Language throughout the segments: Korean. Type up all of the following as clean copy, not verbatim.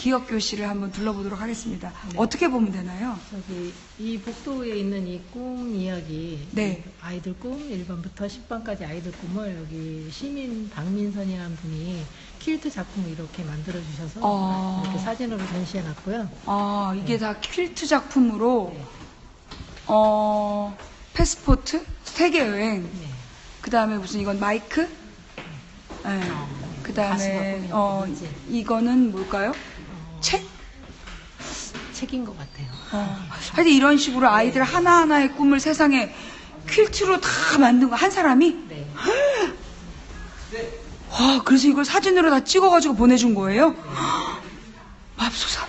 기억교실을 한번 둘러보도록 하겠습니다. 네. 어떻게 보면 되나요? 저기 이 복도에 있는 이 꿈 이야기, 네. 아이들 꿈 1번부터 10번까지 아이들 꿈을 여기 시민 박민선이라는 분이 퀼트 작품을 이렇게 만들어 주셔서 이렇게 사진으로 전시해 놨고요. 이게 다 퀼트 작품으로 네. 패스포트, 세계 여행, 네. 그 다음에 무슨 이건 마이크, 네. 그 다음에 이거는 뭘까요? 책? 책인 것 같아요. 하여튼 이런 식으로 아이들 하나하나의 꿈을 세상에 퀼트로 다 만든 거 한 사람이? 네. 와, 그래서 이걸 사진으로 다 찍어가지고 보내준 거예요? 맙소사.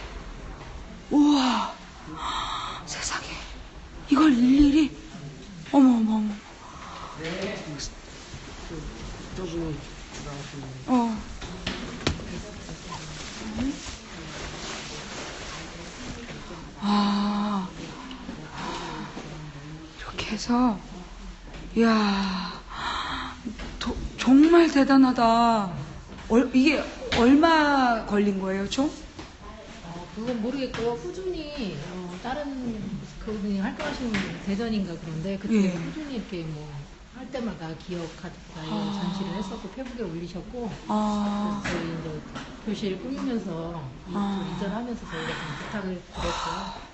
우와. 세상에. 이걸 일일이. 어머. 이렇게 해서, 이야, 정말 대단하다. 이게 얼마 걸린 거예요, 총? 그건 모르겠고 꾸준히 다른 그분이 활동하시는 대전인가 그런데 그때 예. 꾸준히 이렇게 뭐 할 때마다 기억하다 전시를 했었고 페북에 올리셨고 그래서 저희 이제 교실 꾸미면서 이전하면서 저희가 좀 부탁을 드렸고요.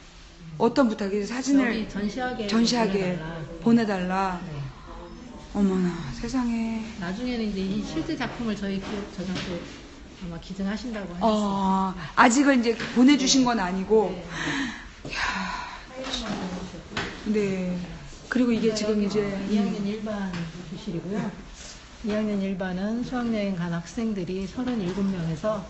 어떤 부탁이에요? 사진을 전시하게 보내달라. 네. 어머나, 세상에. 나중에는 이제 이 실제 작품을 저희 기업 저장소 아마 기증하신다고 하셨어요. 아직은 이제 보내주신 건 아니고. 네. 네. 그리고 이게 지금 이제 2학년 1반 교실이고요. 2학년 1반은 수학여행 간 학생들이 37명에서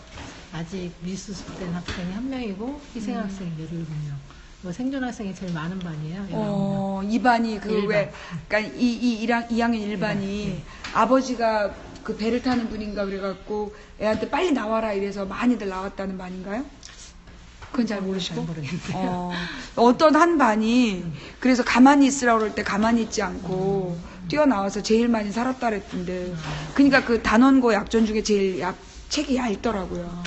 아직 미수습된 학생이 1명이고 희생학생이 17명. 뭐 생존 학생이 제일 많은 반이에요. 2 반이 그러니까 2학년 1반이 아버지가 그 배를 타는 분인가 그래갖고 애한테 빨리 나와라 이래서 많이들 나왔다는 반인가요? 그건 잘 모르시고. 어떤 한 반이 그래서 가만히 있으라고 그럴 때 가만히 있지 않고 뛰어나와서 제일 많이 살았다 그랬던데. 그러니까 그 단원고 약전 중에 제일 책이 얇더라고요.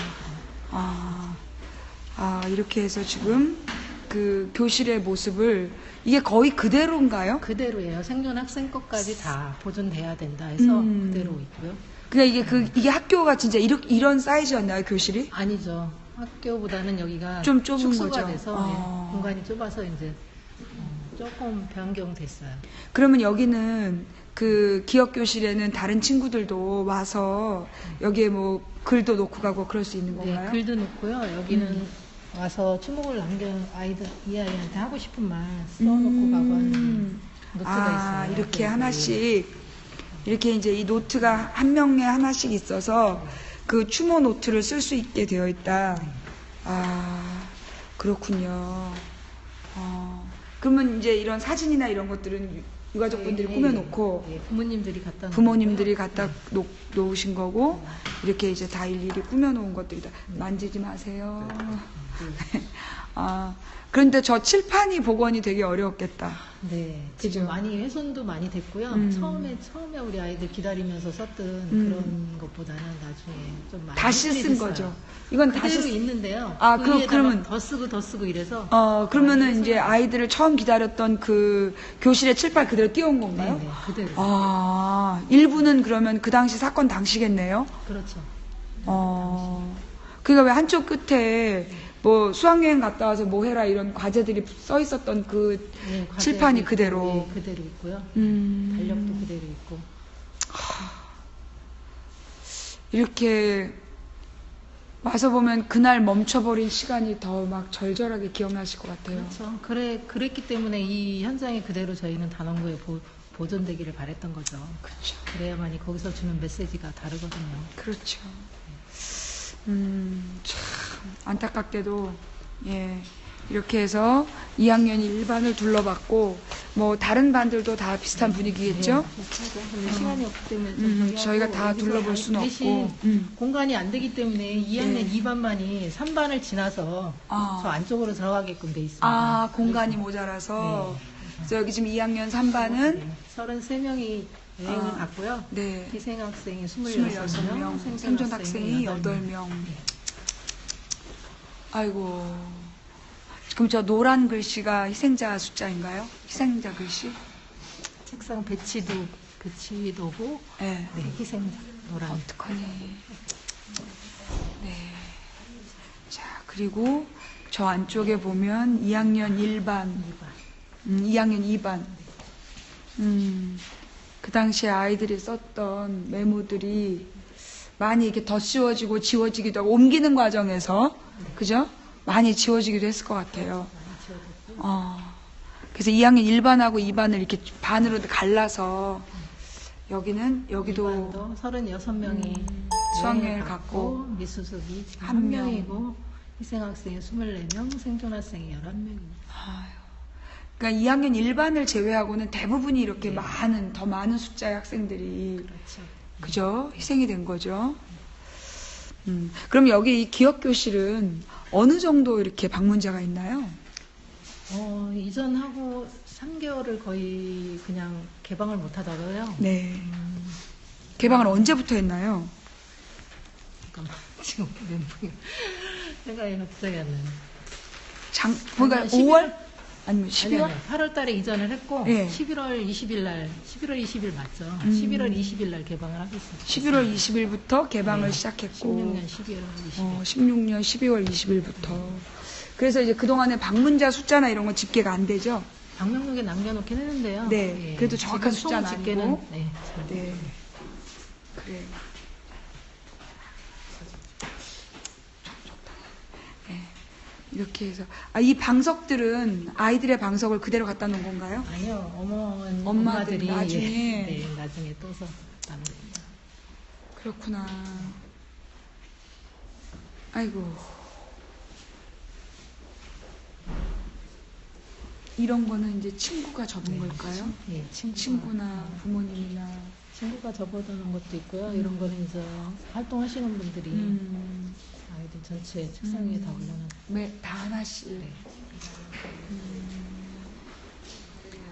이렇게 해서 지금 그 교실의 모습을 이게 거의 그대로인가요? 그대로예요. 생존 학생 것까지 다 보존돼야 된다 해서 그대로 있고요. 그냥 이게 학교가 진짜 이런 사이즈였나요, 교실이? 아니죠. 학교보다는 여기가 좀 좁은 축소가 거죠. 돼서 공간이 좁아서 이제 조금 변경됐어요. 그러면 여기는 그 기억교실에는 다른 친구들도 와서 여기에 뭐 글도 놓고 가고 그럴 수 있는 건가요? 네, 글도 놓고요. 여기는 와서 추목을 남겨 이 아이한테 하고 싶은 말 써놓고 가고 노트가 있어요. 이렇게 하나씩 이렇게 이제 이 노트가 한 명에 하나씩 있어서 그 추모 노트를 쓸 수 있게 되어 있다. 그렇군요. 그러면 이제 이런 사진이나 이런 것들은 유가족분들이 꾸며놓고 부모님들이 갖다 놓으신 거고 이렇게 이제 다 일일이 꾸며놓은 것들이다. 만지지 마세요. 그런데 저 칠판이 복원이 되게 어려웠겠다. 네, 그죠? 지금 많이 훼손도 많이 됐고요. 처음에 우리 아이들 기다리면서 썼던 그런 것보다는 나중에 좀 많이 다시 쓴 거죠. 이건 다시 있는데요. 그러면 더 쓰고 이래서. 그러면은 이제 아이들을 처음 기다렸던 그 교실의 칠판 그대로 띄워온 건가요? 네, 그대로. 일부는 그러면 그 당시 사건 당시겠네요. 그렇죠. 그러니까 왜 한쪽 끝에 뭐 수학여행 갔다 와서 뭐 해라 이런 과제들이 써 있었던 그 칠판이 그대로. 네, 그대로 있고요. 달력도 그대로 있고. 이렇게 와서 보면 그날 멈춰버린 시간이 더 막 절절하게 기억나실 것 같아요. 그렇죠. 그랬기 때문에 이 현장이 그대로 저희는 단원고에 보존되기를 바랬던 거죠. 그렇죠. 그래야만이 거기서 주는 메시지가 다르거든요. 그렇죠. 참 안타깝게도 이렇게 해서 2학년 1반을 둘러봤고 뭐 다른 반들도 다 비슷한 분위기겠죠? 근데 시간이 없기 때문에 저희가 다 둘러볼 수는 없고 공간이 안 되기 때문에 2학년 2반만이 3반을 지나서 저 안쪽으로 들어가게끔 돼 있습니다. 공간이 모자라서 그래서 여기 지금 2학년 3반은 33명이 여행을 갔고요. 네. 희생학생이 26명, 생존 학생이 8명. 아이고. 그럼 저 노란 글씨가 희생자 숫자인가요? 희생자 글씨? 책상 배치도고 네. 네, 희생자 노란. 어떡하니. 네. 자, 그리고 저 안쪽에 보면 2학년 1반, 2학년 2반. 그 당시에 아이들이 썼던 메모들이 많이 이렇게 덧씌워지고 지워지기도 하고 옮기는 과정에서, 그죠? 많이 지워지기도 했을 것 같아요. 그래서 2학년 1반하고 2반을 이렇게 반으로 갈라서 여기도 36명이 수학여행을 갔고 미수습이 지금 한 1명이고 희생학생이 24명, 생존학생이 11명입니다. 그러니까 2학년 1반을 제외하고는 대부분이 이렇게 더 많은 숫자의 학생들이 그렇죠. 그죠? 희생이 된 거죠. 그럼 여기 이 기억교실은 어느 정도 이렇게 방문자가 있나요? 이전하고 3개월을 거의 그냥 개방을 못 하다가요. 네. 개방을 언제부터 했나요? 잠깐만, 지금 멘붕이 생각이 갑자기 안 나요. 그러니까 5월? 아니면 12월? 아니요. 8월 달에 이전을 했고, 네. 11월 20일 맞죠? 11월 20일 날 개방을 하겠습니다. 11월 20일부터 개방을 네. 시작했고, 16년 12월 20일. 16년 12월 20일부터. 그래서 이제 그동안에 방문자 숫자나 이런 건 집계가 안 되죠? 방명록에 남겨놓긴 했는데요. 네. 예. 그래도 정확한 지금 숫자는 총 집계는, 아니고. 네. 네. 그래. 네. 이렇게 해서. 이 방석들은 아이들의 방석을 그대로 갖다 놓은 건가요? 아니요. 엄마들이 엄마들이 나중에. 네, 나중에 떠서 남깁니다. 그렇구나. 아이고. 이런 거는 이제 친구가 접은 걸까요? 예, 친구나 부모님이나. 친구가 접어두는 것도 있고요. 이런 거는 이제 활동하시는 분들이 아이들 전체 책상 위에 다 올려놓고. 다 하나씩. 네.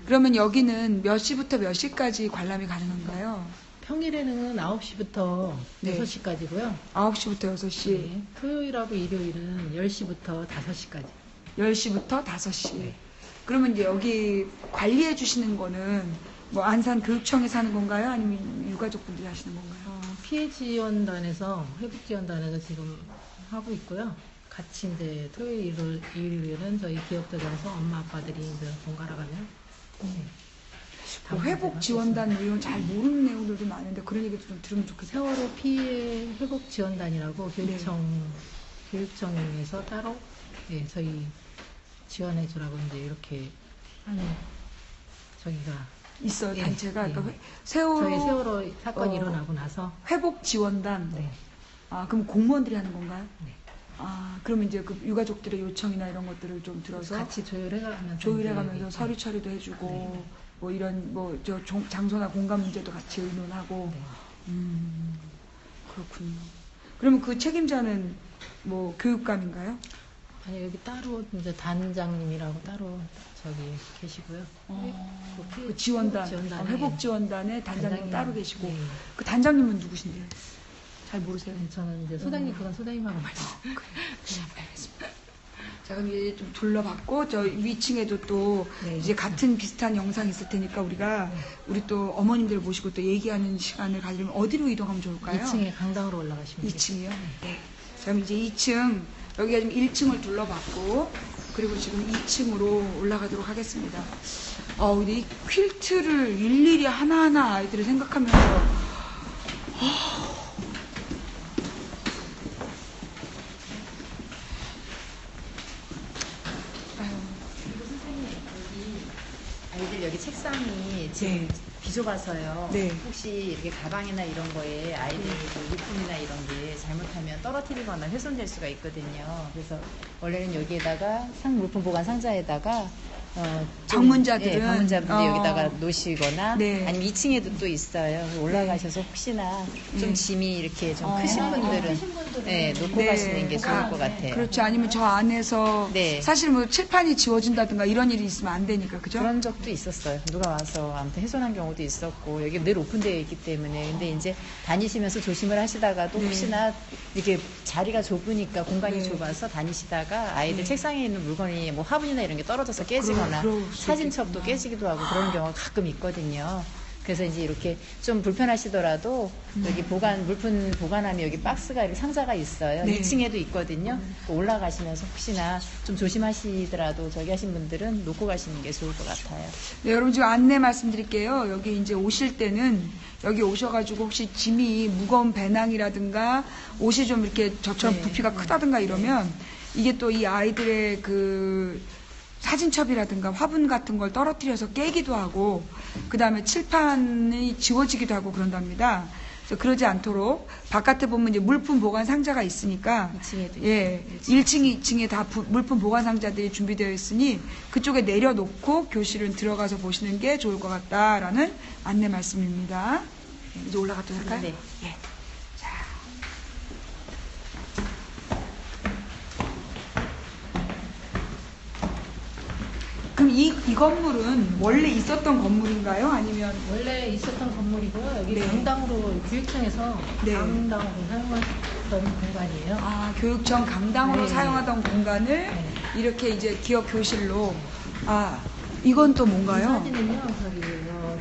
그러면 여기는 몇 시부터 몇 시까지 관람이 가능한가요? 평일에는 9시부터 네. 6시까지고요. 9시부터 6시, 네. 토요일하고 일요일은 10시부터 5시까지. 10시부터 5시. 네. 그러면 이제 여기 관리해 주시는 거는 뭐 안산 교육청에서 하는 건가요? 아니면 유가족분들이 하시는 건가요? 피해 지원단에서, 회복 지원단에서 지금 하고 있고요. 같이 이제 토요일, 일요일은 저희 기업들에서 엄마, 아빠들이 이제 번갈아 가면. 네. 뭐 회복 지원단 뭐 이런 잘 모르는 내용들도 많은데 그런 얘기도 좀 들으면 좋겠어요. 세월호 피해 회복 지원단이라고 교육청에서 따로 네, 저희 지원해 주라고 이제 이렇게 하는 저기가 있어요, 예, 단체가. 예. 그러니까 저희 세월호 사건이 어, 일어나고 나서 회복 지원단. 네. 그럼 공무원들이 하는 건가요? 네. 그러면 이제 그 유가족들의 요청이나 이런 것들을 좀 들어서 같이 조율해가면서 조율해가면서 이제, 서류 처리도 해주고 네. 뭐 이런 장소나 공간 문제도 같이 의논하고. 네. 그렇군요. 그러면 그 책임자는 뭐 교육감인가요? 아니 여기 따로 이제 단장님이라고 따로 저기 계시고요. 그 지원단, 지원단에 회복 지원단에 단장님 단장님, 따로 계시고. 네. 그 단장님은 누구신데요? 잘 모르세요? 저는 이제 소장님 그건 소장님하고 말씀. 알겠습니다. 자, 그럼 이제 좀 둘러봤고, 저 위층에도 또 네. 이제 같은 비슷한 영상이 있을 테니까 우리 또 어머님들 모시고 또 얘기하는 시간을 가지려면 어디로 이동하면 좋을까요? 2층에 강당으로 올라가시면 돼요. 2층이요? 네. 자, 그럼 이제 2층, 여기가 지금 1층을 둘러봤고, 그리고 지금 2층으로 올라가도록 하겠습니다. 근데 이 퀼트를 일일이 하나하나 아이들을 생각하면서, 아이들 여기 책상이 지금 네. 비좁아서요. 네. 혹시 이렇게 가방이나 이런 거에 아이들 뭐 유품이나 이런 게 잘못하면 떨어뜨리거나 훼손될 수가 있거든요. 그래서 원래는 여기에다가 물품 보관 상자에다가 방문자들은? 방문자분들 여기다가 놓으시거나 네. 아니면 2층에도 또 있어요. 올라가셔서 혹시나 좀 짐이 이렇게 좀 크신 분들은 놓고 네. 가시는 게 좋을 것 같아요. 그렇죠. 아니면 저 안에서 네. 사실 뭐 칠판이 지워진다든가 이런 일이 있으면 안 되니까, 그죠? 그런 적도 있었어요. 누가 와서 아무튼 훼손한 경우도 있었고 여기 늘 오픈되어 있기 때문에 근데 이제 다니시면서 조심을 하시다가도 네. 혹시나 이렇게 자리가 좁으니까 공간이 네. 좁아서 다니시다가 아이들 책상에 있는 물건이 뭐 화분이나 이런 게 떨어져서 깨지거나 그럴 수도 사진첩도 깨지기도 하고 그런 경우가 가끔 있거든요. 그래서 이제 이렇게 좀 불편하시더라도 여기 물품 보관함이 여기 박스가 이렇게 상자가 있어요. 네. 2층에도 있거든요. 올라가시면서 혹시나 좀 조심하시더라도 저기 하신 분들은 놓고 가시는 게 좋을 것 같아요. 네, 여러분 지금 안내 말씀드릴게요. 여기 이제 오실 때는 여기 오셔가지고 혹시 짐이 무거운 배낭이라든가 옷이 좀 이렇게 저처럼 부피가 크다든가 이러면 이게 또 이 아이들의 그 사진첩이라든가 화분 같은 걸 떨어뜨려서 깨기도 하고 그 다음에 칠판이 지워지기도 하고 그런답니다. 그래서 그러지 않도록 바깥에 보면 이제 물품 보관 상자가 있으니까 2층에도 예, 1층, 2층에 다 물품 보관 상자들이 준비되어 있으니 그쪽에 내려놓고 교실은 들어가서 보시는 게 좋을 것 같다라는 안내 말씀입니다. 이제 올라가도 될까요? 네. 예. 자. 그럼 이 건물은 원래 있었던 건물인가요? 아니면 원래 있었던 건물이고요. 여기 네. 강당으로 교육청에서 네. 강당으로 사용했던 공간이에요. 아, 교육청 강당으로 네. 사용하던 공간을 이렇게 이제 기업 교실로 이건 또 이 뭔가요? 사진은요,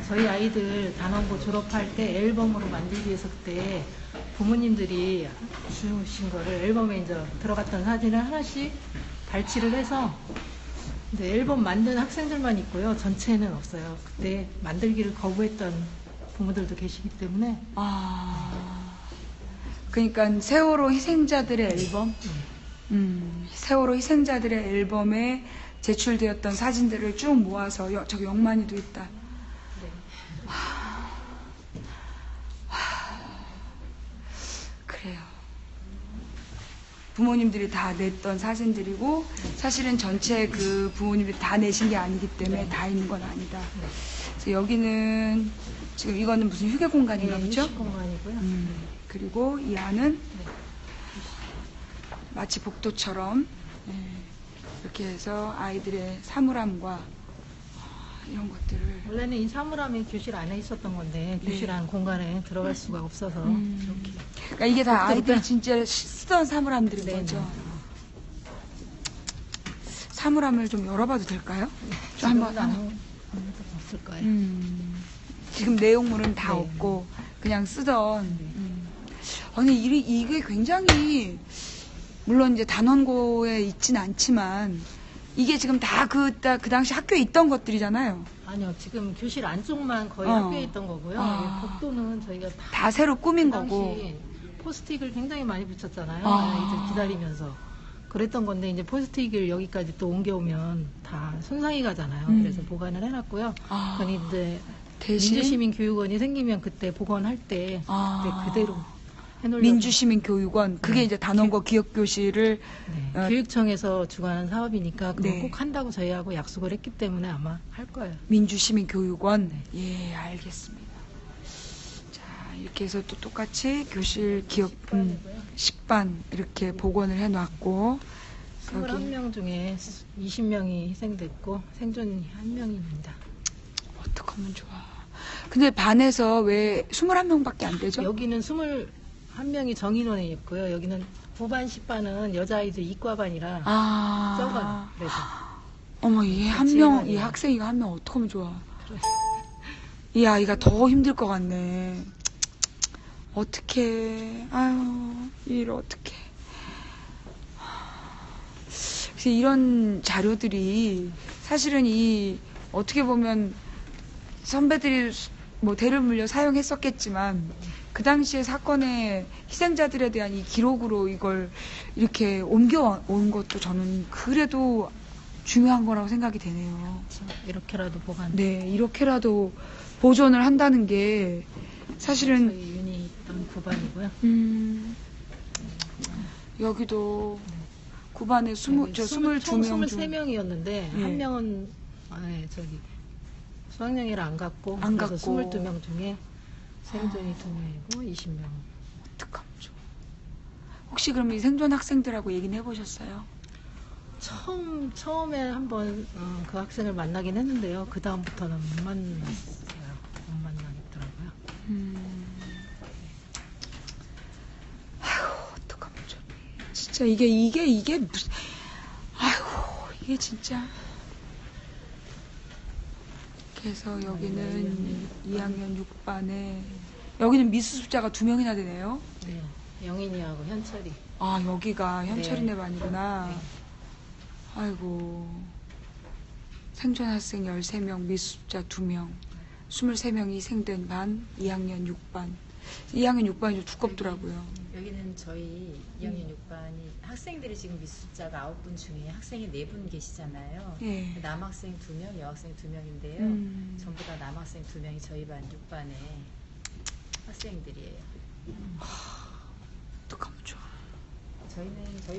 저희 아이들 단원고 졸업할 때 앨범으로 만들기 위해서 그때 부모님들이 주신 거를 앨범에 이제 들어갔던 사진을 하나씩 발치를 해서 이제 앨범 만든 학생들만 있고요. 전체는 없어요. 그때 만들기를 거부했던 부모들도 계시기 때문에 그러니까 세월호 희생자들의 앨범, 세월호 희생자들의 앨범에 제출되었던 사진들을 쭉 모아서 저기 영만이도 있다. 그래요. 부모님들이 다 냈던 사진들이고 사실은 전체 그 부모님들이 다 내신 게 아니기 때문에 다 있는 건 아니다. 그래서 여기는 지금 이거는 무슨 휴게 공간인가 보죠? 휴식 공간이고요. 그리고 이 안은 마치 복도처럼 이렇게 해서 아이들의 사물함과 이런 것들을 원래는 이 사물함이 교실 안에 있었던 건데 교실 안 공간에 들어갈 수가 없어서 이렇게. 그러니까 이게 다 복도부터- 아이들이 진짜 쓰던 사물함들인 네, 거죠. 네. 사물함을 좀 열어봐도 될까요? 좀 지금은 한번 아무것도 없을 거예요. 지금 내용물은 다 네. 없고 그냥 쓰던. 아니 이게 굉장히 물론 이제 단원고에 있진 않지만 이게 지금 다 그 당시 학교에 있던 것들이잖아요. 아니요, 지금 교실 안쪽만 거의 어. 학교에 있던 거고요. 아. 복도는 저희가 다 새로 꾸민 그 거고. 당시 포스트잇을 굉장히 많이 붙였잖아요. 아. 아이들 기다리면서. 그랬던 건데 이제 포스트잇을 여기까지 또 옮겨오면 다 손상이 가잖아요. 그래서 보관을 해놨고요. 아. 그건 이제 대신? 민주시민교육원이 생기면 그때 복원할 때 아. 그때 그대로 해놓으려고. 민주시민교육원 그게 이제 단원고 기업교실을 네. 교육청에서 주관한 사업이니까 그거 네. 꼭 한다고 저희하고 약속을 했기 때문에 아마 할 거예요. 민주시민교육원. 예, 알겠습니다. 자, 이렇게 해서 또 똑같이 교실 기업 식반 이렇게 복원을 해놨고 여기 21명 중에 20명이 희생됐고 생존이 1명입니다. 어떡하면 좋아. 근데 반에서 왜 21명밖에 안 되죠? 여기는 21명이 정인원에 있고요. 여기는 후반 10반은 여자아이들 이과반이라 적어요. 그래서 어머, 얘 한 같이 명, 해놔야 이 돼요. 학생이가 한 명 어떡하면 좋아. 이 아이가 더 힘들 것 같네. 어떡해. 아유, 일 어떡해. 그래서 이런 자료들이 사실은 어떻게 보면 선배들이 뭐 대를 물려 사용했었겠지만 그 당시에 사건의 희생자들에 대한 이 기록으로 이걸 이렇게 옮겨온 것도 저는 그래도 중요한 거라고 생각이 되네요. 이렇게라도 보관. 네, 이렇게라도 보존을 한다는 게 사실은 저희 윤이 있던 9반이고요. 여기도 9반에 22명 중 23명이었는데 예. 한 명은 네, 저기 수학여행을 안 갔고 안 그래서 갔고. 22명 중에 생존이 2명이고 20명. 어떡하면 좋아. 혹시 그럼 이 생존 학생들하고 얘기는 해보셨어요? 처음에 한번 그 학생을 만나긴 했는데요. 그 다음부터는 못 만났어요. 못 만나겠더라고요. 아휴, 어떡하면 좋아. 진짜 이게 무슨, 아휴, 이게 진짜. 그래서 여기는 2학년 6반에, 여기는 미수습자가 2명이나 되네요. 네, 영인이하고 현철이. 아, 여기가 현철이네 네. 반이구나. 네. 아이고. 생존 학생 13명, 미수습자 2명. 23명이 희생된 반, 2학년 6반. 2학년 6반이 좀 두껍더라고요. 여기는 저희 2학년 6반이 학생들이 지금 미수습자가 9분 중에 학생이 4분 계시잖아요. 예. 남학생 2명, 여학생 2명인데요. 전부 다 남학생 2명이 저희 반 6반의 학생들이에요. 어떡하면 좋아. 저희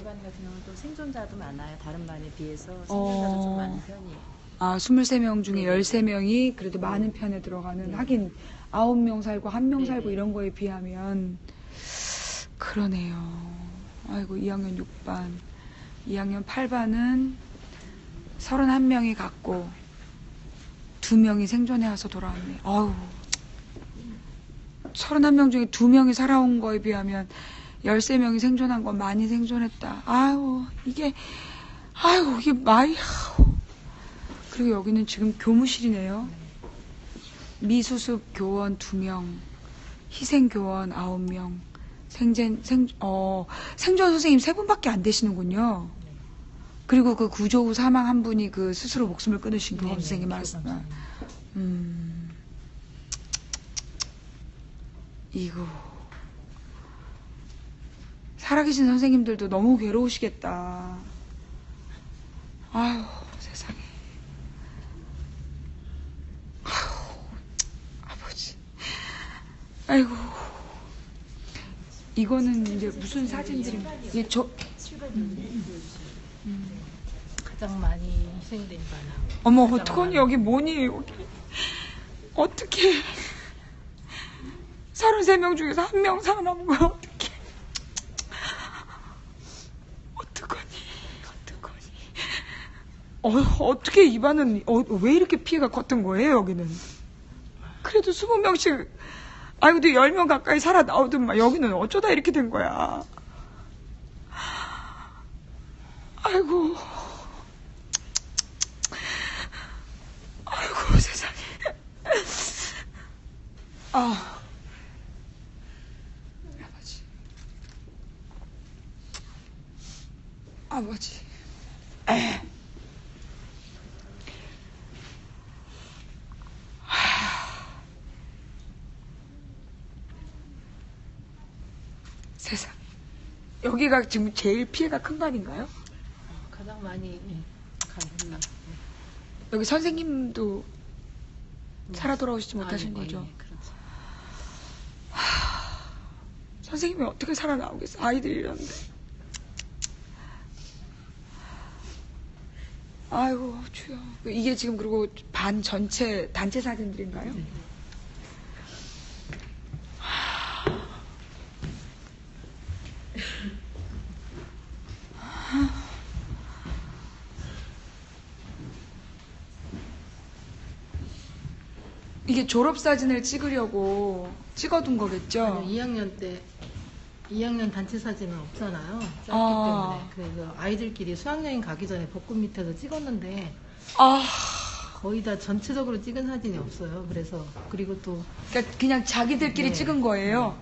반 같은 경우는 또 생존자도 많아요. 다른 반에 비해서 생존자도 좀 많은 편이에요. 아, 23명 중에 네. 13명이 그래도 많은 편에 들어가는, 네. 하긴 9명 살고 1명 네, 살고 네. 이런 거에 비하면 그러네요. 아이고, 2학년 6반. 2학년 8반은 31명이 갔고 2명이 생존해 와서 돌아왔네. 아우. 31명 중에 2명이 살아온 거에 비하면 13명이 생존한 건 많이 생존했다. 아유, 이게 많이, 그리고 여기는 지금 교무실이네요. 미수습 교원 2명, 희생 교원 9명, 생존 선생님 3분밖에 안 되시는군요. 그리고 그 구조 후 사망 한 분이 그 스스로 목숨을 끊으신 교원 선생님 말씀. 이거. 살아계신 선생님들도 너무 괴로우시겠다. 아유, 세상에. 아유, 아버지. 아이고. 이거는 이제 무슨 사진들이, 이게 가장 많이 희생된 반하고. 어머, 어떡하니, 여기 뭐니, 여기. 어떻게. 33명 중에서 1명 살아남은 거야, 어떡해. 어떻게 이 반은, 왜 이렇게 피해가 컸던 거예요, 여기는? 그래도 20명씩, 아이고, 10명 가까이 살아나오더만, 여기는 어쩌다 이렇게 된 거야. 아이고. 아이고, 세상에. 아. 아버지. 아버지. 세상. 여기가 지금 제일 피해가 큰 거 아닌가요? 가장 많이 가셨나. 여기 선생님도 살아 돌아오시지 못하신 네, 거죠? 네, 그렇죠. 선생님이 어떻게 살아나오겠어? 아이들이 이러는데. 아이고, 주여. 이게 지금 그리고 반 전체 단체 사진들인가요? 네. 이게 졸업사진을 찍으려고 찍어둔 거겠죠? 아니요, 2학년 단체 사진은 없잖아요. 짧기 아. 때문에. 그래서 아이들끼리 수학여행 가기 전에 벚꽃 밑에서 찍었는데 아, 거의 다 전체적으로 찍은 사진이 없어요. 그래서 그리고 또 그러니까 그냥 자기들끼리 네. 찍은 거예요?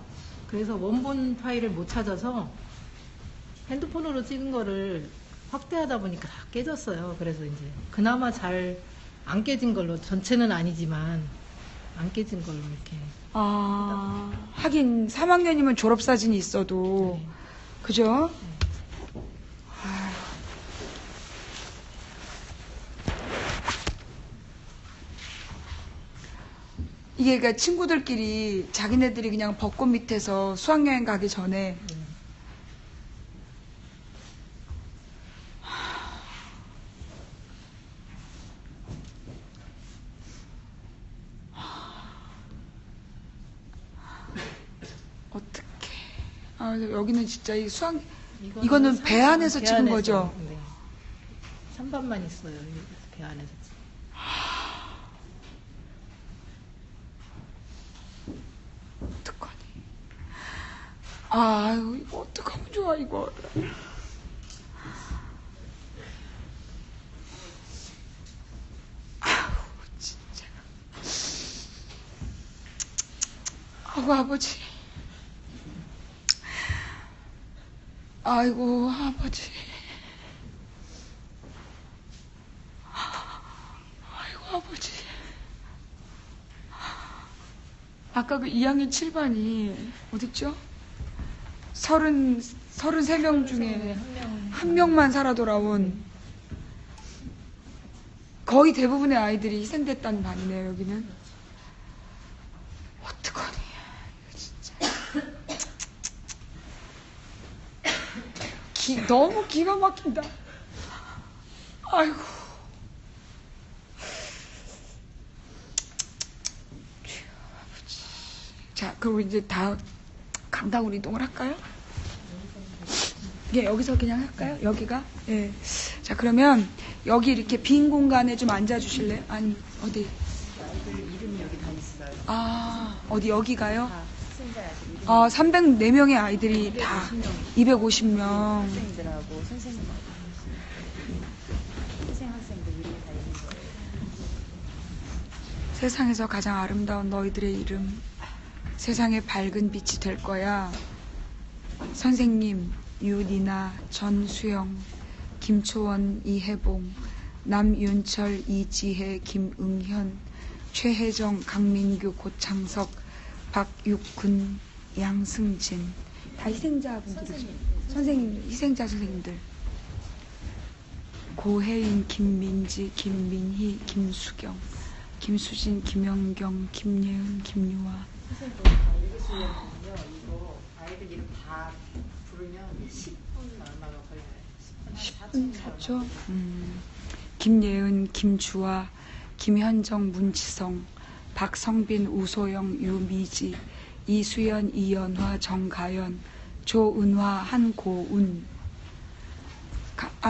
그래서 원본 파일을 못 찾아서 핸드폰으로 찍은 거를 확대하다 보니까 다 깨졌어요. 그래서 이제 그나마 잘 안 깨진 걸로, 전체는 아니지만 안 깨진 걸로 이렇게. 아, 하긴 3학년이면 졸업사진이 있어도, 네. 그죠? 이게 그러니까 친구들끼리 자기네들이 그냥 벚꽃 밑에서 수학여행 가기 전에 아, 여기는 진짜 이 수학, 이거는 배 안에서 배 찍은 안에서, 거죠? 네. 3반만 있어요. 배 안에서. 어떡하니. 아유, 이거 어떡하면 좋아, 이거. 아유, 진짜. 아이고, 아버지. 아이고, 아버지. 아이고, 아버지. 아까 그 2학년 7반이 어딨죠? 33명 중에 한 명만 살아 돌아온 거의 대부분의 아이들이 희생됐다는 반이네요, 여기는. 어떡하니, 이거 진짜. 너무 기가 막힌다. 아이고. 자, 그리고 이제 다 강당으로 이동을 할까요? 예, 여기서 그냥 할까요? 여기가? 예. 자, 그러면 여기 이렇게 빈 공간에 좀 앉아주실래요? 아니, 어디? 아이들 이름이 여기 다 있어요. 아, 어디 여기가요? 다 학생자 아이들 이름이. 304명의 아이들이 다 250명. 학생들하고 선생님하고 학생들 이름이 다 있는 거예요. 세상에서 가장 아름다운 너희들의 이름, 세상의 밝은 빛이 될 거야. 선생님, 유니나, 전수영, 김초원, 이혜봉, 남윤철, 이지혜, 김응현, 최혜정, 강민규, 고창석, 박육근, 양승진. 다 희생자분들이죠. 선생님, 희생자 선생님들. 고혜인, 김민지, 김민희, 김수경, 김수진, 김영경, 김예은, 김유아. 선생님 다 읽으시려면요, 이거 아이들 이름 다 부르면 10분 얼마가 걸려요? 10분 10분 4초? 김예은, 김주아, 김현정, 문지성, 박성빈, 우소영, 유미지, 이수연, 이연화, 정가연, 조은화, 한고운.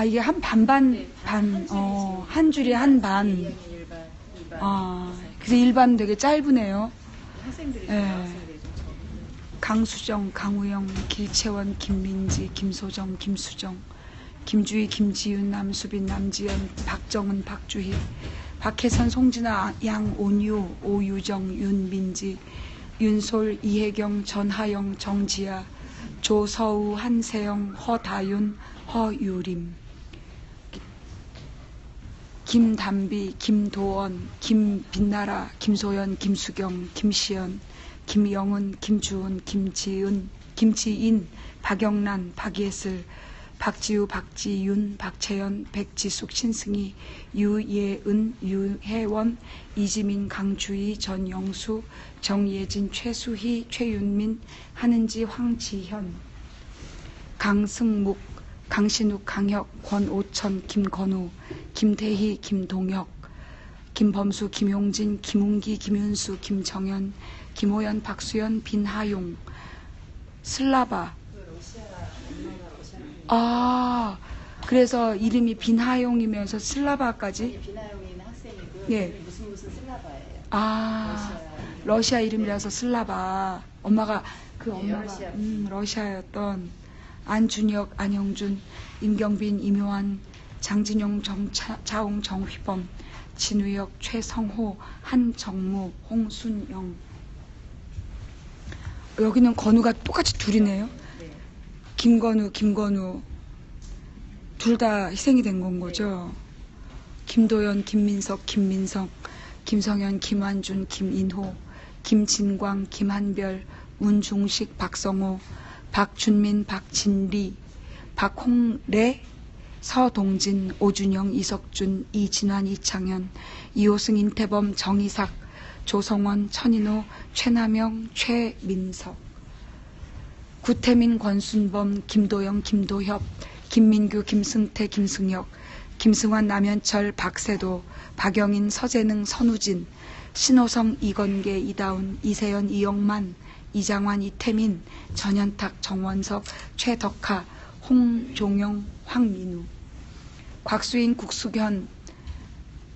이게 한 반반, 한 줄이 한 반. 2학년 1반, 2반. 그래서 일반 되게 짧으네요. 학생들이 예. 학생들이 좀 적은. 강수정, 강우영, 길채원, 김민지, 김소정, 김수정, 김주희, 김지윤, 남수빈, 남지연, 박정은, 박주희, 박혜선, 송진아, 양온유, 오유정, 윤민지, 윤솔, 이혜경, 전하영, 정지아, 조서우, 한세영, 허다윤, 허유림, 김담비, 김도원, 김빛나라, 김소연, 김수경, 김시연, 김영은, 김주은, 김지은, 김지인, 박영란, 박예슬, 박지우, 박지윤, 박채연, 백지숙, 신승희, 유예은, 유혜원, 이지민, 강주희, 전영수, 정예진, 최수희, 최윤민, 한은지, 황지현, 강승묵, 강신욱, 강혁, 권오천, 김건우, 김태희, 김동혁, 김범수, 김용진, 김웅기, 김윤수, 김정현, 김호연, 박수연, 빈하용, 슬라바. 그래서 이름이 빈하용이면서 슬라바까지? 비나용이는 학생이고요. 네. 무슨 슬라바예요. 러시아 이름이라서 슬라바. 엄마가 러시아. 러시아였던 안준혁, 안영준, 임경빈, 임효환, 장진용, 정자홍, 정휘범, 진우혁, 최성호, 한정무, 홍순영. 여기는 건우가 똑같이 둘이네요. 네. 김건우 둘 다 희생이 된 건 거죠. 김도연, 김민석, 김민석, 김성현, 김완준, 김인호, 김진광, 김한별, 문중식, 박성호, 박준민, 박진리, 박홍래, 서동진, 오준영, 이석준, 이진환, 이창현, 이호승, 인태범, 정희삭, 조성원, 천인호, 최남영, 최민석, 구태민, 권순범, 김도영, 김도협, 김민규, 김승태, 김승혁, 김승환, 남현철, 박세도, 박영인, 서재능, 선우진, 신호성, 이건계, 이다운, 이세연, 이영만, 이장환, 이태민, 전현탁, 정원석, 최덕하, 홍종영, 황민우, 곽수인, 국수견,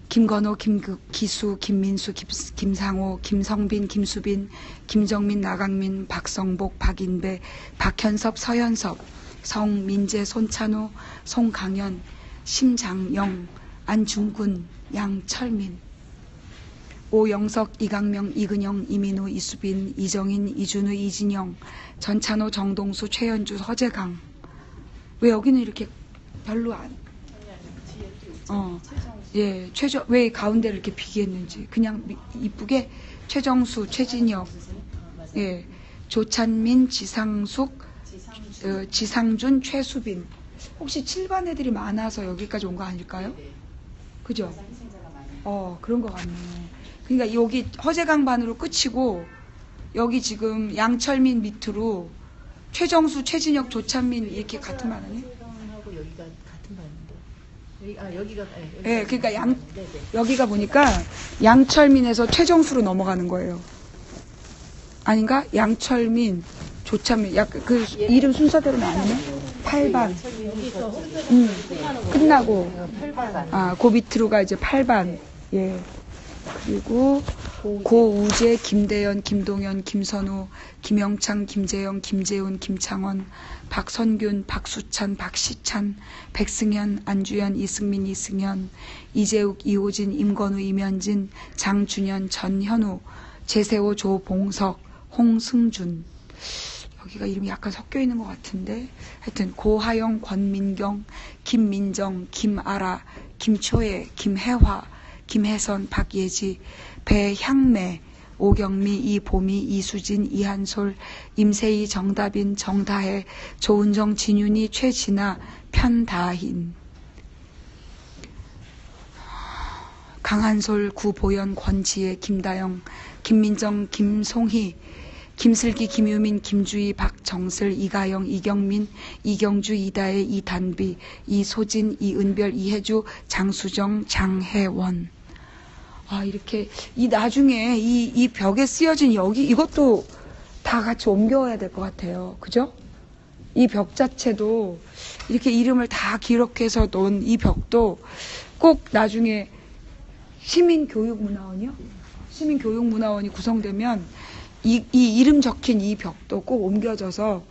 김건호, 김기수, 김민수, 김상호, 김성빈, 김수빈, 김정민, 나강민, 박성복, 박인배, 박현섭, 서현섭, 성민재, 손찬호, 송강현, 심장영, 안중근, 양철민, 오영석, 이강명, 이근영, 이민우, 이수빈, 이정인, 이준우, 이진영, 전찬호, 정동수, 최현주, 허재강. 왜 여기는 이렇게 별로 안, 예, 왜 가운데를 이렇게 비게 했는지. 그냥 이쁘게 최정수, 최진혁, 예, 조찬민, 지상숙, 지상준, 최수빈. 혹시 7반 애들이 많아서 여기까지 온 거 아닐까요? 그죠? 그런 것 같네요. 그러니까 여기 허재강 반으로 끝이고, 여기 지금 양철민 밑으로 최정수, 최진혁, 조찬민 이렇게 같은 반 아니에요? 하고 여기가 같은 반인데. 여기가. 예, 그러니까 여기가 보니까 양철민에서 최정수로 넘어가는 거예요. 아닌가? 양철민, 조찬민. 약간 그 이름 순서대로는 아니네? 8반. 끝나고. 그 밑으로가 이제 8반. 예. 그리고 고우재, 김대현, 김동현, 김선우, 김영창, 김재영, 김재훈, 김창원, 박선균, 박수찬, 박시찬, 백승현, 안주현, 이승민, 이승현, 이재욱, 이호진, 임건우, 임현진, 장준현, 전현우, 제세호, 조봉석, 홍승준. 여기가 이름이 약간 섞여 있는 것 같은데, 하여튼 고하영, 권민경, 김민정, 김아라, 김초혜, 김혜화, 김혜선, 박예지, 배향매, 오경미, 이보미, 이수진, 이한솔, 임세희, 정다빈, 정다혜, 조은정, 진윤이, 최진아, 편다힌, 강한솔, 구보연, 권지혜, 김다영, 김민정, 김송희, 김슬기, 김유민, 김주희, 박정슬, 이가영, 이경민, 이경주, 이다혜, 이단비, 이소진, 이은별, 이혜주, 장수정, 장혜원. 이렇게 나중에 이 벽에 쓰여진 이것도 다 같이 옮겨야 될 것 같아요. 그죠? 이 벽 자체도 이렇게 이름을 다 기록해서 놓은 이 벽도 꼭 나중에 시민교육문화원이요? 시민교육문화원이 구성되면 이 이름 적힌 이 벽도 꼭 옮겨져서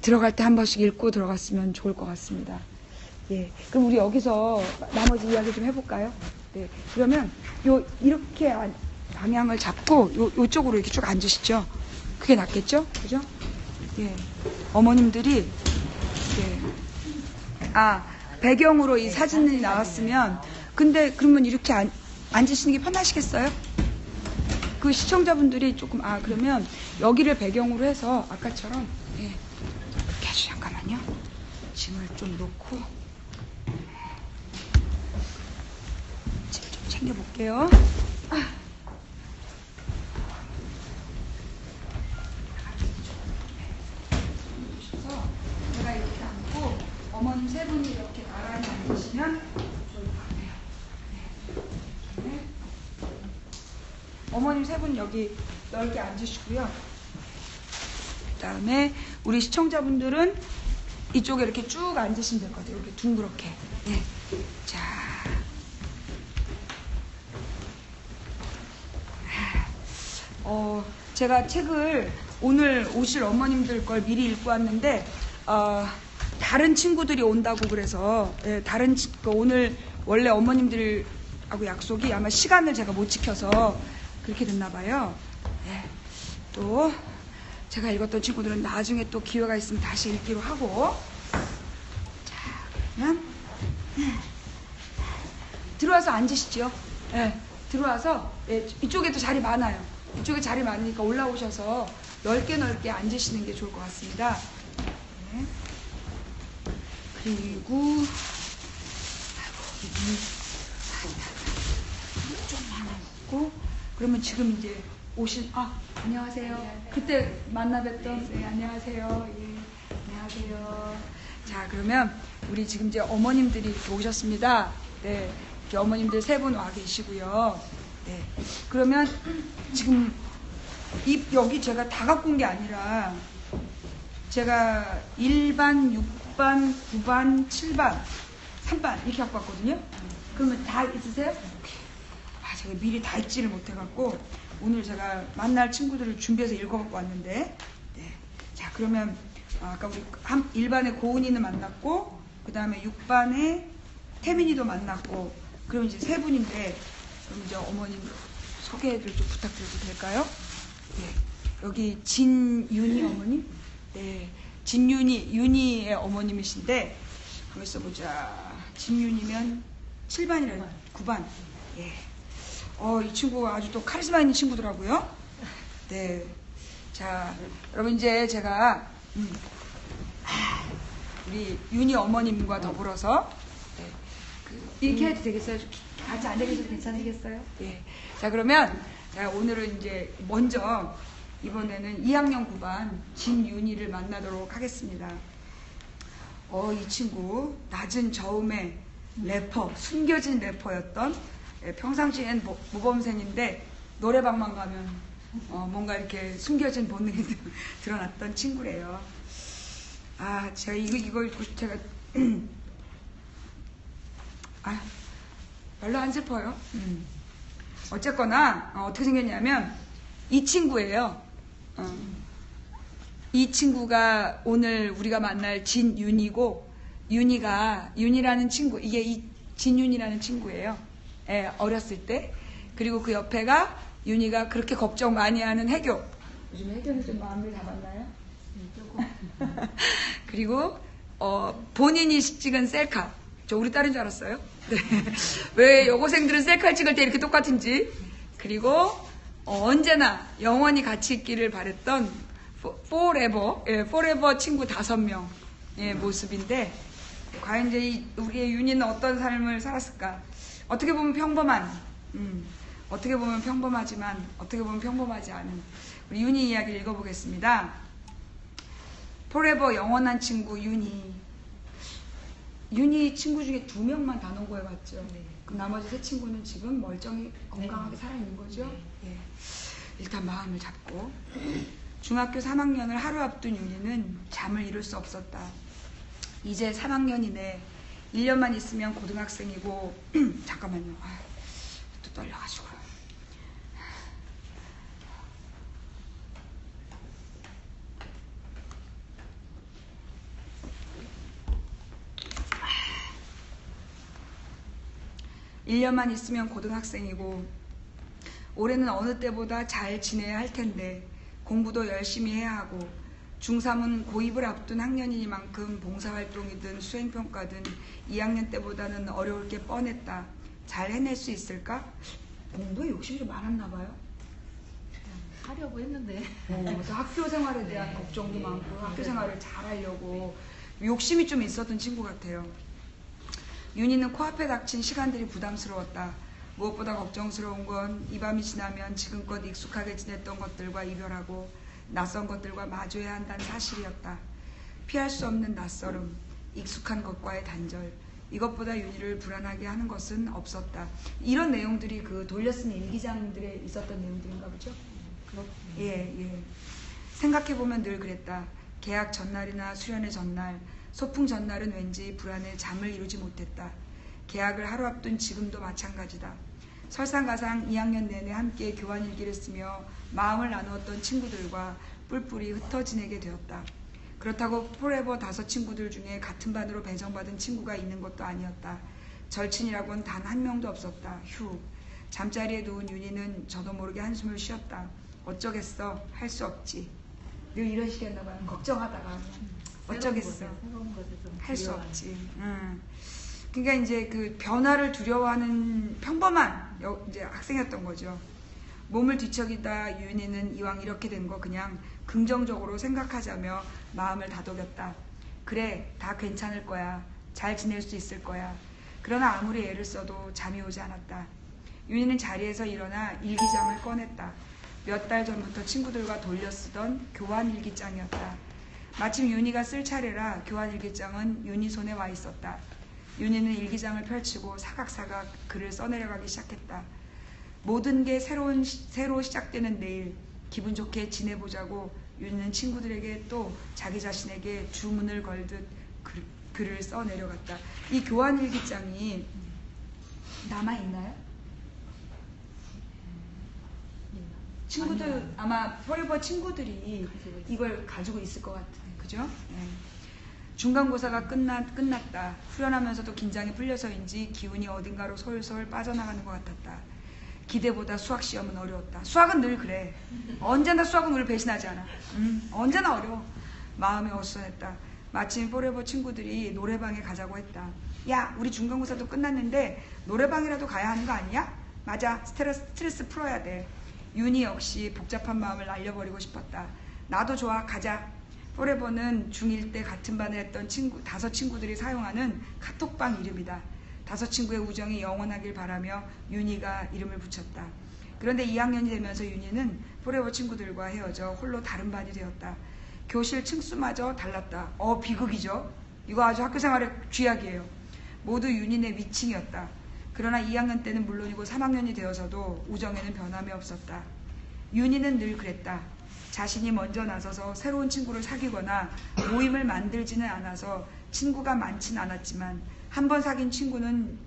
들어갈 때 한 번씩 읽고 들어갔으면 좋을 것 같습니다. 예. 그럼 우리 여기서 나머지 이야기 좀 해볼까요? 네. 그러면 이렇게 방향을 잡고 요쪽으로 이렇게 쭉 앉으시죠. 그게 낫겠죠? 그죠? 예. 어머님들이, 예. 배경으로 이 사진이 나왔으면, 근데 그러면 이렇게 앉으시는 게 편하시겠어요? 그 시청자분들이 조금, 그러면 여기를 배경으로 해서 아까처럼, 예. 이렇게 해주세요. 잠깐만요. 짐을 좀 놓고, 짐 좀 챙겨볼게요. 제가 이렇게 앉고, 어머님 세 분이 이렇게 나란히 앉으시면 좋을 것 같아요. 네. 어머님 세 분 여기 넓게 앉으시고요. 그 다음에 우리 시청자분들은 이쪽에 이렇게 쭉 앉으시면 될 것 같아요. 이렇게 둥그렇게. 네. 자. 제가 책을 오늘 오실 어머님들 걸 미리 읽고 왔는데, 다른 친구들이 온다고 그래서, 예, 오늘 원래 어머님들하고 약속이 아마 시간을 제가 못 지켜서 그렇게 됐나 봐요. 예. 또 제가 읽었던 친구들은 나중에 또 기회가 있으면 다시 읽기로 하고. 자, 그러면 들어와서 앉으시죠. 예, 들어와서, 예, 이쪽에도 자리 많아요. 이쪽에 자리 많으니까 올라오셔서 넓게 앉으시는 게 좋을 것 같습니다. 네. 그리고 좀 많았고, 그러면 지금 이제 오신, 안녕하세요. 그때 만나 뵀던, 네, 안녕하세요. 예, 안녕하세요. 자, 그러면 우리 지금 이제 어머님들이 이렇게 오셨습니다. 네, 이렇게 어머님들 세 분 와 계시고요. 네, 그러면 지금 여기 제가 다 갖고 온 게 아니라 제가 1반, 6반, 9반, 7반, 3반 이렇게 갖고 왔거든요. 그러면 다 있으세요? 아, 제가 미리 다 읽지를 못해갖고 오늘 제가 만날 친구들을 준비해서 읽어갖고 왔는데, 네. 자, 그러면 아까 우리 1반에 고은이는 만났고, 그 다음에 6반에 태민이도 만났고, 그럼 이제 세 분인데, 그럼 이제 어머님 소개를 좀 부탁드려도 될까요? 네. 여기 진윤이 어머님? 네. 윤희의 어머님이신데, 가만히 있어보자. 진윤이면 7반이라 9반. 예. 이 친구 아주 또 카리스마 있는 친구더라고요. 네. 자, 여러분 이제 제가, 우리 윤희 어머님과 더불어서, 네. 이렇게 해도 되겠어요? 같이 앉아 계셔도 괜찮으시겠어요? 예. 자, 그러면, 자, 오늘은 이제 먼저, 이번에는 2학년 9반 진윤희를 만나도록 하겠습니다. 이 친구, 낮은 저음의 래퍼, 숨겨진 래퍼였던, 평상시엔 모범생인데, 노래방만 가면, 뭔가 이렇게 숨겨진 본능이 드러났던 친구래요. 아, 제가 이거 제가, 별로 안 슬퍼요. 어쨌거나, 어떻게 생겼냐면, 이 친구예요. 이 친구가 오늘 우리가 만날 진윤이고, 윤이라는 친구, 이게 이 진윤이라는 친구예요. 예, 어렸을 때. 그리고 그 옆에가 윤이가 그렇게 걱정 많이 하는 해교. 요즘 해교는 좀 마음을 잡았나요? 조금. 그리고, 본인이 찍은 셀카. 저 우리 딸인 줄 알았어요. 네. 왜 여고생들은 셀카를 찍을 때 이렇게 똑같은지. 그리고, 언제나 영원히 같이 있기를 바랬던 포레버 친구 5명의 모습인데, 과연 이제 우리의 윤희는 어떤 삶을 살았을까? 어떻게 보면 평범한, 어떻게 보면 평범하지만, 어떻게 보면 평범하지 않은 우리 윤희 이야기를 읽어보겠습니다. 포레버 영원한 친구 윤희. 윤희 친구 중에 2명만 단원고에 갔죠. 네. 그럼 나머지 3 친구는 지금 멀쩡히 건강하게 살아있는 거죠. 네. 예. 일단 마음을 잡고. 중학교 3학년을 하루 앞둔 윤희는 잠을 이룰 수 없었다. 이제 3학년이네. 1년만 있으면 고등학생이고, 잠깐만요. 또 떨려가지고. (1년만) 있으면 고등학생이고, 올해는 어느 때보다 잘 지내야 할 텐데, 공부도 열심히 해야 하고, 중3은 고입을 앞둔 학년이니만큼 봉사활동이든 수행평가든 2학년 때보다는 어려울 게 뻔했다. 잘 해낼 수 있을까? 공부에 욕심이 좀 많았나 봐요. 하려고 했는데. 학교 생활에 대한 걱정도 많고, 학교 생활을 잘 하려고 욕심이 좀 있었던 친구 같아요. 윤희는 코앞에 닥친 시간들이 부담스러웠다. 무엇보다 걱정스러운 건 이 밤이 지나면 지금껏 익숙하게 지냈던 것들과 이별하고 낯선 것들과 마주해야 한다는 사실이었다. 피할 수 없는 낯설음, 익숙한 것과의 단절, 이것보다 윤희를 불안하게 하는 것은 없었다. 이런 내용들이 그 돌려쓴 일기장들에 있었던 내용들인가 보죠? 예. 생각해보면 늘 그랬다. 개학 전날이나 수련회 전날, 소풍 전날은 왠지 불안해 잠을 이루지 못했다. 개학을 하루 앞둔 지금도 마찬가지다. 설상가상 2학년 내내 함께 교환일기를 쓰며 마음을 나누었던 친구들과 뿔뿔이 흩어지게 되었다. 그렇다고 포레버 5 친구들 중에 같은 반으로 배정받은 친구가 있는 것도 아니었다. 절친이라고는 단 한 명도 없었다. 휴. 잠자리에 누운 윤희는 저도 모르게 한숨을 쉬었다. 어쩌겠어. 할 수 없지. 늘 이런 식이었나봐요. 걱정하다가 어쩌겠어. 할 수 없지. 그러니까 이제 그 변화를 두려워하는 평범한 이제 학생이었던 거죠. 몸을 뒤척이다 윤희는 이왕 이렇게 된 거 그냥 긍정적으로 생각하자며 마음을 다독였다. 그래, 다 괜찮을 거야. 잘 지낼 수 있을 거야. 그러나 아무리 애를 써도 잠이 오지 않았다. 윤희는 자리에서 일어나 일기장을 꺼냈다. 몇 달 전부터 친구들과 돌려 쓰던 교환일기장이었다. 마침 윤희가 쓸 차례라 교환일기장은 윤희 손에 와 있었다. 윤희는 일기장을 펼치고 사각사각 글을 써내려가기 시작했다. 모든 게 새로 시작되는 내일, 기분 좋게 지내보자고 윤희는 친구들에게 또 자기 자신에게 주문을 걸듯 글을 써 내려갔다. 이 교환일기장이 남아있나요? 친구들 아마 포레버 친구들이 이걸 가지고 있을 것 같아요. 그죠? 네. 중간고사가 끝났다. 후련하면서도 긴장이 풀려서인지 기운이 어딘가로 솔솔 빠져나가는 것 같았다. 기대보다 수학시험은 어려웠다. 수학은 늘 그래. 언제나 수학은 우리를 배신하지 않아. 언제나 어려워. 마음이 어수선했다. 마침 포레버 친구들이 노래방에 가자고 했다. 야, 우리 중간고사도 끝났는데 노래방이라도 가야 하는 거 아니야? 맞아. 스트레스 풀어야 돼. 윤희 역시 복잡한 마음을 날려버리고 싶었다. 나도 좋아. 가자. 포레버는 중1 때 같은 반을 했던 5 친구들이 사용하는 카톡방 이름이다. 5 친구의 우정이 영원하길 바라며 윤희가 이름을 붙였다. 그런데 2학년이 되면서 윤희는 포레버 친구들과 헤어져 홀로 다른 반이 되었다. 교실 층수마저 달랐다. 비극이죠. 이거 아주 학교생활의 쥐약이에요. 모두 윤희네 위층이었다. 그러나 2학년 때는 물론이고 3학년이 되어서도 우정에는 변함이 없었다. 윤희는 늘 그랬다. 자신이 먼저 나서서 새로운 친구를 사귀거나 모임을 만들지는 않아서 친구가 많진 않았지만 한 번 사귄 친구는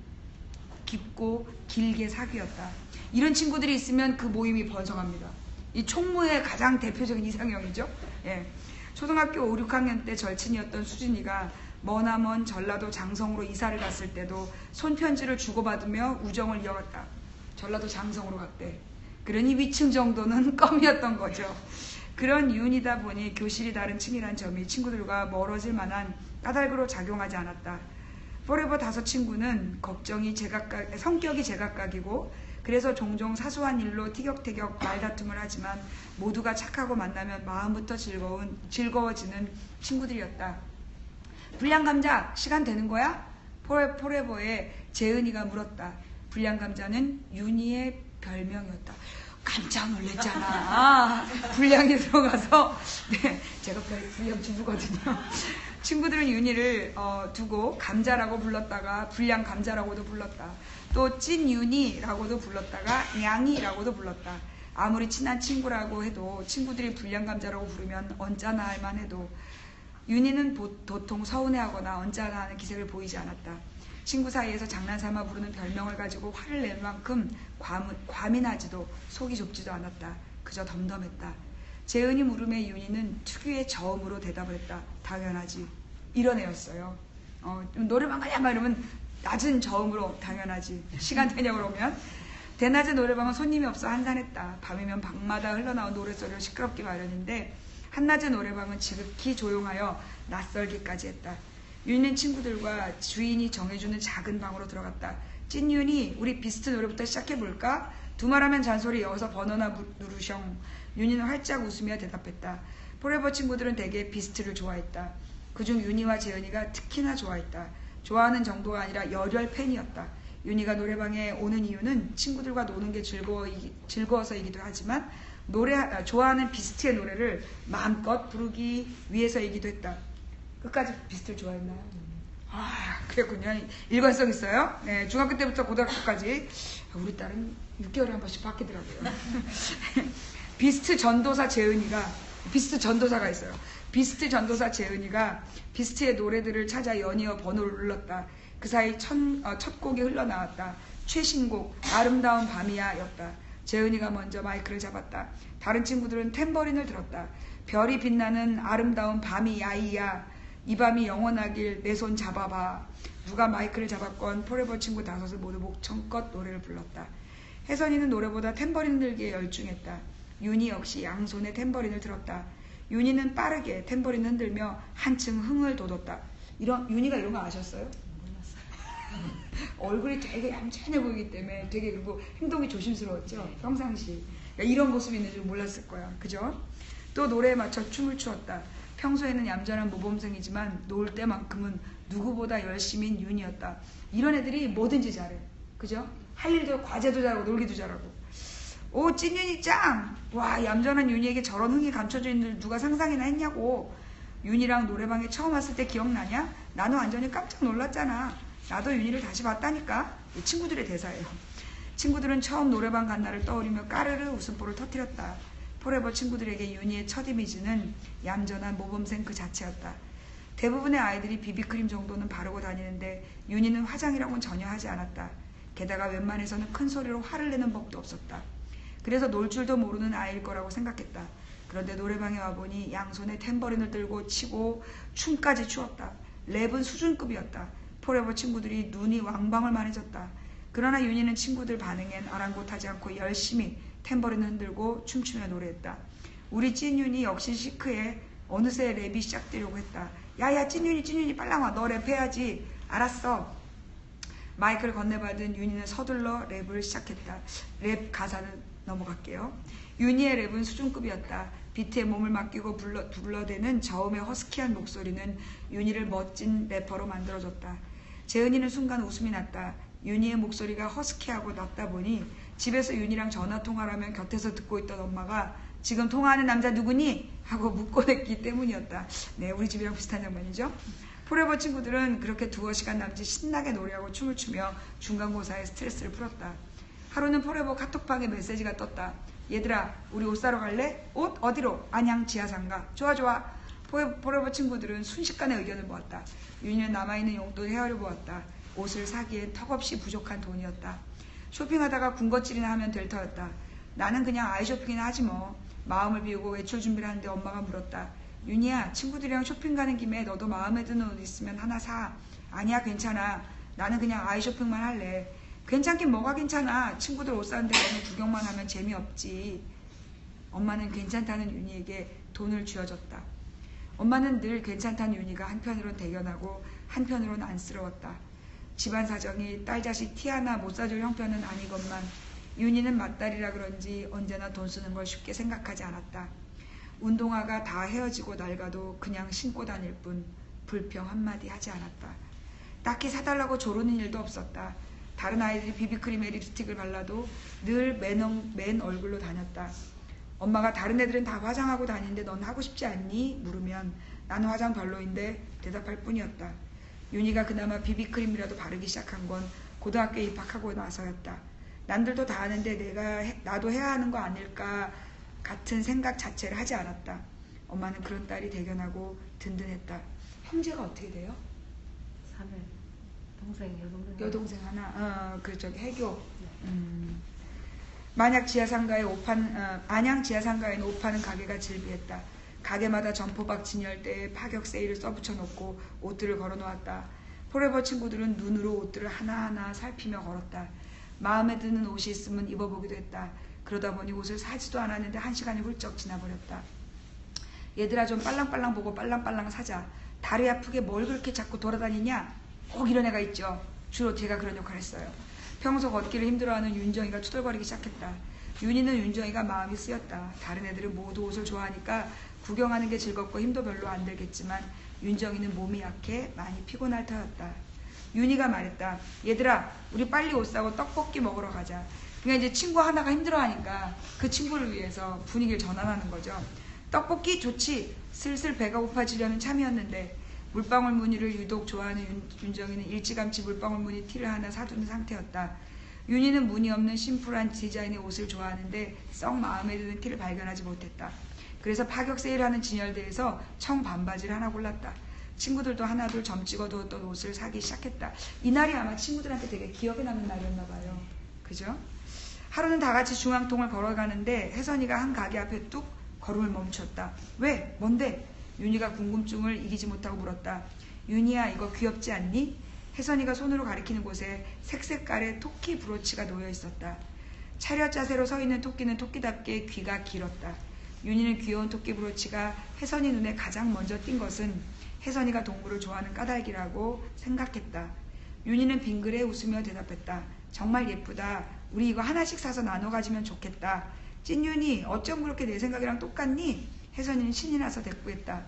깊고 길게 사귀었다. 이런 친구들이 있으면 그 모임이 번성합니다. 이 총무의 가장 대표적인 이상형이죠. 예. 초등학교 5, 6학년 때 절친이었던 수진이가 머나먼 전라도 장성으로 이사를 갔을 때도 손편지를 주고받으며 우정을 이어갔다. 전라도 장성으로 갔대. 그러니 위층 정도는 껌이었던 거죠. 그런 이유이다 보니 교실이 다른 층이란 점이 친구들과 멀어질 만한 까닭으로 작용하지 않았다. 포레버 5 친구는 성격이 제각각이고 그래서 종종 사소한 일로 티격태격 말다툼을 하지만 모두가 착하고 만나면 마음부터 즐거워지는 친구들이었다. 불량감자 시간 되는 거야? 포레버에 재은이가 물었다. 불량감자는 윤희의 별명이었다. 깜짝 놀랐잖아. 불량이 들어가서 네, 제가 불량 주부거든요. 친구들은 윤희를 두고 감자라고 불렀다가 불량 감자라고도 불렀다. 또 찐윤희라고도 불렀다가 냥이라고도 불렀다. 아무리 친한 친구라고 해도 친구들이 불량 감자라고 부르면 언짢아 할 만해도 윤희는 도통 서운해하거나 언짢아 하는 기색을 보이지 않았다. 친구 사이에서 장난삼아 부르는 별명을 가지고 화를 낼 만큼 과민하지도 속이 좁지도 않았다. 그저 덤덤했다. 재은이 물음에 윤희는 특유의 저음으로 대답을 했다. 당연하지. 이런 애였어요. 노래방 가냐 막 이러면 낮은 저음으로 당연하지. 시간 되냐고 그러면. 대낮에 노래방은 손님이 없어 한산했다. 밤이면 방마다 흘러나온 노래소리로 시끄럽기 마련인데 한낮의 노래방은 지극히 조용하여 낯설기까지 했다. 윤희는 친구들과 주인이 정해주는 작은 방으로 들어갔다. 찐윤희, 우리 비스트 노래부터 시작해볼까? 두말하면 잔소리, 여기서 번호나 누르셩. 윤희는 활짝 웃으며 대답했다. 포레버 친구들은 대개 비스트를 좋아했다. 그중 윤희와 재은이가 특히나 좋아했다. 좋아하는 정도가 아니라 열혈 팬이었다. 윤희가 노래방에 오는 이유는 친구들과 노는 게 즐거워서이기도 하지만 좋아하는 비스트의 노래를 마음껏 부르기 위해서이기도 했다. 끝까지 비스트를 좋아했나요? 아, 그랬군요. 일관성 있어요. 네, 중학교 때부터 고등학교까지. 우리 딸은 6개월에 한 번씩 바뀌더라고요. 비스트 전도사 있어요. 비스트 전도사 재은이가 비스트의 노래들을 찾아 연이어 번호를 눌렀다. 그 사이 첫 곡이 흘러나왔다. 최신곡 아름다운 밤이야 였다. 재은이가 먼저 마이크를 잡았다. 다른 친구들은 탬버린을 들었다. 별이 빛나는 아름다운 밤이 야이야. 이 밤이 영원하길 내 손 잡아봐. 누가 마이크를 잡았건 포레버 친구 5을 모두 목청껏 노래를 불렀다. 혜선이는 노래보다 탬버린 들기에 열중했다. 윤희 역시 양손에 탬버린을 들었다. 윤희는 빠르게 탬버린 흔들며 한층 흥을 돋웠다. 윤희가 이런 거 아셨어요? 몰랐어요. 얼굴이 되게 얌전해 보이기 때문에 되게 그리고 행동이 조심스러웠죠. 평상시. 그러니까 이런 모습이 있는 줄 몰랐을 거야. 그죠? 또 노래에 맞춰 춤을 추었다. 평소에는 얌전한 모범생이지만 놀 때만큼은 누구보다 열심인 윤이었다. 이런 애들이 뭐든지 잘해. 그죠? 할 일도 과제도 잘하고 놀기도 잘하고. 오, 찐윤이 짱! 와, 얌전한 윤이에게 저런 흥이 감춰져 있는 줄 누가 상상이나 했냐고. 윤이랑 노래방에 처음 왔을 때 기억나냐? 나는 완전히 깜짝 놀랐잖아. 나도 윤이를 다시 봤다니까. 친구들의 대사예요. 친구들은 처음 노래방 간 날을 떠올리며 까르르 웃음보를 터뜨렸다. 포레버 친구들에게 윤희의 첫 이미지는 얌전한 모범생 그 자체였다. 대부분의 아이들이 비비크림 정도는 바르고 다니는데 윤희는 화장이라고는 전혀 하지 않았다. 게다가 웬만해서는 큰 소리로 화를 내는 법도 없었다. 그래서 놀 줄도 모르는 아이일 거라고 생각했다. 그런데 노래방에 와보니 양손에 탬버린을 들고 치고 춤까지 추었다. 랩은 수준급이었다. 포레버 친구들이 눈이 왕방울만해졌다. 그러나 윤희는 친구들 반응엔 아랑곳하지 않고 열심히 탬버린을 흔들고 춤추며 노래했다. 우리 찐윤이 역시 시크해. 어느새 랩이 시작되려고 했다. 야야 찐윤이 빨랑 와. 너 랩해야지. 알았어. 마이크를 건네받은 윤희는 서둘러 랩을 시작했다. 랩 가사는 넘어갈게요. 윤희의 랩은 수준급이었다. 비트에 몸을 맡기고 불러대는 저음의 허스키한 목소리는 윤희를 멋진 래퍼로 만들어줬다. 재은이는 순간 웃음이 났다. 윤희의 목소리가 허스키하고 낮다 보니 집에서 윤희랑 전화통화를 하면 곁에서 듣고 있던 엄마가 지금 통화하는 남자 누구니? 하고 묻곤 했기 때문이었다. 네, 우리 집이랑 비슷한 장면이죠. 포레버 친구들은 그렇게 두어 시간 남짓 신나게 노래하고 춤을 추며 중간고사에 스트레스를 풀었다. 하루는 포레버 카톡방에 메시지가 떴다. 얘들아, 우리 옷 사러 갈래? 옷? 어디로? 안양 지하상가. 좋아. 포레버 친구들은 순식간에 의견을 모았다. 윤희는 남아있는 용돈을 헤아려 보았다. 옷을 사기엔 턱없이 부족한 돈이었다. 쇼핑하다가 군것질이나 하면 될 터였다. 나는 그냥 아이 쇼핑이나 하지 뭐. 마음을 비우고 외출 준비를 하는데 엄마가 물었다. 윤희야, 친구들이랑 쇼핑 가는 김에 너도 마음에 드는 옷 있으면 하나 사. 아니야, 괜찮아. 나는 그냥 아이 쇼핑만 할래. 괜찮긴 뭐가 괜찮아. 친구들 옷 사는데 너는 구경만 하면 재미없지. 엄마는 괜찮다는 윤희에게 돈을 쥐어줬다. 엄마는 늘 괜찮다는 윤희가 한편으론 대견하고 한편으론 안쓰러웠다. 집안 사정이 딸 자식 티 하나 못 사줄 형편은 아니건만 윤희는 맏딸이라 그런지 언제나 돈 쓰는 걸 쉽게 생각하지 않았다. 운동화가 다 헤어지고 낡아도 그냥 신고 다닐 뿐 불평 한마디 하지 않았다. 딱히 사달라고 조르는 일도 없었다. 다른 아이들이 비비크림에 립스틱을 발라도 늘 맨 얼굴로 다녔다. 엄마가 다른 애들은 다 화장하고 다니는데 넌 하고 싶지 않니? 물으면 나는 화장 별로인데 대답할 뿐이었다. 윤희가 그나마 비비크림이라도 바르기 시작한 건 고등학교에 입학하고 나서였다. 남들도 다 하는데 나도 해야 하는 거 아닐까 같은 생각 자체를 하지 않았다. 엄마는 그런 딸이 대견하고 든든했다. 형제가 어떻게 돼요? 3일. 동생, 여동생 하나. 해교. 안양 지하상가에는 옷 파는 가게가 즐비했다. 가게마다 점포박 진열대에 파격 세일을 써붙여놓고 옷들을 걸어놓았다. 포레버 친구들은 눈으로 옷들을 하나하나 살피며 걸었다. 마음에 드는 옷이 있으면 입어보기도 했다. 그러다 보니 옷을 사지도 않았는데 1시간이 훌쩍 지나버렸다. 얘들아, 좀 빨랑빨랑 보고 빨랑빨랑 사자. 다리 아프게 뭘 그렇게 자꾸 돌아다니냐? 꼭 이런 애가 있죠. 주로 제가 그런 역할을 했어요. 평소 걷기를 힘들어하는 윤정이가 투덜거리기 시작했다. 윤희는 윤정이가 마음이 쓰였다. 다른 애들은 모두 옷을 좋아하니까 구경하는 게 즐겁고 힘도 별로 안 들겠지만 윤정이는 몸이 약해 많이 피곤할 터였다. 윤희가 말했다. 얘들아, 우리 빨리 옷 사고 떡볶이 먹으러 가자. 그러니까 이제 친구 하나가 힘들어하니까 그 친구를 위해서 분위기를 전환하는 거죠. 떡볶이 좋지. 슬슬 배가 고파지려는 참이었는데 물방울 무늬를 유독 좋아하는 윤정이는 일찌감치 물방울 무늬 티를 하나 사두는 상태였다. 윤희는 무늬 없는 심플한 디자인의 옷을 좋아하는데 썩 마음에 드는 티를 발견하지 못했다. 그래서 파격 세일하는 진열대에서 청 반바지를 하나 골랐다. 친구들도 하나둘 점 찍어두었던 옷을 사기 시작했다. 이날이 아마 친구들한테 되게 기억에 남는 날이었나 봐요. 그죠? 하루는 다 같이 중앙통을 걸어가는데 혜선이가 한 가게 앞에 뚝 걸음을 멈췄다. 왜? 뭔데? 윤희가 궁금증을 이기지 못하고 물었다. 윤희야, 이거 귀엽지 않니? 혜선이가 손으로 가리키는 곳에 색색깔의 토끼 브로치가 놓여 있었다. 차렷 자세로 서 있는 토끼는 토끼답게 귀가 길었다. 윤희는 귀여운 토끼 브로치가 혜선이 눈에 가장 먼저 띈 것은 혜선이가 동물을 좋아하는 까닭이라고 생각했다. 윤희는 빙그레 웃으며 대답했다. 정말 예쁘다. 우리 이거 하나씩 사서 나눠 가지면 좋겠다. 찐윤이, 어쩜 그렇게 내 생각이랑 똑같니? 혜선이는 신이 나서 대꾸했다.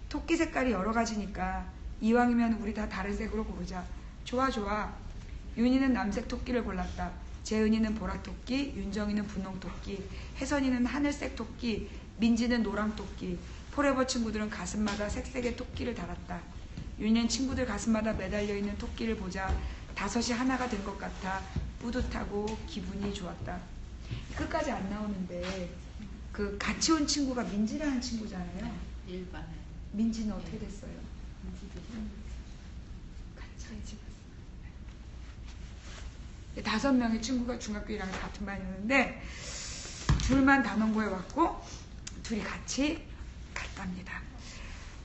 토끼 색깔이 여러 가지니까 이왕이면 우리 다 다른 색으로 고르자. 좋아. 윤희는 남색 토끼를 골랐다. 재은이는 보라 토끼, 윤정이는 분홍 토끼, 혜선이는 하늘색 토끼, 민지는 노랑 토끼. 포레버 친구들은 가슴마다 색색의 토끼를 달았다. 윤희는 친구들 가슴마다 매달려 있는 토끼를 보자 다섯이 하나가 된 것 같아 뿌듯하고 기분이 좋았다. 끝까지 안 나오는데 그 같이 온 친구가 민지라는 친구잖아요. 일반. 민지는 어떻게 됐어요? 다섯 명의 친구가 중학교 1학년 같은 반이었는데 둘만 단원고에 왔고 둘이 같이 갔답니다.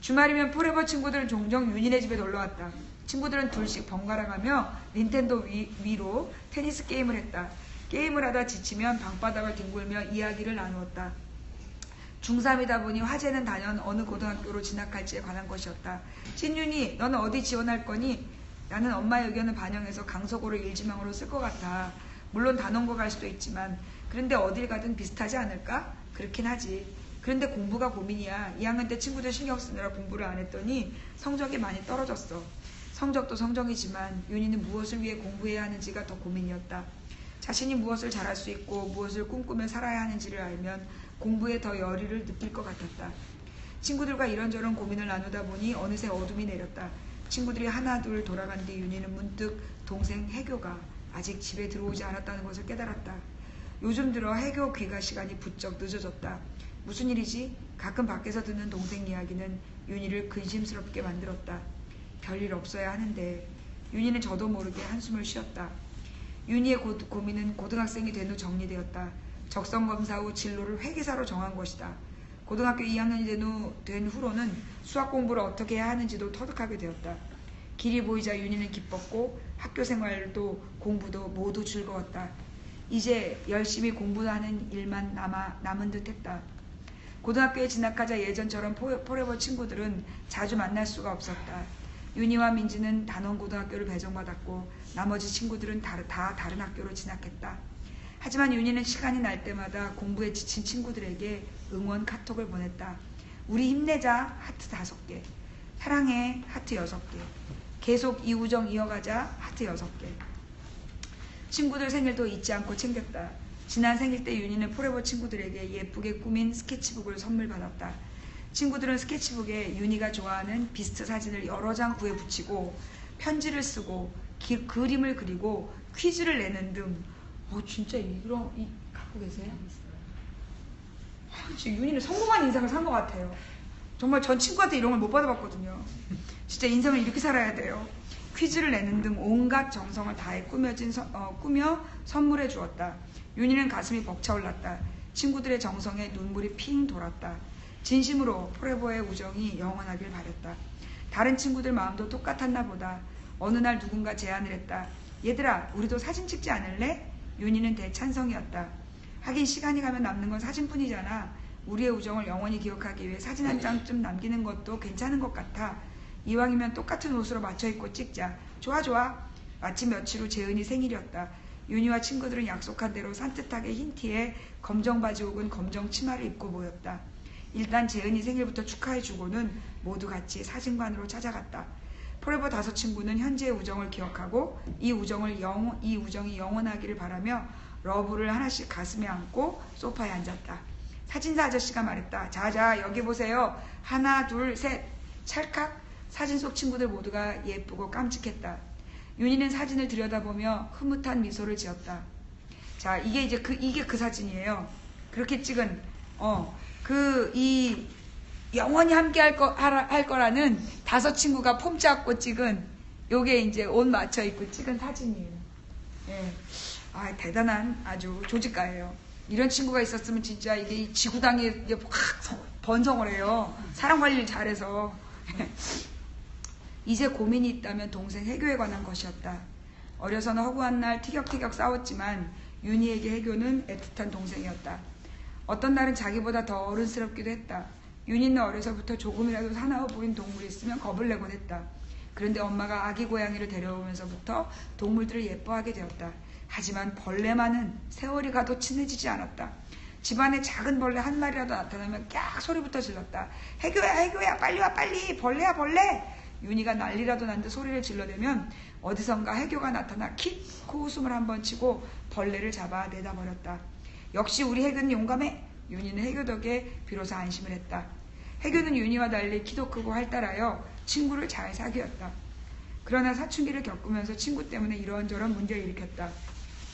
주말이면 포레버 친구들은 종종 윤희네 집에 놀러왔다. 친구들은 둘씩 번갈아 가며 닌텐도 위로 테니스 게임을 했다. 게임을 하다 지치면 방바닥을 뒹굴며 이야기를 나누었다. 중3이다 보니 화제는 단연 어느 고등학교로 진학할지에 관한 것이었다. 신윤이, 너는 어디 지원할 거니? 나는 엄마의 의견을 반영해서 강서구를 일지망으로 쓸 것 같아. 물론 단원고 갈 수도 있지만 그런데 어딜 가든 비슷하지 않을까? 그렇긴 하지. 그런데 공부가 고민이야. 2학년 때 친구들 신경 쓰느라 공부를 안 했더니 성적이 많이 떨어졌어. 성적도 성적이지만 윤희는 무엇을 위해 공부해야 하는지가 더 고민이었다. 자신이 무엇을 잘할 수 있고 무엇을 꿈꾸며 살아야 하는지를 알면 공부에 더 열의를 느낄 것 같았다. 친구들과 이런저런 고민을 나누다 보니 어느새 어둠이 내렸다. 친구들이 하나 둘 돌아간 뒤 윤희는 문득 동생 해교가 아직 집에 들어오지 않았다는 것을 깨달았다. 요즘 들어 해교 귀가 시간이 부쩍 늦어졌다. 무슨 일이지? 가끔 밖에서 듣는 동생 이야기는 윤희를 근심스럽게 만들었다. 별일 없어야 하는데. 윤희는 저도 모르게 한숨을 쉬었다. 윤희의 고민은 고등학생이 된 후 정리되었다. 적성검사 후 진로를 회계사로 정한 것이다. 고등학교 2학년이 된 후로는 수학 공부를 어떻게 해야 하는지도 터득하게 되었다. 길이 보이자 윤희는 기뻤고 학교 생활도 공부도 모두 즐거웠다. 이제 열심히 공부하는 일만 남은 듯 했다. 고등학교에 진학하자 예전처럼 포레버 친구들은 자주 만날 수가 없었다. 윤희와 민지는 단원고등학교를 배정받았고 나머지 친구들은 다 다른 학교로 진학했다. 하지만 윤희는 시간이 날 때마다 공부에 지친 친구들에게 응원 카톡을 보냈다. 우리 힘내자 하트 5개. 사랑해 하트 6개. 계속 이 우정 이어가자 하트 6개. 친구들 생일도 잊지 않고 챙겼다. 지난 생일 때 윤희는 포레버 친구들에게 예쁘게 꾸민 스케치북을 선물 받았다. 친구들은 스케치북에 윤희가 좋아하는 비스트 사진을 여러 장 구해 붙이고 편지를 쓰고 그림을 그리고 퀴즈를 내는 등 진짜 갖고 계세요? 지금 윤희는 성공한 인생을 산 것 같아요. 정말 전 친구한테 이런 걸 못 받아봤거든요. 진짜 인생을 이렇게 살아야 돼요. 퀴즈를 내는 등 온갖 정성을 다해 꾸며 선물해 주었다. 윤희는 가슴이 벅차올랐다. 친구들의 정성에 눈물이 핑 돌았다. 진심으로 포레버의 우정이 영원하길 바랬다. 다른 친구들 마음도 똑같았나 보다. 어느 날 누군가 제안을 했다. 얘들아, 우리도 사진 찍지 않을래? 윤희는 대찬성이었다. 하긴 시간이 가면 남는 건 사진뿐이잖아. 우리의 우정을 영원히 기억하기 위해 사진 한 장쯤 남기는 것도 괜찮은 것 같아. 이왕이면 똑같은 옷으로 맞춰 입고 찍자. 좋아 좋아. 마침 며칠 후 재은이 생일이었다. 윤희와 친구들은 약속한 대로 산뜻하게 흰 티에 검정 바지 혹은 검정 치마를 입고 모였다. 일단 재은이 생일부터 축하해주고는 모두 같이 사진관으로 찾아갔다. 포레버 5 친구는 현재의 우정을 기억하고 이 우정이 영원하기를 바라며 러브를 하나씩 가슴에 안고 소파에 앉았다. 사진사 아저씨가 말했다. 자자 여기 보세요. 하나 둘 셋. 찰칵. 사진 속 친구들 모두가 예쁘고 깜찍했다. 윤희는 사진을 들여다보며 흐뭇한 미소를 지었다. 자, 이게 그 사진이에요. 그렇게 찍은 이 영원히 함께 할 거라는 5 친구가 폼 잡고 찍은 요게 이제 옷 맞춰 입고 찍은 사진이에요. 예. 대단한 아주 조직가예요. 이런 친구가 있었으면 진짜 이게 이 지구당에 이제 확 번성을 해요. 사람 관리를 잘해서. 이제 고민이 있다면 동생 해교에 관한 것이었다. 어려서는 허구한 날 티격태격 싸웠지만 윤희에게 해교는 애틋한 동생이었다. 어떤 날은 자기보다 더 어른스럽기도 했다. 윤희는 어려서부터 조금이라도 사나워 보인 동물이 있으면 겁을 내곤 했다. 그런데 엄마가 아기 고양이를 데려오면서부터 동물들을 예뻐하게 되었다. 하지만 벌레만은 세월이 가도 친해지지 않았다. 집안에 작은 벌레 한 마리라도 나타나면 깍 소리부터 질렀다. 해교야 빨리 와 빨리. 벌레야 벌레. 윤희가 난리라도 난 듯 소리를 질러대면 어디선가 해교가 나타나 킥 코웃음을 한번 치고 벌레를 잡아 내다버렸다. 역시 우리 해교는 용감해. 윤희는 해교 덕에 비로소 안심을 했다. 해교는 윤희와 달리 키도 크고 활달하여 친구를 잘 사귀었다. 그러나 사춘기를 겪으면서 친구 때문에 이런저런 문제를 일으켰다.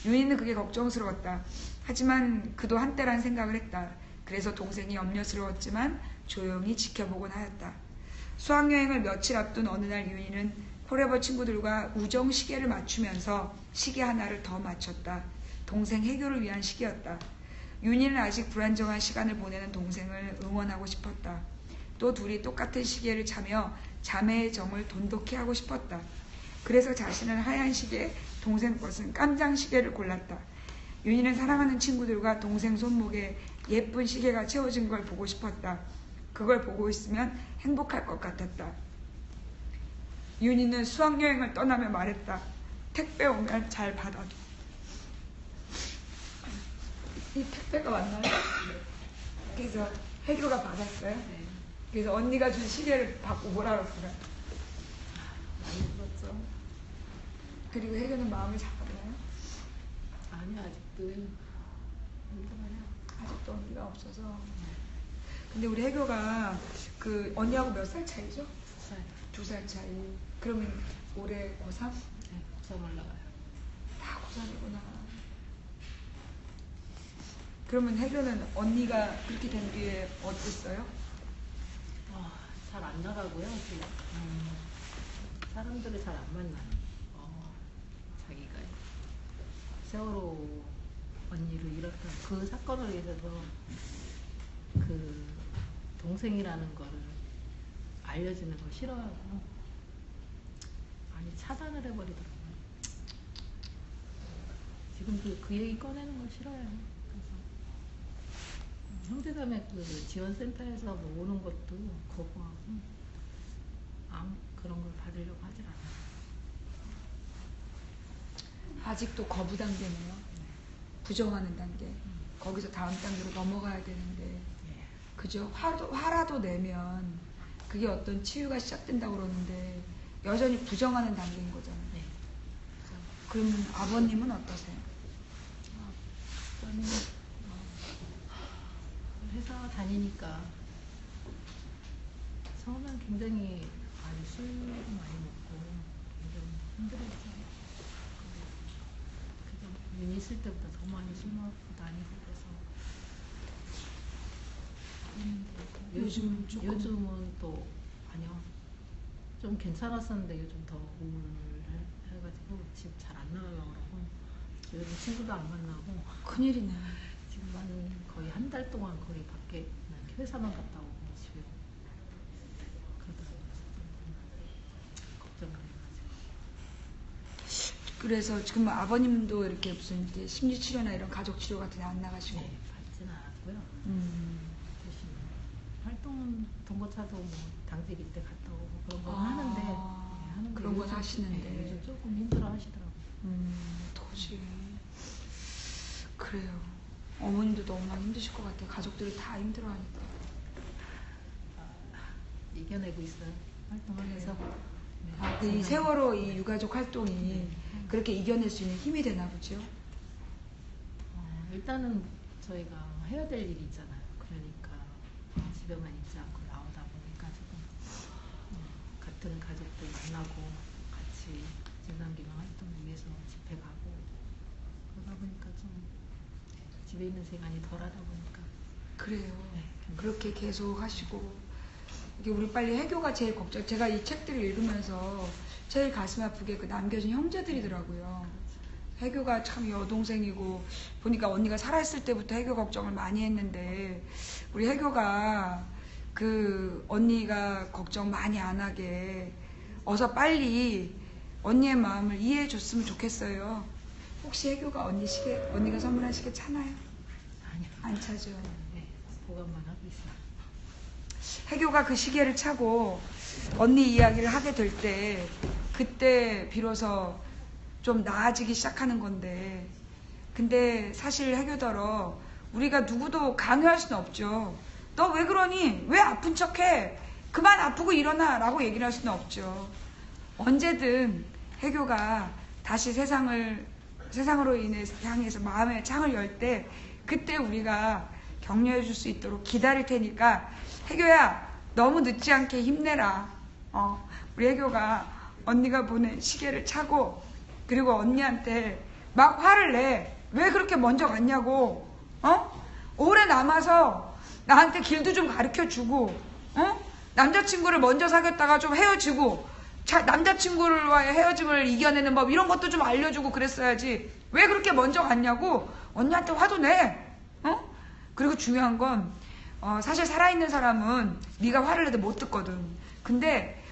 윤희는 그게 걱정스러웠다. 하지만 그도 한때란 생각을 했다. 그래서 동생이 염려스러웠지만 조용히 지켜보곤 하였다. 수학여행을 며칠 앞둔 어느 날 윤희는 포레버 친구들과 우정 시계를 맞추면서 시계 하나를 더 맞췄다. 동생 해교를 위한 시기였다. 윤희는 아직 불안정한 시간을 보내는 동생을 응원하고 싶었다. 또 둘이 똑같은 시계를 차며 자매의 정을 돈독히 하고 싶었다. 그래서 자신은 하얀 시계, 동생 것은 깜장 시계를 골랐다. 윤희는 사랑하는 친구들과 동생 손목에 예쁜 시계가 채워진 걸 보고 싶었다. 그걸 보고 있으면 행복할 것 같았다. 윤희는 수학여행을 떠나며 말했다. 택배 오면 잘 받아줘. 이 택배가 왔나요? 그래서 해교가 받았어요. 그래서 언니가 준 시계를 받고 뭐라 그랬어요? 많이 울었죠. 그리고 해교는 마음을 잡았나요? 아니 아직도 힘들어요. 아직도 언니가 없어서. 근데 우리 해교가 그 언니하고 몇 살 차이죠? 2살. 2살 차이. 그러면 올해 고3? 네, 고3 올라가요. 다 고3이구나. 그러면 해교는 언니가 그렇게 된 뒤에 어땠어요? 잘 안 나가고요. 사람들을 잘 안 만나요. 자기가 세월호 언니를 잃었던 그 사건을 위해서 그 동생이라는 거를 알려지는 걸 싫어하고 많이 차단을 해버리더라고요. 지금도 그 얘기 꺼내는 걸 싫어해요. 그래서 형제자매 그 지원센터에서 뭐 오는 것도 거부하고 그런 걸 받으려고 하질 않아요. 아직도 거부 단계네요. 부정하는 단계. 거기서 다음 단계로 넘어가야 되는데, 그죠? 화라도 내면 그게 어떤 치유가 시작된다고 그러는데 여전히 부정하는 단계인 거잖아요. 네. 그러면 아버님은 어떠세요? 저는 회사 다니니까 처음엔 굉장히 많이 술도 많이 먹고 굉장히 힘들었어요. 그래서 윤 있을 때보다 더 많이 술 먹고 다니고 그래서 요즘은 또 아니요 좀 괜찮았었는데 요즘 더 우울해가지고 집 잘 안 나가려고 그러고 요즘 친구도 안 만나고 큰일이네. 지금 거의 한 달 동안 거의 밖에 그냥 회사만 갔다 오고 집에 그러더라고요. 걱정을 해가지고. 그래서 지금 아버님도 이렇게 무슨 이제 심리치료나 이런 가족치료 같은 데 안 나가시고. 네, 받지는 않았고요. 대신 활동은 동거차도 뭐 당직일 때 갔다 오고 그런 건 하는데, 하는데 그런 건 요즘, 하시는데. 네, 요즘 조금 힘들어 하시더라고요. 도저히. 그래요. 어머님도 너무 많이 힘드실 것 같아요. 가족들이 다 힘들어하니까. 이겨내고 있어요. 활동하면서. 네. 이 세월호 이 유가족 활동이 그렇게 이겨낼 수 있는 힘이 되나 보죠? 일단은 저희가 해야 될 일이 있잖아요. 그러니까 집에만 있지 않고 나오다 보니까 조금 같은 가족들 만나고 같이 진상규명 활동을 위해서 집회 가고 그러다 보니까 좀 집에 있는 시간이 덜하다 보니까 그래요. 네. 그렇게 계속 하시고 이게 우리 빨리 해교가 제일 걱정. 제가 이 책들을 읽으면서 제일 가슴 아프게 그 남겨진 형제들이더라고요. 해교가 참 여동생이고 보니까 언니가 살아있을 때부터 해교 걱정을 많이 했는데 우리 해교가 그 언니가 걱정 많이 안 하게 어서 빨리 언니의 마음을 이해해 줬으면 좋겠어요. 혹시 해교가 언니가 선물한 시계 차나요? 아니요. 안 차죠. 네, 보관만 하고 있어요. 해교가 그 시계를 차고 언니 이야기를 하게 될 때 그때 비로소 좀 나아지기 시작하는 건데 근데 사실 해교더러 우리가 누구도 강요할 수는 없죠. 너 왜 그러니? 왜 아픈 척해? 그만 아프고 일어나 라고 얘기를 할 수는 없죠. 언제든 해교가 다시 세상으로 향해서 마음의 창을 열 때 그때 우리가 격려해 줄 수 있도록 기다릴 테니까 해교야 너무 늦지 않게 힘내라. 우리 해교가 언니가 보낸 시계를 차고 그리고 언니한테 막 화를 내. 왜 그렇게 먼저 갔냐고. 오래 남아서 나한테 길도 좀 가르쳐주고, 남자친구를 먼저 사귀었다가 좀 헤어지고, 남자친구와의 헤어짐을 이겨내는 법 이런 것도 좀 알려주고 그랬어야지. 왜 그렇게 먼저 갔냐고 언니한테 화도 내. 그리고 중요한 건 사실 살아있는 사람은 네가 화를 내도 못 듣거든. 근데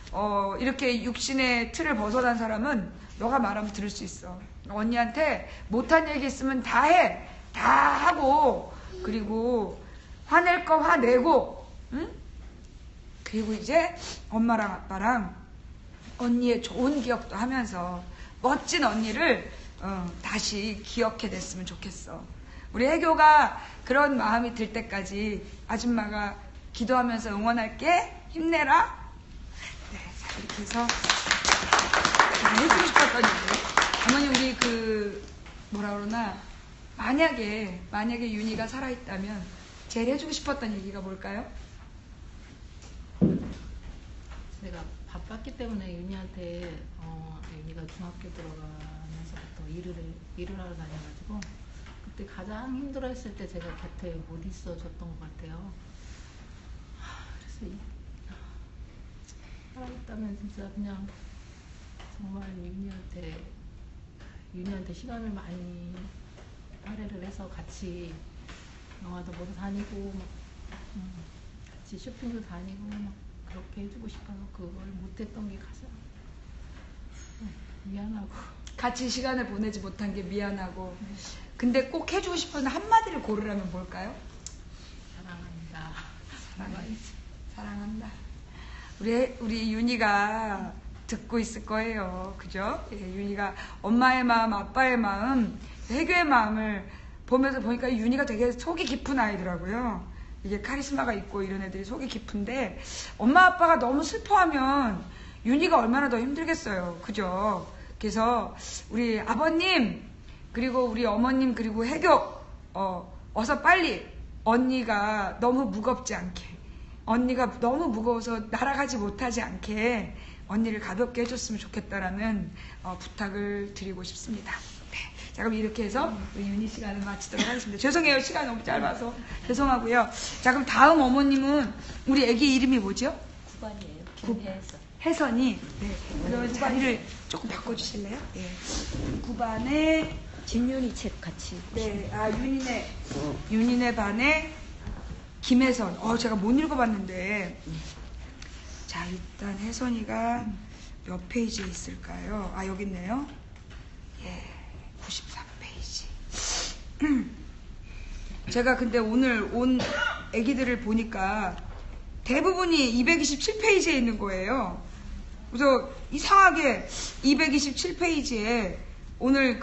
이렇게 육신의 틀을 벗어난 사람은 너가 말하면 들을 수 있어. 언니한테 못한 얘기 있으면 다 해. 다 하고, 그리고 화낼 거 화내고, 응? 그리고 이제 엄마랑 아빠랑 언니의 좋은 기억도 하면서 멋진 언니를 다시 기억해냈으면 좋겠어. 우리 애교가 그런 마음이 들 때까지 아줌마가 기도하면서 응원할게. 힘내라. 네, 자, 이렇게 해서 해주고 싶었던 얘기. 어머니, 우리 뭐라 그러나, 만약에 윤희가 살아있다면 제일 해주고 싶었던 얘기가 뭘까요? 제가 바빴기 때문에 윤희한테 윤희가 중학교 들어가면서부터 일을 하러 다녀가지고 그때 가장 힘들어했을 때 제가 곁에 못 있어줬던 것 같아요. 그래서 살아있다면 진짜 그냥 정말 윤희한테 시간을 많이 할애를 해서 같이 영화도 보러 다니고 같이 쇼핑도 다니고 막 그렇게 해주고 싶어서 그걸 못했던 게 가장 미안하고, 같이 시간을 보내지 못한 게 미안하고. 근데 꼭 해주고 싶었는 한마디를 고르라면 뭘까요? 사랑합니다. 사랑한다. 우리 윤희가 듣고 있을 거예요. 그죠? 예, 윤희가 엄마의 마음, 아빠의 마음, 애교의 마음을 보니까 윤희가 되게 속이 깊은 아이더라고요. 이게 카리스마가 있고 이런 애들이 속이 깊은데, 엄마 아빠가 너무 슬퍼하면 윤희가 얼마나 더 힘들겠어요. 그죠? 그래서 우리 아버님, 그리고 우리 어머님, 그리고 애교, 어서 빨리 언니가 너무 무겁지 않게, 언니가 너무 무거워서 날아가지 못하지 않게 언니를 가볍게 해줬으면 좋겠다라는 부탁을 드리고 싶습니다. 네. 자, 그럼 이렇게 해서 우리 윤희 시간을 마치도록 하겠습니다. 죄송해요. 시간이 너무 짧아서. 죄송하고요. 자, 그럼 다음 어머님은 우리 애기 이름이 뭐죠? 9번이에요. 김혜선. 혜선이. 네. 그러면 자리를 조금 바꿔주실래요? 네. 9반에 김윤희 책 같이. 네. 윤희네 반에 김혜선. 제가 못 읽어봤는데. 자, 일단 혜선이가 몇 페이지에 있을까요? 여기 있네요. 예, 93페이지. 제가 근데 오늘 온 애기들을 보니까 대부분이 227페이지에 있는 거예요. 그래서 이상하게 227페이지에 오늘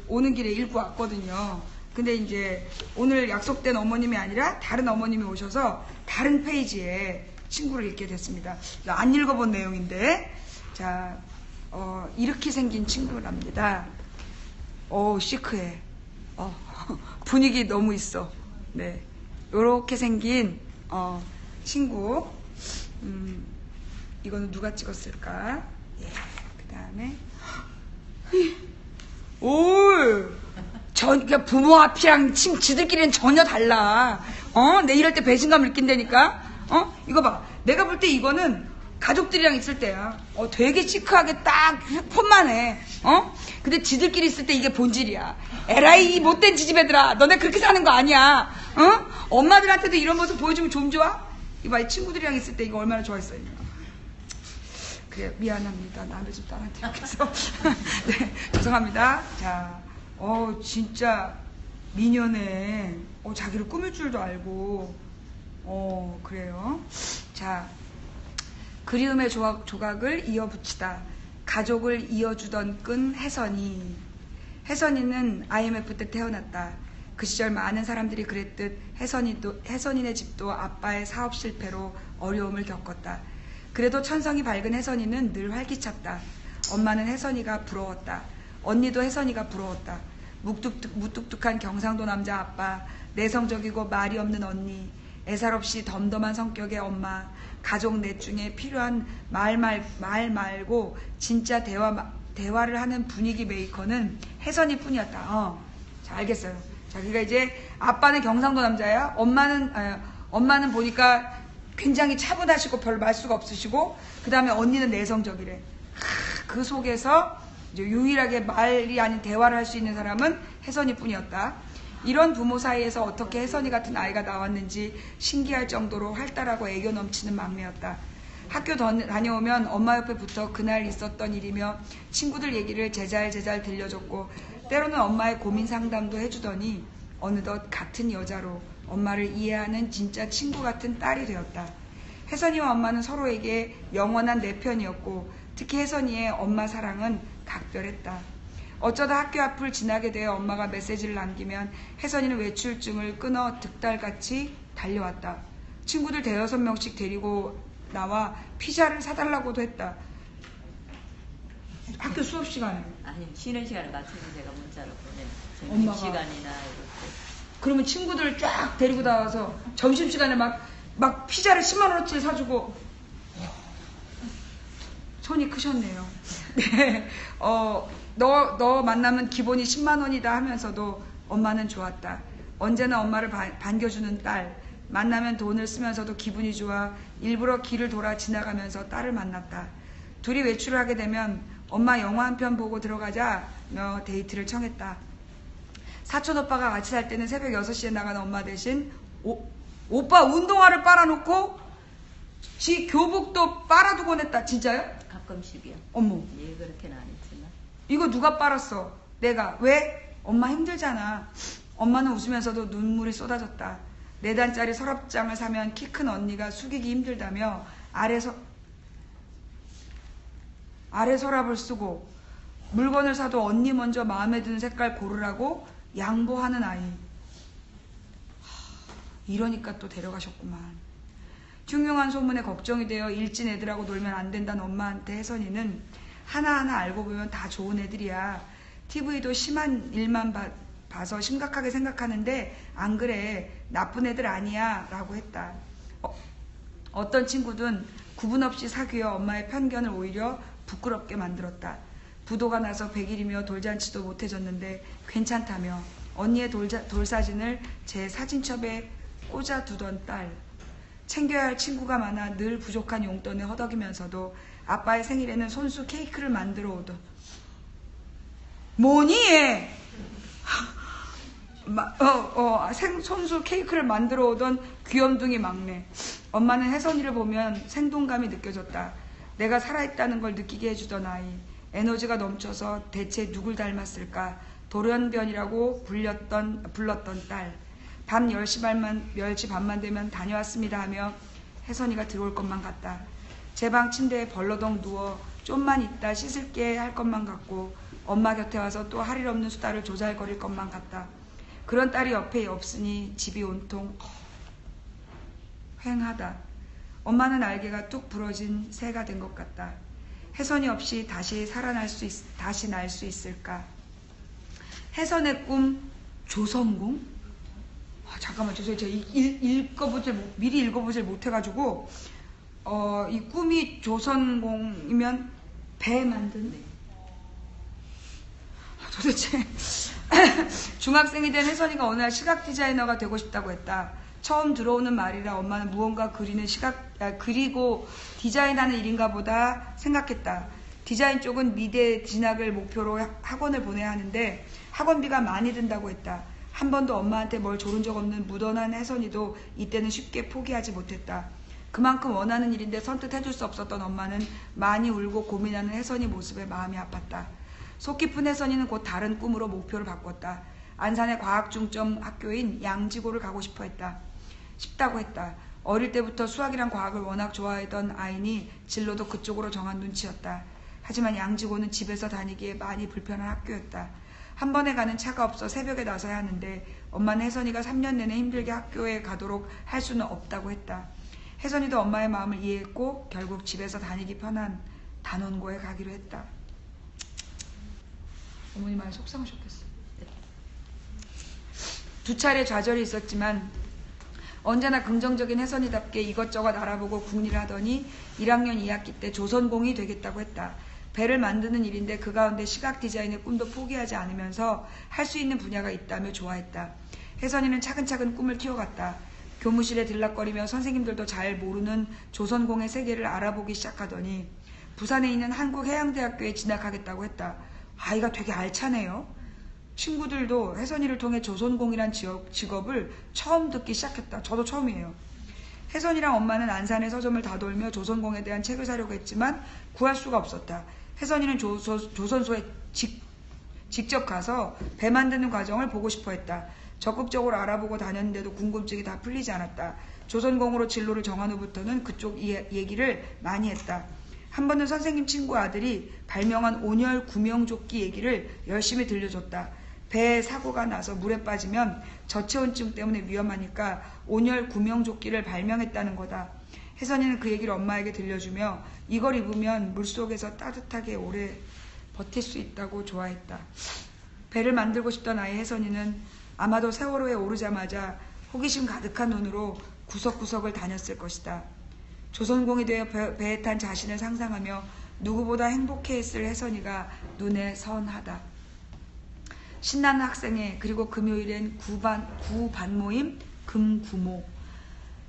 오는 길에 읽고 왔거든요. 근데 이제 오늘 약속된 어머님이 아니라 다른 어머님이 오셔서 다른 페이지에 친구를 읽게 됐습니다. 안 읽어본 내용인데, 자, 이렇게 생긴 친구랍니다. 시크해. 분위기 너무 있어. 네. 요렇게 생긴, 친구. 이거는 누가 찍었을까? 예. 그 다음에, 그러니까 부모 앞이랑 지들끼리는 전혀 달라. 내 이럴 때 배신감을 느낀다니까? 이거 봐. 내가 볼 때 이거는 가족들이랑 있을 때야. 되게 시크하게 딱 폰만 해. 근데 지들끼리 있을 때 이게 본질이야. 에라이, 이 못된 지지배들아. 너네 그렇게 사는 거 아니야. 엄마들한테도 이런 모습 보여주면 좀 좋아? 이거 봐. 이 친구들이랑 있을 때 이거 얼마나 좋아했어요. 그래, 미안합니다. 남의 집 딸한테 그래서 네, 죄송합니다. 자, 진짜 미녀네. 자기를 꾸밀 줄도 알고. 그래요. 자, 그리움의 조각을 이어붙이다. 가족을 이어주던 끈 혜선이. 혜선이는 IMF 때 태어났다. 그 시절 많은 사람들이 그랬듯 혜선이네 집도 아빠의 사업 실패로 어려움을 겪었다. 그래도 천성이 밝은 혜선이는 늘 활기찼다. 엄마는 혜선이가 부러웠다. 언니도 혜선이가 부러웠다. 무뚝뚝한 경상도 남자 아빠, 내성적이고 말이 없는 언니, 애살 없이 덤덤한 성격의 엄마, 가족 넷 중에 필요한 말 말고 진짜 대화를 하는 분위기 메이커는 혜선이 뿐이었다. 자, 알겠어요. 자, 그러니까 이제 아빠는 경상도 남자야. 엄마는 보니까 굉장히 차분하시고 별 말수가 없으시고 그 다음에 언니는 내성적이래. 그 속에서 이제 유일하게 말이 아닌 대화를 할 수 있는 사람은 혜선이 뿐이었다. 이런 부모 사이에서 어떻게 혜선이 같은 아이가 나왔는지 신기할 정도로 활달하고 애교 넘치는 막내였다. 학교 다녀오면 엄마 옆에 붙어 그날 있었던 일이며 친구들 얘기를 제잘제잘 들려줬고 때로는 엄마의 고민 상담도 해주더니 어느덧 같은 여자로 엄마를 이해하는 진짜 친구 같은 딸이 되었다. 혜선이와 엄마는 서로에게 영원한 내 편이었고 특히 혜선이의 엄마 사랑은 각별했다. 어쩌다 학교 앞을 지나게 되어 엄마가 메시지를 남기면 혜선이는 외출증을 끊어 득달같이 달려왔다. 친구들 5-6명씩 데리고 나와 피자를 사달라고도 했다. 학교 수업 시간에. 아니, 쉬는 시간에 맞춰서 제가 문자를 보내. 엄마가. 점심시간이나 이럴 때. 그러면 친구들 쫙 데리고 나와서 점심시간에 막 피자를 10만원어치 사주고. 손이 크셨네요. 네. 너 만나면 기본이 10만원이다 하면서도 엄마는 좋았다. 언제나 엄마를 반겨주는 딸. 만나면 돈을 쓰면서도 기분이 좋아 일부러 길을 돌아 지나가면서 딸을 만났다. 둘이 외출을 하게 되면 엄마 영화 한 편 보고 들어가자며 데이트를 청했다. 사촌 오빠가 같이 살 때는 새벽 6시에 나가는 엄마 대신 오빠 운동화를 빨아놓고 지 교복도 빨아두곤 했다. 진짜요? 가끔씩이요. 어머. 예, 그렇게는 안 했지만. 이거 누가 빨았어? 내가. 왜? 엄마 힘들잖아. 엄마는 웃으면서도 눈물이 쏟아졌다. 4단짜리 서랍장을 사면 키 큰 언니가 숙이기 힘들다며 아래 서랍을 쓰고 물건을 사도 언니 먼저 마음에 드는 색깔 고르라고 양보하는 아이. 이러니까 또 데려가셨구만. 흉흉한 소문에 걱정이 되어 일진 애들하고 놀면 안 된다는 엄마한테 혜선이는 하나하나 알고 보면 다 좋은 애들이야. TV도 심한 일만 봐서 심각하게 생각하는데 안 그래. 나쁜 애들 아니야 라고 했다. 어떤 친구든 구분 없이 사귀어 엄마의 편견을 오히려 부끄럽게 만들었다. 부도가 나서 100일이며 돌잔치도 못해줬는데 괜찮다며 언니의 돌사진을 제 사진첩에 꽂아두던 딸. 챙겨야 할 친구가 많아 늘 부족한 용돈에 허덕이면서도 아빠의 생일에는 손수 케이크를 만들어 오던. 뭐니 얘? 손수 케이크를 만들어 오던 귀염둥이 막내. 엄마는 혜선이를 보면 생동감이 느껴졌다. 내가 살아있다는 걸 느끼게 해주던 아이. 에너지가 넘쳐서 대체 누굴 닮았을까? 돌연변이라고 불렀던 딸. 밤 10시 반만 되면 다녀왔습니다 하며 혜선이가 들어올 것만 같다. 제 방 침대에 벌러덩 누워 좀만 있다 씻을게 할 것만 같고 엄마 곁에 와서 또 할 일 없는 수다를 조잘거릴 것만 같다. 그런 딸이 옆에 없으니 집이 온통 휑하다. 엄마는 날개가 뚝 부러진 새가 된 것 같다. 혜선이 없이 다시 날 수 있을까? 혜선의 꿈 조선공? 잠깐만 죄송해요. 제가 미리 읽어보질 못해가지고 이 꿈이 조선공이면 배 만드는 도대체 중학생이 된 혜선이가 어느 날 시각 디자이너가 되고 싶다고 했다. 처음 들어오는 말이라 엄마는 무언가 그리고 디자인하는 일인가 보다 생각했다. 디자인 쪽은 미대 진학을 목표로 학원을 보내야 하는데 학원비가 많이 든다고 했다. 한 번도 엄마한테 뭘 조른 적 없는 무던한 혜선이도 이때는 쉽게 포기하지 못했다. 그만큼 원하는 일인데 선뜻 해줄 수 없었던 엄마는 많이 울고 고민하는 혜선이 모습에 마음이 아팠다. 속 깊은 혜선이는 곧 다른 꿈으로 목표를 바꿨다. 안산의 과학중점 학교인 양지고를 가고 싶다고 했다. 어릴 때부터 수학이랑 과학을 워낙 좋아했던 아이니 진로도 그쪽으로 정한 눈치였다. 하지만 양지고는 집에서 다니기에 많이 불편한 학교였다. 한 번에 가는 차가 없어 새벽에 나서야 하는데 엄마는 혜선이가 3년 내내 힘들게 학교에 가도록 할 수는 없다고 했다. 혜선이도 엄마의 마음을 이해했고 결국 집에서 다니기 편한 단원고에 가기로 했다. 어머니 많이 속상하셨겠어. 2차례 좌절이 있었지만 언제나 긍정적인 혜선이답게 이것저것 알아보고 궁리를 하더니 1학년 2학기 때 조선공이 되겠다고 했다. 배를 만드는 일인데 그 가운데 시각 디자인의 꿈도 포기하지 않으면서 할 수 있는 분야가 있다며 좋아했다. 혜선이는 차근차근 꿈을 키워갔다. 교무실에 들락거리며 선생님들도 잘 모르는 조선공의 세계를 알아보기 시작하더니 부산에 있는 한국해양대학교에 진학하겠다고 했다. 아이가 되게 알차네요. 친구들도 혜선이를 통해 조선공이란 직업을 처음 듣기 시작했다. 저도 처음이에요. 혜선이랑 엄마는 안산의 서점을 다돌며 조선공에 대한 책을 사려고 했지만 구할 수가 없었다. 혜선이는 조선소에 직접 가서 배 만드는 과정을 보고 싶어 했다. 적극적으로 알아보고 다녔는데도 궁금증이 다 풀리지 않았다. 조선공으로 진로를 정한 후부터는 그쪽 얘기를 많이 했다. 한 번은 선생님 친구 아들이 발명한 온열 구명조끼 얘기를 열심히 들려줬다. 배에 사고가 나서 물에 빠지면 저체온증 때문에 위험하니까 온열 구명조끼를 발명했다는 거다. 혜선이는 그 얘기를 엄마에게 들려주며 이걸 입으면 물속에서 따뜻하게 오래 버틸 수 있다고 좋아했다. 배를 만들고 싶던 아이 혜선이는 아마도 세월호에 오르자마자 호기심 가득한 눈으로 구석구석을 다녔을 것이다. 조선공이 되어 배에 탄 자신을 상상하며 누구보다 행복해했을 혜선이가 눈에 선하다. 신나는 학생회 그리고 금요일엔 구반모임 금구모.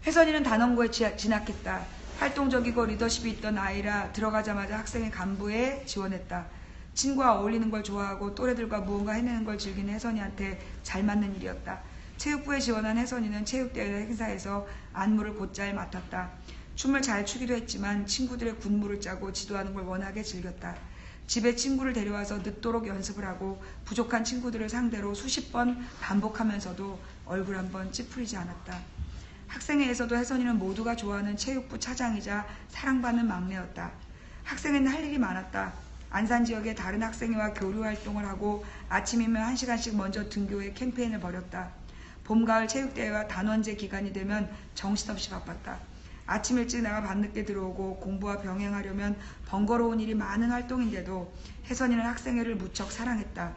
혜선이는 단원고에 진학했다. 활동적이고 리더십이 있던 아이라 들어가자마자 학생회 간부에 지원했다. 친구와 어울리는 걸 좋아하고 또래들과 무언가 해내는 걸 즐기는 혜선이한테 잘 맞는 일이었다. 체육부에 지원한 혜선이는 체육대회 행사에서 안무를 곧잘 맡았다. 춤을 잘 추기도 했지만 친구들의 군무를 짜고 지도하는 걸 워낙에 즐겼다. 집에 친구를 데려와서 늦도록 연습을 하고 부족한 친구들을 상대로 수십 번 반복하면서도 얼굴 한번 찌푸리지 않았다. 학생회에서도 혜선이는 모두가 좋아하는 체육부 차장이자 사랑받는 막내였다. 학생회는 할 일이 많았다. 안산 지역의 다른 학생회와 교류 활동을 하고 아침이면 1시간씩 먼저 등교해 캠페인을 벌였다. 봄, 가을 체육대회와 단원제 기간이 되면 정신없이 바빴다. 아침 일찍 나가 밤늦게 들어오고 공부와 병행하려면 번거로운 일이 많은 활동인데도 혜선이는 학생회를 무척 사랑했다.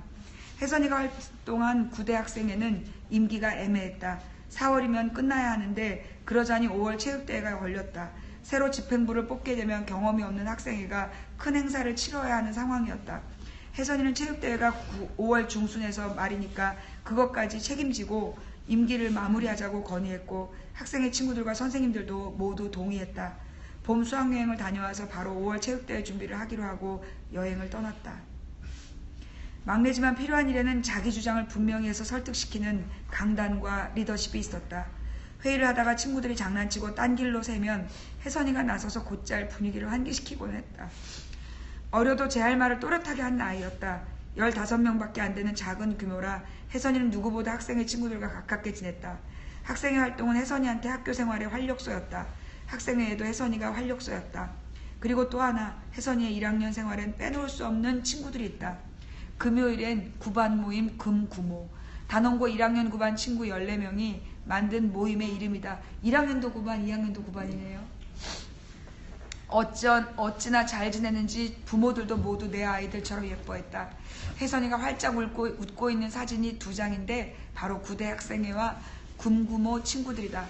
혜선이가 활동한 구대 학생회는 임기가 애매했다. 4월이면 끝나야 하는데 그러자니 5월 체육대회가 걸렸다. 새로 집행부를 뽑게 되면 경험이 없는 학생회가 큰 행사를 치러야 하는 상황이었다. 혜선이는 체육대회가 5월 중순에서 말이니까 그것까지 책임지고 임기를 마무리하자고 건의했고 학생회 친구들과 선생님들도 모두 동의했다. 봄 수학여행을 다녀와서 바로 5월 체육대회 준비를 하기로 하고 여행을 떠났다. 막내지만 필요한 일에는 자기 주장을 분명히 해서 설득시키는 강단과 리더십이 있었다. 회의를 하다가 친구들이 장난치고 딴 길로 새면 혜선이가 나서서 곧잘 분위기를 환기시키곤 했다. 어려도 제 할 말을 또렷하게 한 아이였다. 15명밖에 안 되는 작은 규모라 혜선이는 누구보다 학생회 친구들과 가깝게 지냈다. 학생회 활동은 혜선이한테 학교 생활의 활력소였다. 학생회에도 혜선이가 활력소였다. 그리고 또 하나 혜선이의 1학년 생활엔 빼놓을 수 없는 친구들이 있다. 금요일엔 구반 모임 금구모. 단원고 1학년 9반 친구 14명이 만든 모임의 이름이다. 1학년도 9반, 2학년도 9반이네요. 어찌나 잘 지내는지 부모들도 모두 내 아이들처럼 예뻐했다. 혜선이가 활짝 웃고 있는 사진이 2장인데 바로 구대 학생회와 금구모 친구들이다.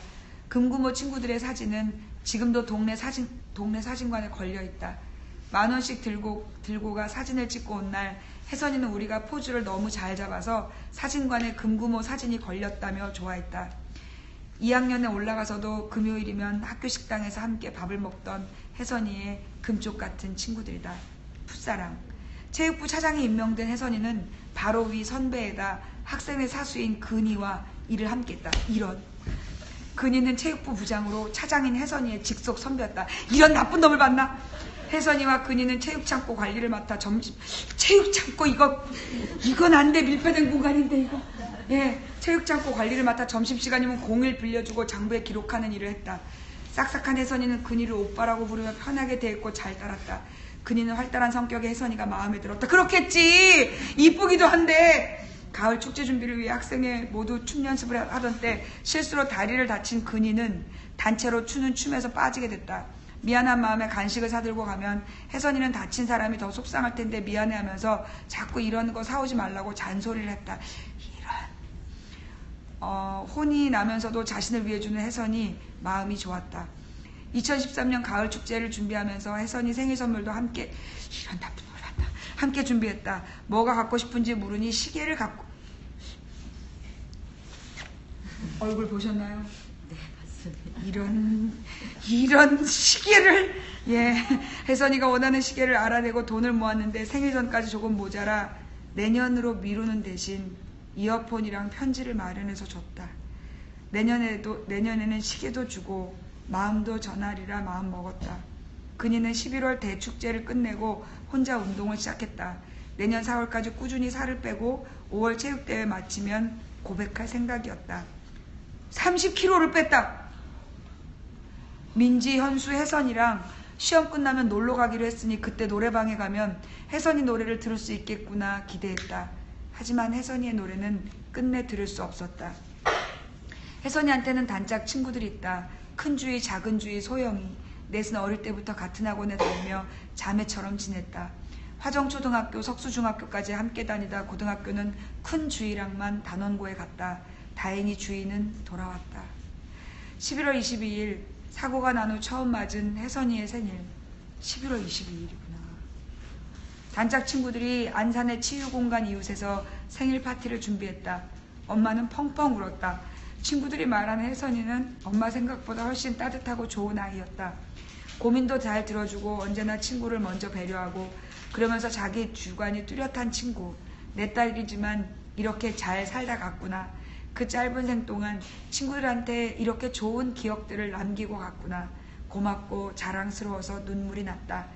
금구모 친구들의 사진은 지금도 동네 사진관에 걸려있다. 10,000원씩 들고가 사진을 찍고 온 날 혜선이는 우리가 포즈를 너무 잘 잡아서 사진관에 금구모 사진이 걸렸다며 좋아했다. 2학년에 올라가서도 금요일이면 학교 식당에서 함께 밥을 먹던 혜선이의 금쪽 같은 친구들이다. 풋사랑. 체육부 차장이 임명된 혜선이는 바로 위 선배에다 학생회 사수인 근희와 일을 함께했다. 이런. 근희는 체육부 부장으로 차장인 혜선이의 직속 선배였다. 이런 나쁜 놈을 봤나? 혜선이와 근희는 체육창고 관리를 맡아 체육창고 이건 안 돼. 밀폐된 공간인데 이거. 예, 체육창고 관리를 맡아 점심시간이면 공일 빌려주고 장부에 기록하는 일을 했다. 싹싹한 혜선이는 근희를 오빠라고 부르며 편하게 대했고 잘 따랐다. 근희는 활달한 성격의 혜선이가 마음에 들었다. 그렇겠지. 이쁘기도 한데. 가을 축제 준비를 위해 학생회 모두 춤 연습을 하던 때 실수로 다리를 다친 근희는 단체로 추는 춤에서 빠지게 됐다. 미안한 마음에 간식을 사들고 가면 혜선이는 다친 사람이 더 속상할 텐데 미안해하면서 자꾸 이런 거 사오지 말라고 잔소리를 했다. 혼이 나면서도 자신을 위해 주는 혜선이 마음이 좋았다. 2013년 가을 축제를 준비하면서 혜선이 생일 선물도 함께 이런 나쁜 놈을 봤다. 함께 준비했다. 뭐가 갖고 싶은지 물으니 시계를 갖고 얼굴 보셨나요? 네, 맞습니다. 이런 시계를, 예, 혜선이가 원하는 시계를 알아내고 돈을 모았는데 생일 전까지 조금 모자라 내년으로 미루는 대신 이어폰이랑 편지를 마련해서 줬다. 내년에는 시계도 주고 마음도 전하리라 마음 먹었다. 그녀는 11월 대축제를 끝내고 혼자 운동을 시작했다. 내년 4월까지 꾸준히 살을 빼고 5월 체육대회 마치면 고백할 생각이었다. 30kg를 뺐다. 민지, 현수, 혜선이랑 시험 끝나면 놀러 가기로 했으니 그때 노래방에 가면 혜선이 노래를 들을 수 있겠구나 기대했다. 하지만 혜선이의 노래는 끝내 들을 수 없었다. 혜선이한테는 단짝 친구들이 있다. 큰 주희, 작은 주희, 소영이. 넷은 어릴 때부터 같은 학원에 다니며 자매처럼 지냈다. 화정초등학교, 석수중학교까지 함께 다니다 고등학교는 큰 주희랑만 단원고에 갔다. 다행히 주희는 돌아왔다. 11월 22일 사고가 난 후 처음 맞은 혜선이의 생일. 11월 22일이구나. 단짝 친구들이 안산의 치유공간 이웃에서 생일 파티를 준비했다. 엄마는 펑펑 울었다. 친구들이 말하는 혜선이는 엄마 생각보다 훨씬 따뜻하고 좋은 아이였다. 고민도 잘 들어주고 언제나 친구를 먼저 배려하고 그러면서 자기 주관이 뚜렷한 친구. 내 딸이지만 이렇게 잘 살다 갔구나. 그 짧은 생 동안 친구들한테 이렇게 좋은 기억들을 남기고 갔구나. 고맙고 자랑스러워서 눈물이 났다.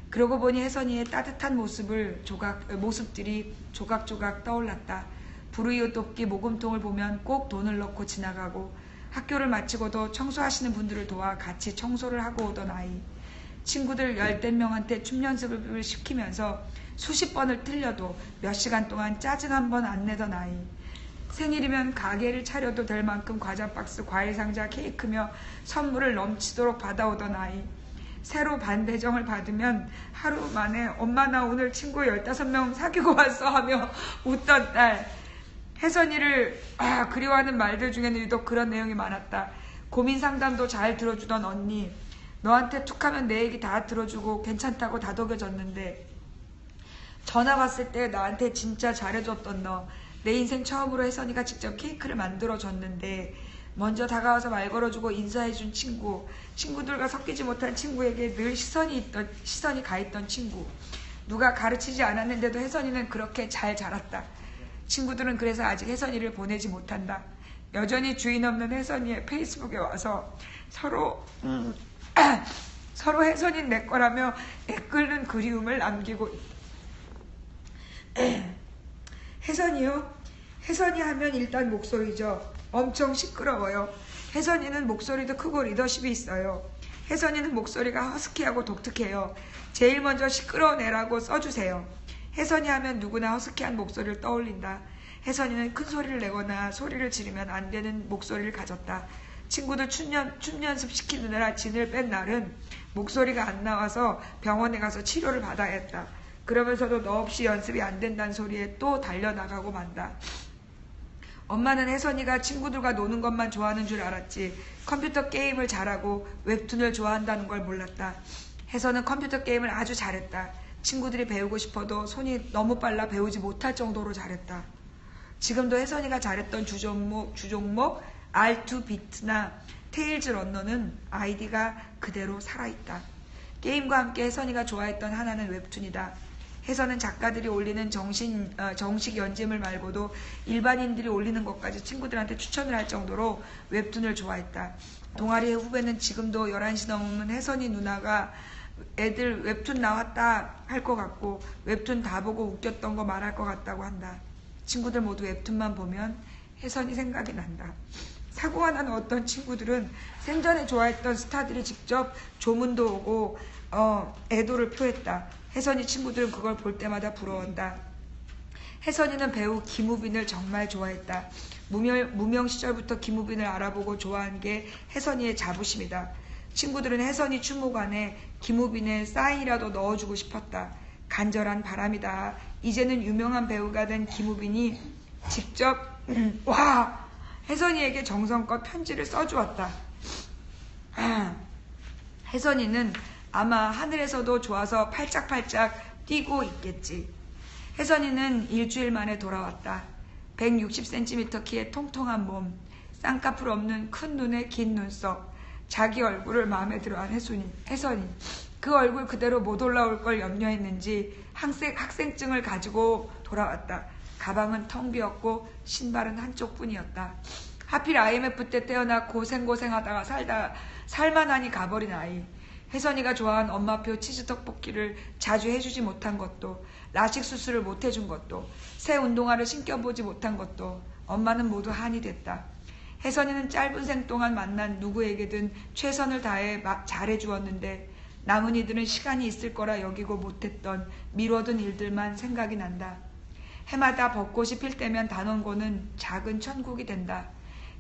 그러고 보니 혜선이의 따뜻한 모습들이 조각조각 떠올랐다. 불우이웃 돕기 모금통을 보면 꼭 돈을 넣고 지나가고 학교를 마치고도 청소하시는 분들을 도와 같이 청소를 하고 오던 아이. 친구들 10명한테 춤 연습을 시키면서 수십 번을 틀려도 몇 시간 동안 짜증 한 번 안 내던 아이. 생일이면 가게를 차려도 될 만큼 과자 박스, 과일 상자, 케이크며 선물을 넘치도록 받아오던 아이. 새로 반 배정을 받으면 하루 만에 엄마 나 오늘 친구 15명 사귀고 왔어 하며 웃던 딸. 혜선이를 그리워하는 말들 중에는 유독 그런 내용이 많았다. 고민 상담도 잘 들어주던 언니. 너한테 툭하면 내 얘기 다 들어주고 괜찮다고 다독여줬는데 전화 왔을 때 나한테 진짜 잘해줬던 너. 내 인생 처음으로 혜선이가 직접 케이크를 만들어줬는데 먼저 다가와서 말 걸어주고 인사해준 친구. 친구들과 섞이지 못한 친구에게 늘 시선이 가있던 친구. 누가 가르치지 않았는데도 혜선이는 그렇게 잘 자랐다. 친구들은 그래서 아직 혜선이를 보내지 못한다. 여전히 주인 없는 혜선이의 페이스북에 와서 서로 혜선이는 내 거라며 애끓는 그리움을 남기고 혜선이요? 혜선이 하면 일단 목소리죠. 엄청 시끄러워요. 혜선이는 목소리도 크고 리더십이 있어요. 혜선이는 목소리가 허스키하고 독특해요. 제일 먼저 시끄러운 애라고 써주세요. 혜선이 하면 누구나 허스키한 목소리를 떠올린다. 혜선이는 큰 소리를 내거나 소리를 지르면 안 되는 목소리를 가졌다. 친구들 춤 연습 시키느라 진을 뺀 날은 목소리가 안 나와서 병원에 가서 치료를 받아야 했다. 그러면서도 너 없이 연습이 안 된다는 소리에 또 달려나가고 만다. 엄마는 혜선이가 친구들과 노는 것만 좋아하는 줄 알았지 컴퓨터 게임을 잘하고 웹툰을 좋아한다는 걸 몰랐다. 혜선은 컴퓨터 게임을 아주 잘했다. 친구들이 배우고 싶어도 손이 너무 빨라 배우지 못할 정도로 잘했다. 지금도 혜선이가 잘했던 주종목 R2비트나 테일즈 런너는 아이디가 그대로 살아있다. 게임과 함께 혜선이가 좋아했던 하나는 웹툰이다. 혜선은 작가들이 올리는 정식 연재물 말고도 일반인들이 올리는 것까지 친구들한테 추천을 할 정도로 웹툰을 좋아했다. 동아리의 후배는 지금도 11시 넘으면 혜선이 누나가 애들 웹툰 나왔다 할 것 같고 웹툰 다 보고 웃겼던 거 말할 것 같다고 한다. 친구들 모두 웹툰만 보면 혜선이 생각이 난다. 사고가 난 어떤 친구들은 생전에 좋아했던 스타들이 직접 조문도 오고 애도를 표했다. 혜선이 친구들은 그걸 볼 때마다 부러워한다. 혜선이는 배우 김우빈을 정말 좋아했다. 무명 시절부터 김우빈을 알아보고 좋아한 게 혜선이의 자부심이다. 친구들은 혜선이 추모관에 김우빈의 사인이라도 넣어주고 싶었다. 간절한 바람이다. 이제는 유명한 배우가 된 김우빈이 직접 혜선이에게 정성껏 편지를 써주었다. 혜선이는 아마 하늘에서도 좋아서 팔짝팔짝 뛰고 있겠지. 혜선이는 일주일 만에 돌아왔다. 160cm 키의 통통한 몸, 쌍꺼풀 없는 큰 눈에 긴 눈썹. 자기 얼굴을 마음에 들어한 혜선이. 그 얼굴 그대로 못 올라올 걸 염려했는지 학생증을 가지고 돌아왔다. 가방은 텅 비었고 신발은 한쪽뿐이었다. 하필 IMF 때 태어나 고생하다가 살만하니 가버린 아이. 혜선이가 좋아한 엄마표 치즈 떡볶이를 자주 해주지 못한 것도, 라식 수술을 못 해준 것도, 새 운동화를 신겨보지 못한 것도 엄마는 모두 한이 됐다. 혜선이는 짧은 생 동안 만난 누구에게든 최선을 다해 잘해주었는데 남은 이들은 시간이 있을 거라 여기고 못했던 미뤄둔 일들만 생각이 난다. 해마다 벚꽃이 필 때면 단원고는 작은 천국이 된다.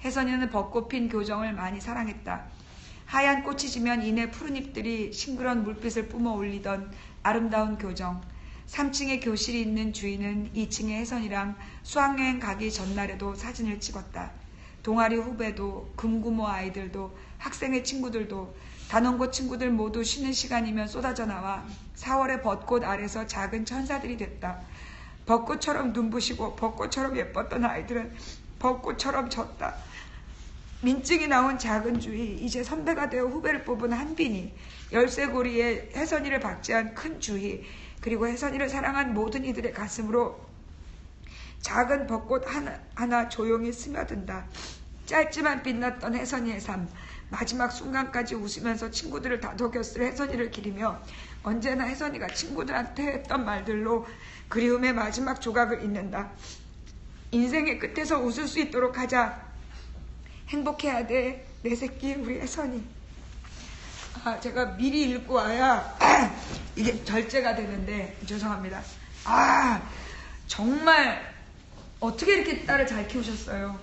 혜선이는 벚꽃 핀 교정을 많이 사랑했다. 하얀 꽃이 지면 이내 푸른 잎들이 싱그러운 물빛을 뿜어 올리던 아름다운 교정. 3층에 교실이 있는 주인은 2층에 혜선이랑 수학여행 가기 전날에도 사진을 찍었다. 동아리 후배도, 금구모 아이들도, 학생의 친구들도, 단원고 친구들 모두 쉬는 시간이면 쏟아져 나와 4월의 벚꽃 아래서 작은 천사들이 됐다. 벚꽃처럼 눈부시고 벚꽃처럼 예뻤던 아이들은 벚꽃처럼 졌다. 민증이 나온 작은 주희, 이제 선배가 되어 후배를 뽑은 한빈이, 열쇠고리에 혜선이를 박제한 큰 주희, 그리고 혜선이를 사랑한 모든 이들의 가슴으로 작은 벚꽃 하나 조용히 스며든다. 짧지만 빛났던 혜선이의 삶, 마지막 순간까지 웃으면서 친구들을 다독였을 혜선이를 기리며 언제나 혜선이가 친구들한테 했던 말들로 그리움의 마지막 조각을 잇는다. 인생의 끝에서 웃을 수 있도록 하자. 행복해야 돼, 내 새끼 우리 혜선이. 제가 미리 읽고 와야 이게 절제가 되는데 죄송합니다. 정말 어떻게 이렇게 딸을 잘 키우셨어요?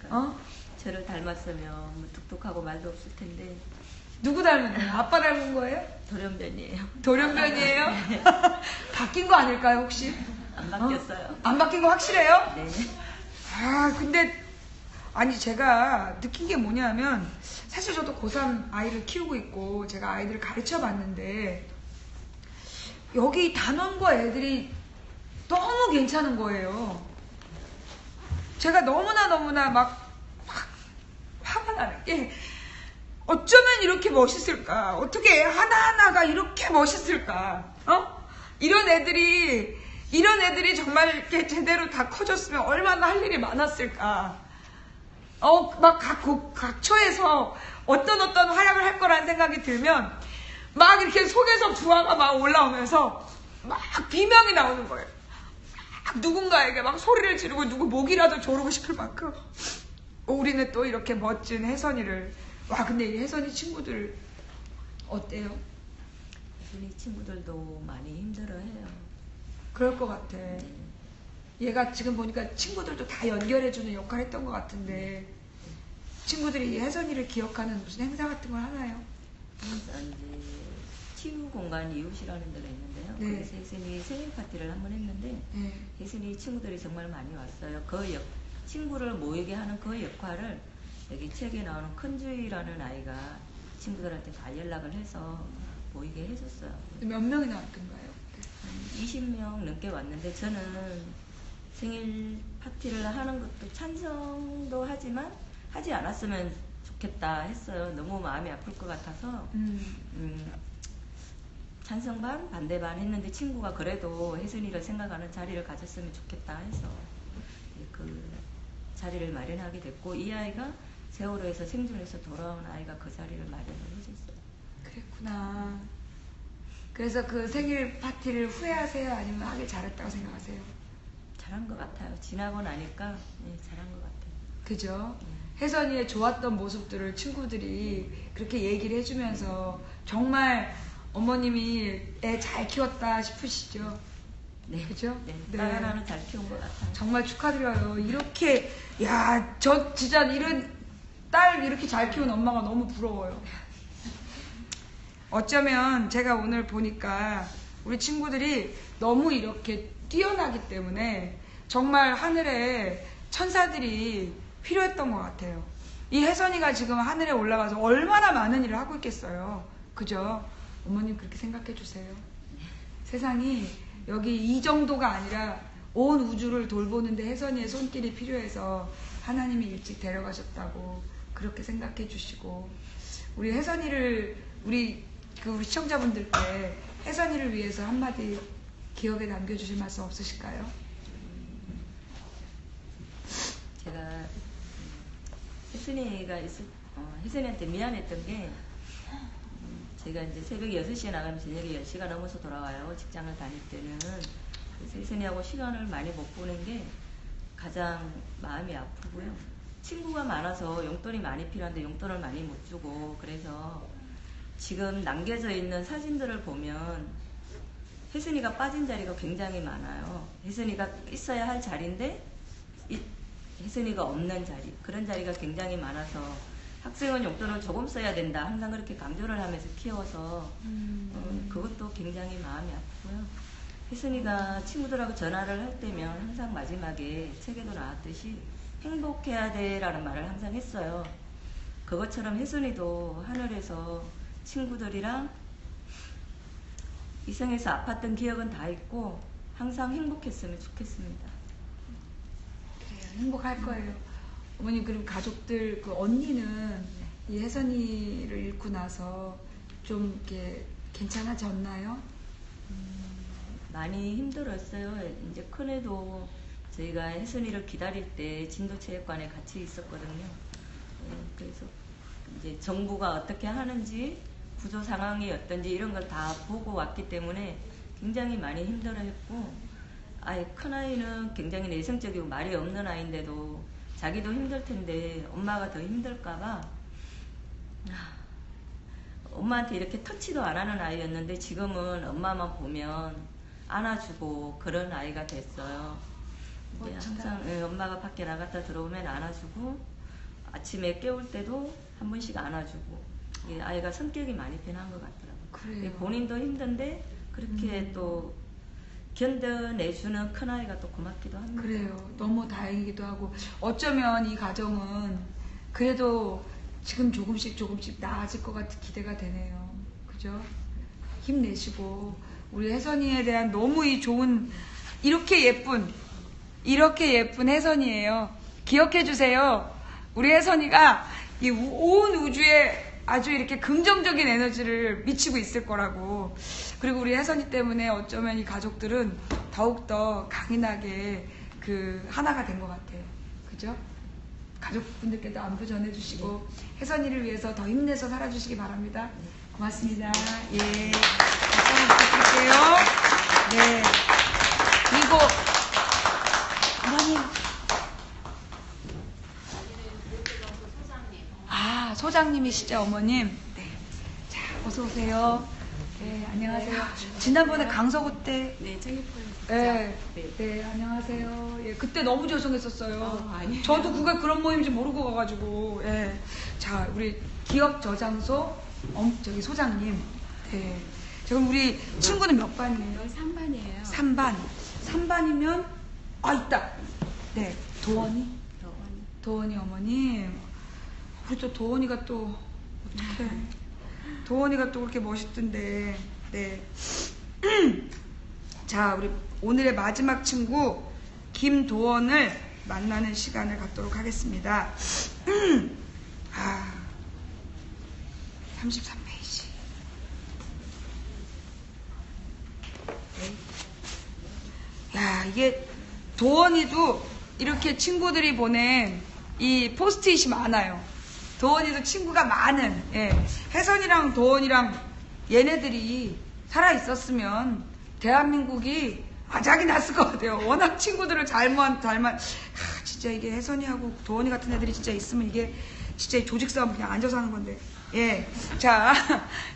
그러니까 저를 닮았으면 뭐 뚝뚝하고 말도 없을 텐데. 누구 닮은 거예요? 아빠 닮은 거예요? 돌연변이에요. 돌연변이에요? 바뀐 거 아닐까요 혹시? 안 바뀌었어요. 안 바뀐 거 확실해요? 네. 근데 아니 제가 느낀 게 뭐냐면 사실 저도 고3 아이를 키우고 있고 제가 아이들을 가르쳐 봤는데 여기 단원고 애들이 너무 괜찮은 거예요. 제가 너무나 막 화가 나는 게 어쩌면 이렇게 멋있을까? 어떻게 하나하나가 이렇게 멋있을까? 이런 애들이 정말 이렇게 제대로 다 커졌으면 얼마나 할 일이 많았을까? 막 각 초에서 어떤 활약을 할 거라는 생각이 들면 막 이렇게 속에서 부하가 막 올라오면서 막 비명이 나오는 거예요. 막 누군가에게 막 소리를 지르고 누구 목이라도 조르고 싶을 만큼. 우리는 또 이렇게 멋진 혜선이를. 근데 이 혜선이 친구들 어때요? 혜선이 친구들도 많이 힘들어해요. 그럴 것 같아. 얘가 지금 보니까 친구들도 다 연결해주는 역할을 했던 것 같은데 친구들이 혜선이를 기억하는 무슨 행사 같은 걸 하나요? 그래서 이제 치유 공간 이웃이라는 데가 있는데요. 네. 그래서 혜선이 생일 파티를 한 번 했는데 네. 혜선이 친구들이 정말 많이 왔어요. 친구를 모이게 하는 그 역할을 여기 책에 나오는 큰주희라는 아이가 친구들한테 다 연락을 해서 모이게 해줬어요. 몇 명이 나왔던가요? 한 20명 넘게 왔는데 저는 생일 파티를 하는 것도 찬성도 하지만 하지 않았으면 좋겠다 했어요. 너무 마음이 아플 것 같아서 찬성 반 반대 반 했는데 친구가 그래도 혜선이를 생각하는 자리를 가졌으면 좋겠다 해서 그 자리를 마련하게 됐고 이 아이가 세월호에서 생존해서 돌아온 아이가 그 자리를 마련을 해줬어요. 그랬구나. 그래서 그 생일 파티를 후회하세요? 아니면 하길 잘했다고 생각하세요? 잘한 것 같아요. 지나고 나니까 잘한 것 같아요. 그죠? 혜선이의 좋았던 모습들을 친구들이 그렇게 얘기를 해주면서 정말 어머님이 애 잘 키웠다 싶으시죠? 네. 그죠? 네. 네. 딸 하나는 잘 키운 것 같아요. 정말 축하드려요. 이렇게, 저 진짜 이런 딸 이렇게 잘 키운 엄마가 너무 부러워요. 어쩌면 제가 오늘 보니까 우리 친구들이 너무 이렇게 뛰어나기 때문에 정말 하늘에 천사들이 필요했던 것 같아요. 이 혜선이가 지금 하늘에 올라가서 얼마나 많은 일을 하고 있겠어요. 그죠? 어머님 그렇게 생각해 주세요. 세상이 여기 이 정도가 아니라 온 우주를 돌보는데 혜선이의 손길이 필요해서 하나님이 일찍 데려가셨다고 그렇게 생각해 주시고, 우리 혜선이를 우리 시청자분들께 혜선이를 위해서 한마디 기억에 남겨주실 말씀 없으실까요? 제가 혜선이한테 미안했던 게, 제가 이제 새벽에 6시에 나가면 저녁에 10시가 넘어서 돌아와요. 직장을 다닐 때는. 그래서 혜선이하고 시간을 많이 못 보는 게 가장 마음이 아프고요. 친구가 많아서 용돈이 많이 필요한데 용돈을 많이 못 주고, 그래서 지금 남겨져 있는 사진들을 보면 혜선이가 빠진 자리가 굉장히 많아요. 혜선이가 있어야 할 자리인데 혜선이가 없는 자리, 그런 자리가 굉장히 많아서 학생은 용돈을 조금 써야 된다, 항상 그렇게 강조를 하면서 키워서 그것도 굉장히 마음이 아프고요. 혜선이가 친구들하고 전화를 할 때면 항상 마지막에 책에도 나왔듯이 행복해야 돼 라는 말을 항상 했어요. 그것처럼 혜선이도 하늘에서 친구들이랑 이성에서 아팠던 기억은 다 있고 항상 행복했으면 좋겠습니다. 그래요. 행복할 거예요. 어머님, 그리고 가족들, 그 언니는 이 혜선이를 잃고 나서 좀 이렇게 괜찮아졌나요? 많이 힘들었어요. 이제 큰애도 저희가 혜선이를 기다릴 때 진도체육관에 같이 있었거든요. 그래서 이제 정부가 어떻게 하는지, 구조 상황이 어떤지 이런 걸 다 보고 왔기 때문에 굉장히 많이 힘들어했고, 큰아이는 굉장히 내성적이고 말이 없는 아이인데도 자기도 힘들 텐데 엄마가 더 힘들까봐 엄마한테 이렇게 터치도 안 하는 아이였는데 지금은 엄마만 보면 안아주고 그런 아이가 됐어요. 이제 항상 엄마가 밖에 나갔다 들어오면 안아주고, 아침에 깨울 때도 한 번씩 안아주고, 아이가 성격이 많이 변한 것 같더라고요. 그래요. 본인도 힘든데 그렇게 또 견뎌내주는 큰아이가 또 고맙기도 합니다. 그래요. 너무 다행이기도 하고, 어쩌면 이 가정은 그래도 지금 조금씩 나아질 것 같은 기대가 되네요. 그죠? 힘내시고, 우리 혜선이에 대한 너무 이 좋은, 이렇게 예쁜 혜선이에요. 기억해 주세요. 우리 혜선이가 이 온 우주에 아주 이렇게 긍정적인 에너지를 미치고 있을 거라고. 그리고 우리 혜선이 때문에 어쩌면 이 가족들은 더욱더 강인하게 하나가 된 것 같아요. 그죠? 가족분들께도 안부 전해주시고 혜선이를 위해서 더 힘내서 살아주시기 바랍니다. 고맙습니다. 예. 박수 한번 부탁드릴게요. 네. 그리고 어머님. 소장님이시죠, 어머님? 네. 자, 어서오세요. 네, 안녕하세요. 지난번에 강서구 때. 네, 청일포에서. 네, 네, 안녕하세요. 예, 그때 너무 죄송했었어요. 아니에요. 저도 그게 그런 모임인지 모르고 가가지고. 예. 자, 우리 기업 저장소, 소장님. 네. 지금 우리 친구는 몇 반이에요? 3반이에요. 3반. 3반이면, 있다. 네, 도원이? 도원이 어머님. 우리 또 도원이가 또 어떡해. 도원이가 또 그렇게 멋있던데. 네. 자, 우리 오늘의 마지막 친구 김도원을 만나는 시간을 갖도록 하겠습니다. 33페이지. 야, 이게 도원이도 이렇게 친구들이 보낸 이 포스트잇이 많아요. 도원이도 친구가 많은, 예. 혜선이랑 도원이랑 얘네들이 살아있었으면 대한민국이 아작이 났을 것 같아요. 워낙 친구들을 진짜 이게 혜선이하고 도원이 같은 애들이 진짜 있으면 이게 진짜 조직 싸움 그냥 앉아서 하는 건데. 예. 자,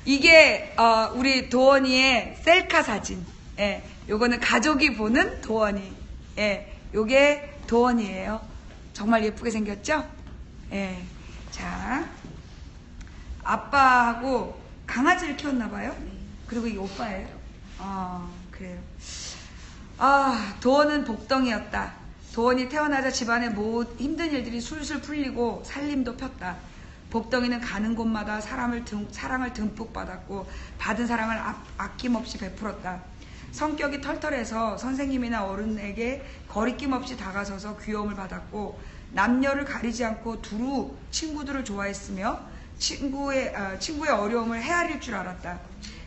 이게, 우리 도원이의 셀카 사진. 예. 요거는 가족이 보는 도원이. 예. 요게 도원이에요. 정말 예쁘게 생겼죠? 예. 자, 아빠하고 강아지를 키웠나봐요? 그리고 이 오빠예요? 그래요. 도원은 복덩이였다. 도원이 태어나자 집안의 힘든 일들이 술술 풀리고 살림도 폈다. 복덩이는 가는 곳마다 사랑을 듬뿍 받았고 받은 사랑을 아낌없이 베풀었다. 성격이 털털해서 선생님이나 어른에게 거리낌 없이 다가서서 귀여움을 받았고 남녀를 가리지 않고 두루 친구들을 좋아했으며 친구의 어려움을 헤아릴 줄 알았다.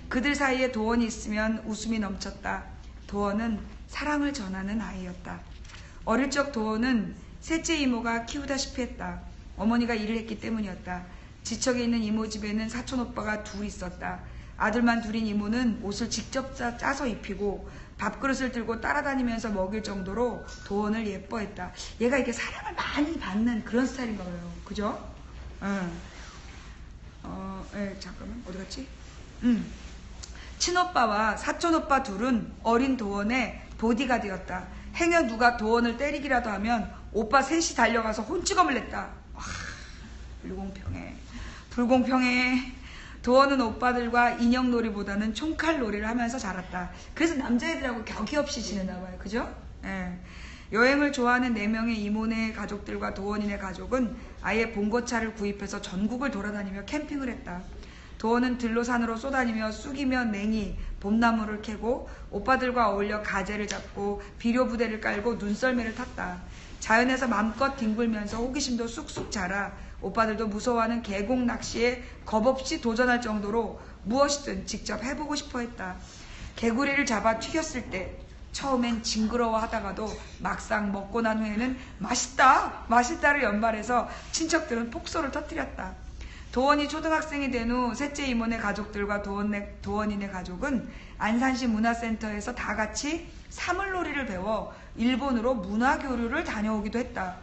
그들 사이에 도원이 있으면 웃음이 넘쳤다. 도원은 사랑을 전하는 아이였다. 어릴 적 도원은 셋째 이모가 키우다시피 했다. 어머니가 일을 했기 때문이었다. 지척에 있는 이모 집에는 사촌 오빠가 둘 있었다. 아들만 둘인 이모는 옷을 직접 짜서 입히고 밥그릇을 들고 따라다니면서 먹일 정도로 도원을 예뻐했다. 얘가 이렇게 사랑을 많이 받는 그런 스타일인가 봐요. 그죠? 잠깐만 어디 갔지? 친오빠와 사촌오빠 둘은 어린 도원의 보디가드였다. 행여 누가 도원을 때리기라도 하면 오빠 셋이 달려가서 혼찌검을 냈다. 와, 불공평해. 도원은 오빠들과 인형놀이보다는 총칼놀이를 하면서 자랐다. 그래서 남자애들하고 격이 없이 지내나 봐요. 그죠? 예. 여행을 좋아하는 4명의 이모네 가족들과 도원이네 가족은 아예 봉고차를 구입해서 전국을 돌아다니며 캠핑을 했다. 도원은 들로 산으로 쏘다니며 쑥이며 냉이, 봄나무를 캐고 오빠들과 어울려 가재를 잡고 비료 부대를 깔고 눈썰매를 탔다. 자연에서 맘껏 뒹굴면서 호기심도 쑥쑥 자라 오빠들도 무서워하는 계곡 낚시에 겁없이 도전할 정도로 무엇이든 직접 해보고 싶어 했다. 개구리를 잡아 튀겼을 때 처음엔 징그러워 하다가도 막상 먹고 난 후에는 맛있다를 연발해서 친척들은 폭소를 터뜨렸다. 도원이 초등학생이 된 후 셋째 이모네 가족들과 도원이네 가족은 안산시 문화센터에서 다 같이 사물놀이를 배워 일본으로 문화교류를 다녀오기도 했다.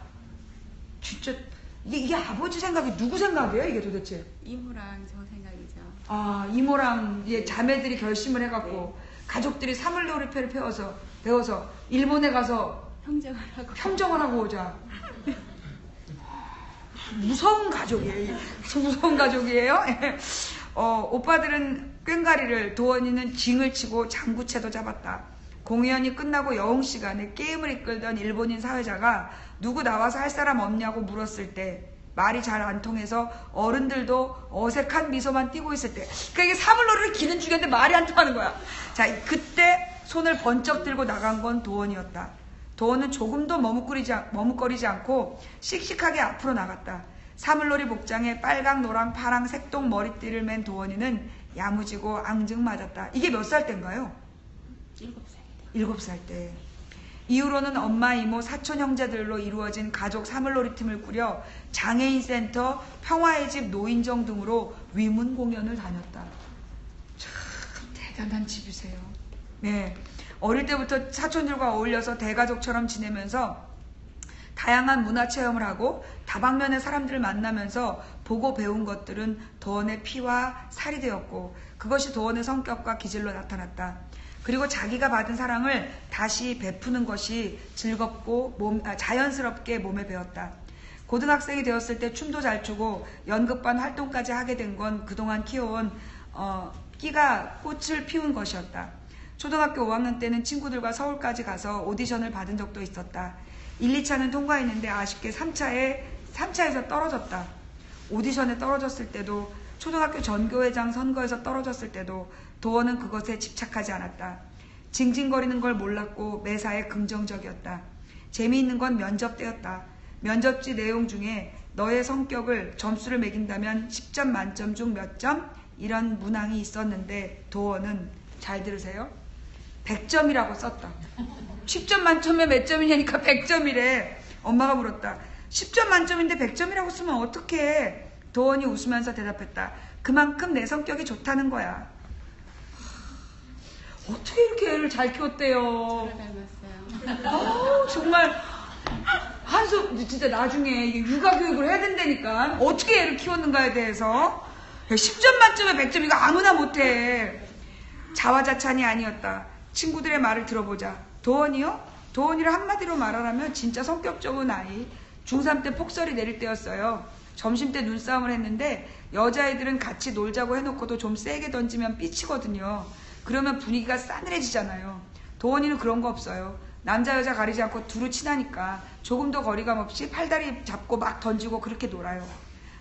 진짜 이게 아버지 생각이 누구 생각이에요? 이게 도대체? 이모랑 저 생각이죠. 아, 이모랑 자매들이 결심을 해갖고 가족들이 사물놀이패를 배워서 일본에 가서 평정을 하고 오자. 무서운 가족이에요. 무서운 가족이에요. 오빠들은 꽹가리를, 도원이는 징을 치고 장구채도 잡았다. 공연이 끝나고 여흥 시간에 게임을 이끌던 일본인 사회자가 누구 나와서 할 사람 없냐고 물었을 때 말이 잘 안 통해서 어른들도 어색한 미소만 띠고 있을 때, 그러니까 이게 사물놀이를 기는 중인데 말이 안 통하는 거야. 자, 그때 손을 번쩍 들고 나간 건 도원이었다. 도원은 조금도 머뭇거리지 않고 씩씩하게 앞으로 나갔다. 사물놀이 복장에 빨강, 노랑, 파랑, 색동 머리띠를 맨 도원이는 야무지고 앙증맞았다. 이게 몇 살 때인가요? 7살 때. 이후로는 엄마, 이모, 사촌 형제들로 이루어진 가족 사물놀이 팀을 꾸려 장애인 센터, 평화의 집, 노인정 등으로 위문 공연을 다녔다. 참 대단한 집이세요. 네. 어릴 때부터 사촌들과 어울려서 대가족처럼 지내면서 다양한 문화체험을 하고 다방면의 사람들을 만나면서 보고 배운 것들은 도원의 피와 살이 되었고 그것이 도원의 성격과 기질로 나타났다. 그리고 자기가 받은 사랑을 다시 베푸는 것이 즐겁고 자연스럽게 몸에 배었다. 고등학생이 되었을 때 춤도 잘 추고 연극반 활동까지 하게 된 건 그동안 키워온 끼가 꽃을 피운 것이었다. 초등학교 5학년 때는 친구들과 서울까지 가서 오디션을 받은 적도 있었다. 1, 2차는 통과했는데 아쉽게 3차에서 떨어졌다. 오디션에 떨어졌을 때도, 초등학교 전교회장 선거에서 떨어졌을 때도 도원은 그것에 집착하지 않았다. 징징거리는 걸 몰랐고 매사에 긍정적이었다. 재미있는 건 면접 때였다. 면접지 내용 중에 너의 성격을 점수를 매긴다면 10점 만점 중 몇 점? 이런 문항이 있었는데 도원은, 잘 들으세요, 100점이라고 썼다. 10점 만점에 몇 점이냐니까 100점이래. 엄마가 물었다. 10점 만점인데 100점이라고 쓰면 어떡해? 도원이 웃으면서 대답했다. 그만큼 내 성격이 좋다는 거야. 어떻게 이렇게 애를 잘 키웠대요. 정말 한수, 진짜 나중에 이게 육아교육을 해야 된다니까. 어떻게 애를 키웠는가에 대해서 10점 만점에 100점, 이거 아무나 못해. 자화자찬이 아니었다. 친구들의 말을 들어보자. 도원이요? 도원이를 한마디로 말하라면 진짜 성격 좋은 아이. 중3 때 폭설이 내릴 때였어요. 점심 때 눈싸움을 했는데 여자애들은 같이 놀자고 해놓고도 좀 세게 던지면 삐치거든요. 그러면 분위기가 싸늘해지잖아요. 도원이는 그런 거 없어요. 남자 여자 가리지 않고 두루 친하니까 조금도 거리감 없이 팔다리 잡고 막 던지고 그렇게 놀아요.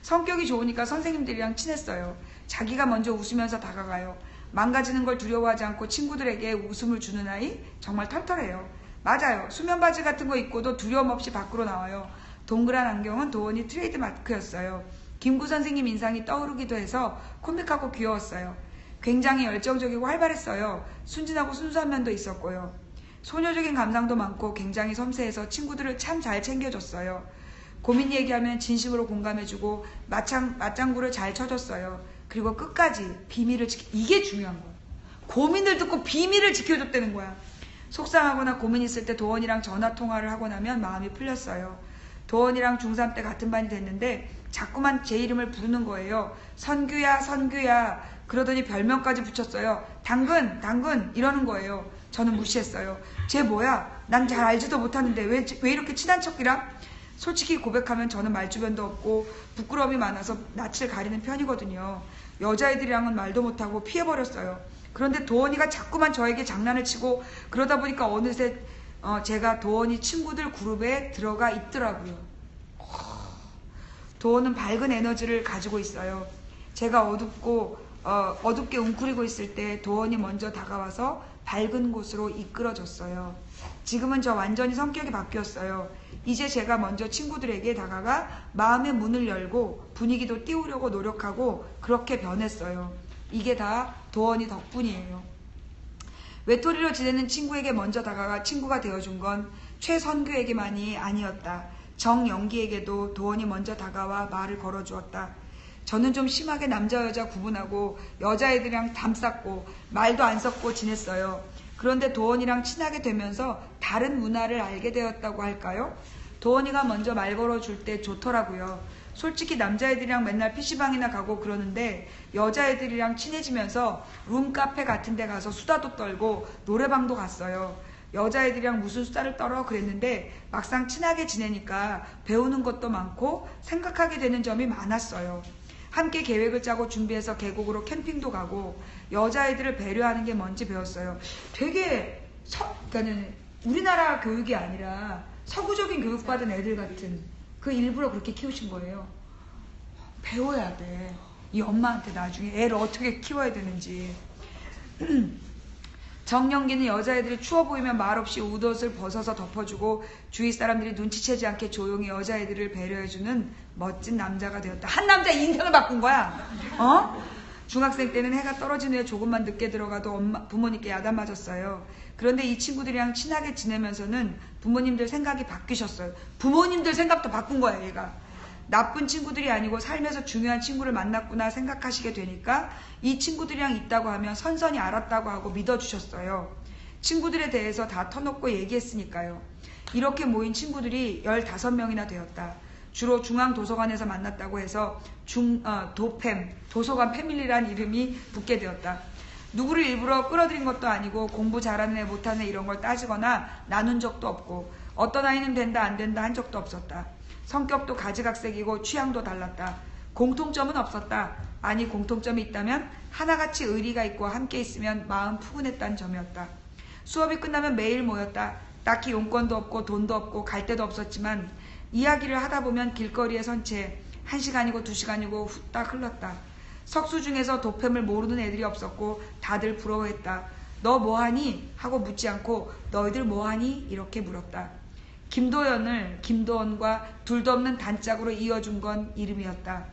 성격이 좋으니까 선생님들이랑 친했어요. 자기가 먼저 웃으면서 다가가요. 망가지는 걸 두려워하지 않고 친구들에게 웃음을 주는 아이 정말 털털해요. 맞아요. 수면 바지 같은 거 입고도 두려움 없이 밖으로 나와요. 동그란 안경은 도원이 트레이드 마크였어요. 김구 선생님 인상이 떠오르기도 해서 코믹하고 귀여웠어요. 굉장히 열정적이고 활발했어요. 순진하고 순수한 면도 있었고요. 소녀적인 감상도 많고 굉장히 섬세해서 친구들을 참 잘 챙겨줬어요. 고민 얘기하면 진심으로 공감해주고 맞장구를 잘 쳐줬어요. 그리고 끝까지 비밀을 이게 중요한 거야. 고민을 듣고 비밀을 지켜줬다는 거야. 속상하거나 고민 있을 때 도원이랑 전화통화를 하고 나면 마음이 풀렸어요. 도원이랑 중3 때 같은 반이 됐는데 자꾸만 제 이름을 부르는 거예요. 선규야 선규야 그러더니 별명까지 붙였어요. 당근 당근 이러는 거예요. 저는 무시했어요. 쟤 뭐야? 난 잘 알지도 못하는데 왜 이렇게 친한 척이라? 솔직히 고백하면 저는 말주변도 없고 부끄러움이 많아서 낯을 가리는 편이거든요. 여자애들이랑은 말도 못하고 피해버렸어요. 그런데 도원이가 자꾸만 저에게 장난을 치고 그러다 보니까 어느새 제가 도원이 친구들 그룹에 들어가 있더라고요. 도원은 밝은 에너지를 가지고 있어요. 제가 어둡게 웅크리고 있을 때 도원이 먼저 다가와서 밝은 곳으로 이끌어줬어요. 지금은 저 완전히 성격이 바뀌었어요. 이제 제가 먼저 친구들에게 다가가 마음의 문을 열고 분위기도 띄우려고 노력하고 그렇게 변했어요. 이게 다 도원이 덕분이에요. 외톨이로 지내는 친구에게 먼저 다가가 친구가 되어준 건 최선규에게만이 아니었다. 정영기에게도 도원이 먼저 다가와 말을 걸어주었다. 저는 좀 심하게 남자 여자 구분하고 여자애들이랑 담쌌고 말도 안 섞고 지냈어요. 그런데 도원이랑 친하게 되면서 다른 문화를 알게 되었다고 할까요? 도원이가 먼저 말 걸어줄 때 좋더라고요. 솔직히 남자애들이랑 맨날 PC방이나 가고 그러는데 여자애들이랑 친해지면서 룸카페 같은 데 가서 수다도 떨고 노래방도 갔어요. 여자애들이랑 무슨 수다를 떨어 그랬는데 막상 친하게 지내니까 배우는 것도 많고 생각하게 되는 점이 많았어요. 함께 계획을 짜고 준비해서 계곡으로 캠핑도 가고 여자애들을 배려하는 게 뭔지 배웠어요. 되게 그러니까 우리나라 교육이 아니라 서구적인 교육받은 애들 같은 그 일부러 그렇게 키우신 거예요. 배워야 돼. 이 엄마한테 나중에 애를 어떻게 키워야 되는지. 정영기는 여자애들이 추워 보이면 말없이 웃옷을 벗어서 덮어주고 주위 사람들이 눈치채지 않게 조용히 여자애들을 배려해주는 멋진 남자가 되었다. 한 남자 인생을 바꾼 거야. 중학생 때는 해가 떨어진 후에 조금만 늦게 들어가도 부모님께 야단 맞았어요. 그런데 이 친구들이랑 친하게 지내면서는 부모님들 생각이 바뀌셨어요. 부모님들 생각도 바꾼 거야 얘가. 나쁜 친구들이 아니고 살면서 중요한 친구를 만났구나 생각하시게 되니까 이 친구들이랑 있다고 하면 선선히 알았다고 하고 믿어주셨어요. 친구들에 대해서 다 터놓고 얘기했으니까요. 이렇게 모인 친구들이 15명이나 되었다. 주로 중앙도서관에서 만났다고 해서 도팸, 도서관 패밀리란 이름이 붙게 되었다. 누구를 일부러 끌어들인 것도 아니고 공부 잘하는 애 못하는 애 이런 걸 따지거나 나눈 적도 없고 어떤 아이는 된다 안 된다 한 적도 없었다. 성격도 가지각색이고 취향도 달랐다. 공통점은 없었다. 아니 공통점이 있다면 하나같이 의리가 있고 함께 있으면 마음 푸근했다는 점이었다. 수업이 끝나면 매일 모였다. 딱히 용건도 없고 돈도 없고 갈 데도 없었지만 이야기를 하다 보면 길거리에 선 채 1시간이고 2시간이고 후딱 흘렀다. 석수 중에서 도팸을 모르는 애들이 없었고 다들 부러워했다. 너 뭐하니? 하고 묻지 않고 너희들 뭐하니? 이렇게 물었다. 김도원과 둘도 없는 단짝으로 이어준 건 이름이었다.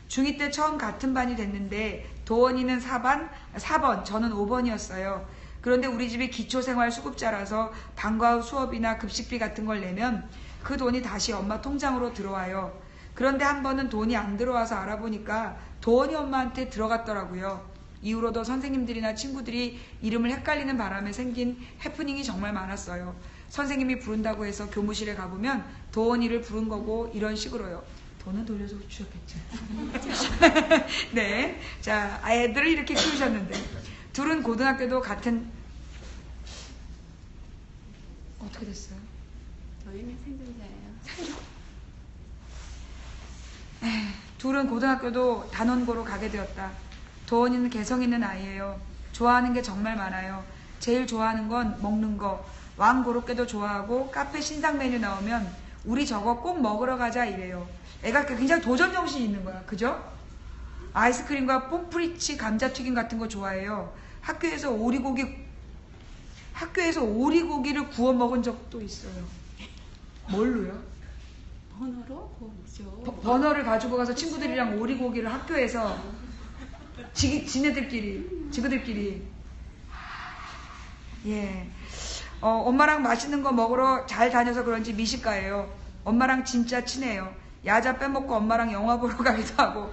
중2 때 처음 같은 반이 됐는데 도원이는 4번, 저는 5번이었어요. 그런데 우리 집이 기초생활수급자라서 방과 후 수업이나 급식비 같은 걸 내면 그 돈이 다시 엄마 통장으로 들어와요. 그런데 한 번은 돈이 안 들어와서 알아보니까 도원이 엄마한테 들어갔더라고요. 이후로도 선생님들이나 친구들이 이름을 헷갈리는 바람에 생긴 해프닝이 정말 많았어요. 선생님이 부른다고 해서 교무실에 가보면 도원이를 부른 거고 이런 식으로요. 돈은 돌려서 주셨겠죠. 네, 자 애들을 이렇게 키우셨는데 둘은 고등학교도 같은 어떻게 됐어요? 저희는 생존자예요. 둘은 고등학교도 단원고로 가게 되었다. 도원이는 개성 있는 아이예요. 좋아하는 게 정말 많아요. 제일 좋아하는 건 먹는 거. 왕고로케도 좋아하고 카페 신상 메뉴 나오면 우리 저거 꼭 먹으러 가자 이래요. 애가 굉장히 도전 정신이 있는 거야. 그죠? 아이스크림과 pom프리치 감자튀김 같은 거 좋아해요. 학교에서 오리고기를 구워 먹은 적도 있어요. 뭘로요? 번호로? 그거 뭐죠? 버너를 가지고 가서 친구들이랑 오리고기를 학교에서 지그들끼리. 예. 엄마랑 맛있는 거 먹으러 잘 다녀서 그런지 미식가예요. 엄마랑 진짜 친해요. 야자 빼먹고 엄마랑 영화 보러 가기도 하고.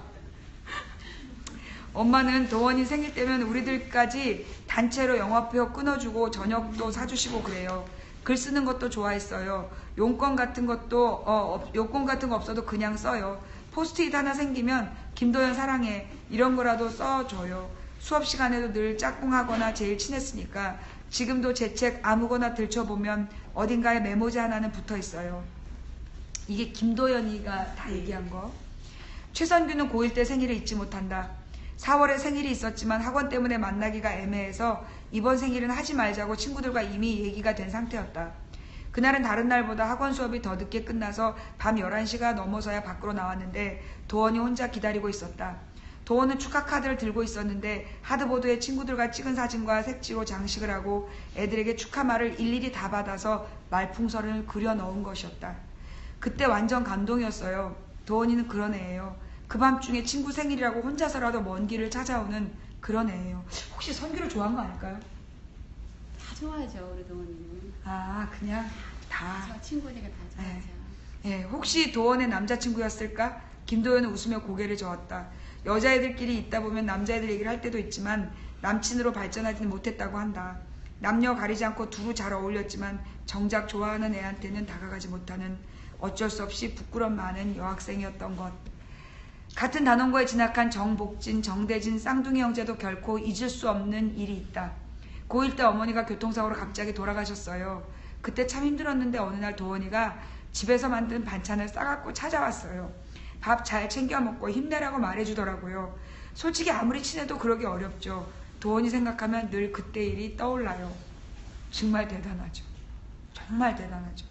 엄마는 도원이 생일 때면 우리들까지 단체로 영화표 끊어주고 저녁도 사주시고 그래요. 글 쓰는 것도 좋아했어요. 용건 같은 거 없어도 그냥 써요. 포스트잇 하나 생기면 김도연 사랑해 이런 거라도 써줘요. 수업 시간에도 늘 짝꿍하거나 제일 친했으니까. 지금도 제 책 아무거나 들춰보면 어딘가에 메모지 하나는 붙어 있어요. 이게 김도연이가 다 얘기한 거. 최선규는 고1 때 생일을 잊지 못한다. 4월에 생일이 있었지만 학원 때문에 만나기가 애매해서 이번 생일은 하지 말자고 친구들과 이미 얘기가 된 상태였다. 그날은 다른 날보다 학원 수업이 더 늦게 끝나서 밤 11시가 넘어서야 밖으로 나왔는데 도원이 혼자 기다리고 있었다. 도원은 축하 카드를 들고 있었는데 하드보드에 친구들과 찍은 사진과 색지로 장식을 하고 애들에게 축하 말을 일일이 다 받아서 말풍선을 그려 넣은 것이었다. 그때 완전 감동이었어요. 도원이는 그런 애예요. 그 밤중에 친구 생일이라고 혼자서라도 먼 길을 찾아오는 그런 애예요. 혹시 선규를 좋아한 거 아닐까요? 다 좋아하죠, 우리 도원이는. 아, 그냥 다. 저 친구니까 다 좋아하죠. 예, 혹시 도원의 남자친구였을까? 김도연은 웃으며 고개를 저었다. 여자애들끼리 있다 보면 남자애들 얘기를 할 때도 있지만 남친으로 발전하지는 못했다고 한다. 남녀 가리지 않고 두루 잘 어울렸지만 정작 좋아하는 애한테는 다가가지 못하는 어쩔 수 없이 부끄럼 많은 여학생이었던 것. 같은 단원고에 진학한 정복진, 정대진, 쌍둥이 형제도 결코 잊을 수 없는 일이 있다. 고1 때 어머니가 교통사고로 갑자기 돌아가셨어요. 그때 참 힘들었는데 어느 날 도원이가 집에서 만든 반찬을 싸갖고 찾아왔어요. 밥 잘 챙겨 먹고 힘내라고 말해주더라고요. 솔직히 아무리 친해도 그러기 어렵죠. 도원이 생각하면 늘 그때 일이 떠올라요. 정말 대단하죠. 정말 대단하죠.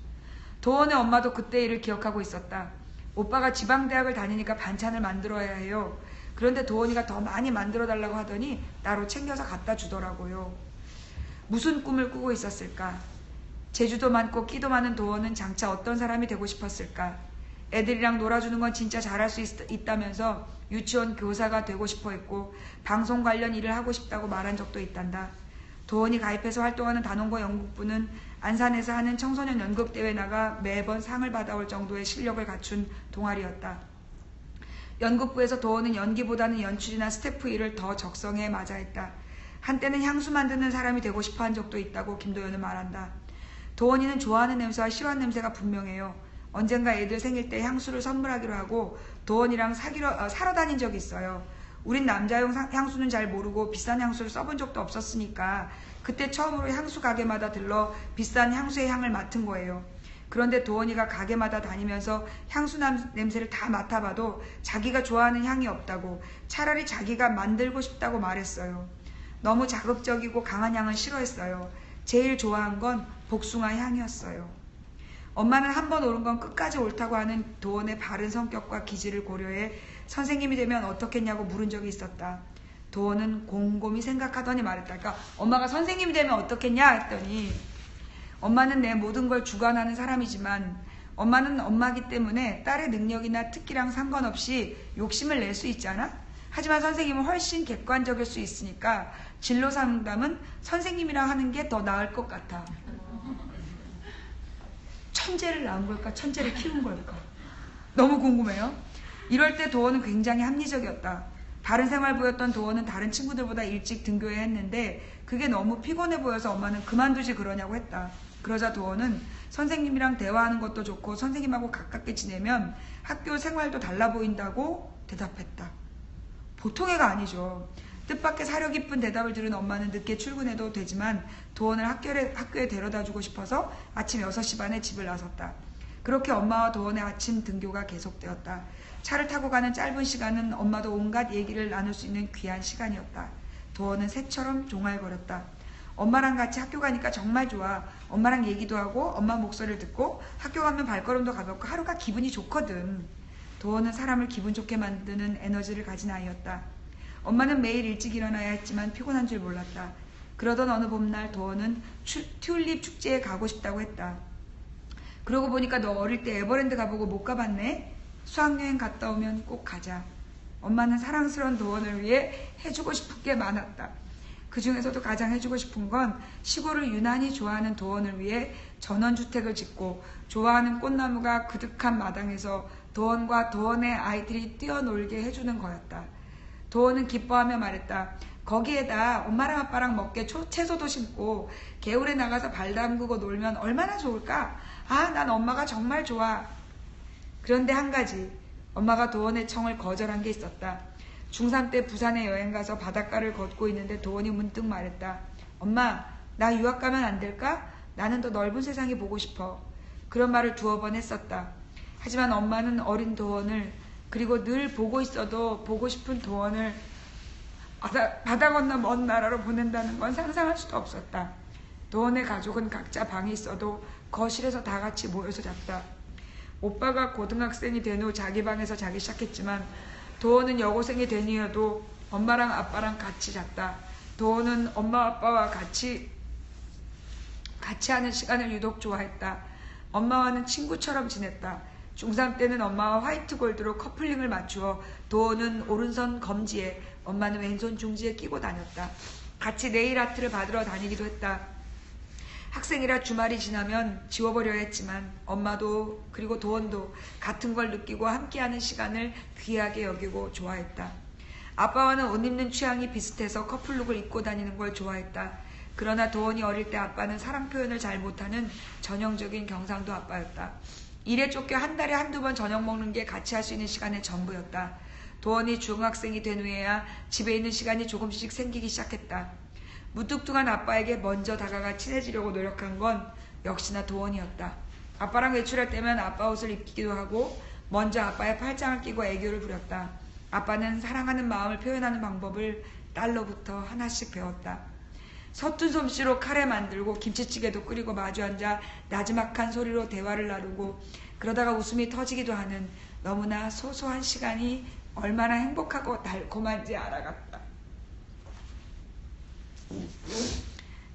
도원의 엄마도 그때 일을 기억하고 있었다. 오빠가 지방대학을 다니니까 반찬을 만들어야 해요. 그런데 도원이가 더 많이 만들어달라고 하더니 따로 챙겨서 갖다 주더라고요. 무슨 꿈을 꾸고 있었을까? 재주도 많고 끼도 많은 도원은 장차 어떤 사람이 되고 싶었을까? 애들이랑 놀아주는 건 진짜 잘할 수 있다면서 유치원 교사가 되고 싶어 했고 방송 관련 일을 하고 싶다고 말한 적도 있단다. 도원이 가입해서 활동하는 단원고 연극부는 안산에서 하는 청소년 연극대회에 나가 매번 상을 받아올 정도의 실력을 갖춘 동아리였다. 연극부에서 도원은 연기보다는 연출이나 스태프 일을 더 적성에 맞아 했다. 한때는 향수 만드는 사람이 되고 싶어 한 적도 있다고 김도연은 말한다. 도원이는 좋아하는 냄새와 싫어하는 냄새가 분명해요. 언젠가 애들 생일 때 향수를 선물하기로 하고 도원이랑 사러 다닌 적이 있어요. 우린 남자용 향수는 잘 모르고 비싼 향수를 써본 적도 없었으니까 그때 처음으로 향수 가게마다 들러 비싼 향수의 향을 맡은 거예요. 그런데 도원이가 가게마다 다니면서 향수 냄새를 다 맡아봐도 자기가 좋아하는 향이 없다고 차라리 자기가 만들고 싶다고 말했어요. 너무 자극적이고 강한 향은 싫어했어요. 제일 좋아한 건 복숭아 향이었어요. 엄마는 한 번 옳은 건 끝까지 옳다고 하는 도원의 바른 성격과 기질을 고려해 선생님이 되면 어떻겠냐고 물은 적이 있었다. 도원은 곰곰이 생각하더니 말했다. 그러니까 엄마가 선생님이 되면 어떻겠냐 했더니 엄마는 내 모든 걸 주관하는 사람이지만 엄마는 엄마기 때문에 딸의 능력이나 특기랑 상관없이 욕심을 낼 수 있잖아. 하지만 선생님은 훨씬 객관적일 수 있으니까 진로 상담은 선생님이랑 하는 게 더 나을 것 같아. 천재를 낳은 걸까? 천재를 키운 걸까? 너무 궁금해요. 이럴 때 도원은 굉장히 합리적이었다. 바른 생활 보였던 도원은 다른 친구들보다 일찍 등교해야 했는데 그게 너무 피곤해 보여서 엄마는 그만두지 그러냐고 했다. 그러자 도원은 선생님이랑 대화하는 것도 좋고 선생님하고 가깝게 지내면 학교 생활도 달라 보인다고 대답했다. 보통 애가 아니죠. 뜻밖의 사려 깊은 대답을 들은 엄마는 늦게 출근해도 되지만 도원을 학교에 데려다주고 싶어서 아침 6시 반에 집을 나섰다. 그렇게 엄마와 도원의 아침 등교가 계속되었다. 차를 타고 가는 짧은 시간은 엄마도 온갖 얘기를 나눌 수 있는 귀한 시간이었다. 도원은 새처럼 종알거렸다. 엄마랑 같이 학교 가니까 정말 좋아. 엄마랑 얘기도 하고 엄마 목소리를 듣고 학교 가면 발걸음도 가볍고 하루가 기분이 좋거든. 도원은 사람을 기분 좋게 만드는 에너지를 가진 아이였다. 엄마는 매일 일찍 일어나야 했지만 피곤한 줄 몰랐다. 그러던 어느 봄날 도어는 튤립 축제에 가고 싶다고 했다. 그러고 보니까 너 어릴 때 에버랜드 가보고 못 가봤네? 수학여행 갔다 오면 꼭 가자. 엄마는 사랑스러운 도원을 위해 해주고 싶은 게 많았다. 그 중에서도 가장 해주고 싶은 건 시골을 유난히 좋아하는 도원을 위해 전원주택을 짓고 좋아하는 꽃나무가 그득한 마당에서 도원과 도원의 아이들이 뛰어놀게 해주는 거였다. 도원은 기뻐하며 말했다. 거기에다 엄마랑 아빠랑 먹게 채소도 심고 개울에 나가서 발 담그고 놀면 얼마나 좋을까? 아, 난 엄마가 정말 좋아. 그런데 한 가지, 엄마가 도원의 청을 거절한 게 있었다. 중3 때 부산에 여행 가서 바닷가를 걷고 있는데 도원이 문득 말했다. 엄마, 나 유학 가면 안 될까? 나는 더 넓은 세상이 보고 싶어. 그런 말을 2번 했었다. 하지만 엄마는 어린 도원을, 그리고 늘 보고 있어도 보고 싶은 도원을 바다 건너 먼 나라로 보낸다는 건 상상할 수도 없었다. 도원의 가족은 각자 방이 있어도 거실에서 다 같이 모여서 잤다. 오빠가 고등학생이 된 후 자기 방에서 자기 시작했지만 도원은 여고생이 된 이후에도 엄마랑 아빠랑 같이 잤다. 도원은 엄마 아빠와 같이 하는 시간을 유독 좋아했다. 엄마와는 친구처럼 지냈다. 중3 때는 엄마와 화이트 골드로 커플링을 맞추어 도원은 오른손 검지에 엄마는 왼손 중지에 끼고 다녔다. 같이 네일 아트를 받으러 다니기도 했다. 학생이라 주말이 지나면 지워버려야 했지만 엄마도 그리고 도원도 같은 걸 느끼고 함께하는 시간을 귀하게 여기고 좋아했다. 아빠와는 옷 입는 취향이 비슷해서 커플룩을 입고 다니는 걸 좋아했다. 그러나 도원이 어릴 때 아빠는 사랑 표현을 잘 못하는 전형적인 경상도 아빠였다. 일에 쫓겨 한 달에 1~2번 저녁 먹는 게 같이 할 수 있는 시간의 전부였다. 도원이 중학생이 된 후에야 집에 있는 시간이 조금씩 생기기 시작했다. 무뚝뚝한 아빠에게 먼저 다가가 친해지려고 노력한 건 역시나 도원이었다. 아빠랑 외출할 때면 아빠 옷을 입기도 하고 먼저 아빠의 팔짱을 끼고 애교를 부렸다. 아빠는 사랑하는 마음을 표현하는 방법을 딸로부터 하나씩 배웠다. 서툰 솜씨로 카레 만들고 김치찌개도 끓이고 마주 앉아 나지막한 소리로 대화를 나누고 그러다가 웃음이 터지기도 하는 너무나 소소한 시간이 얼마나 행복하고 달콤한지 알아갔다.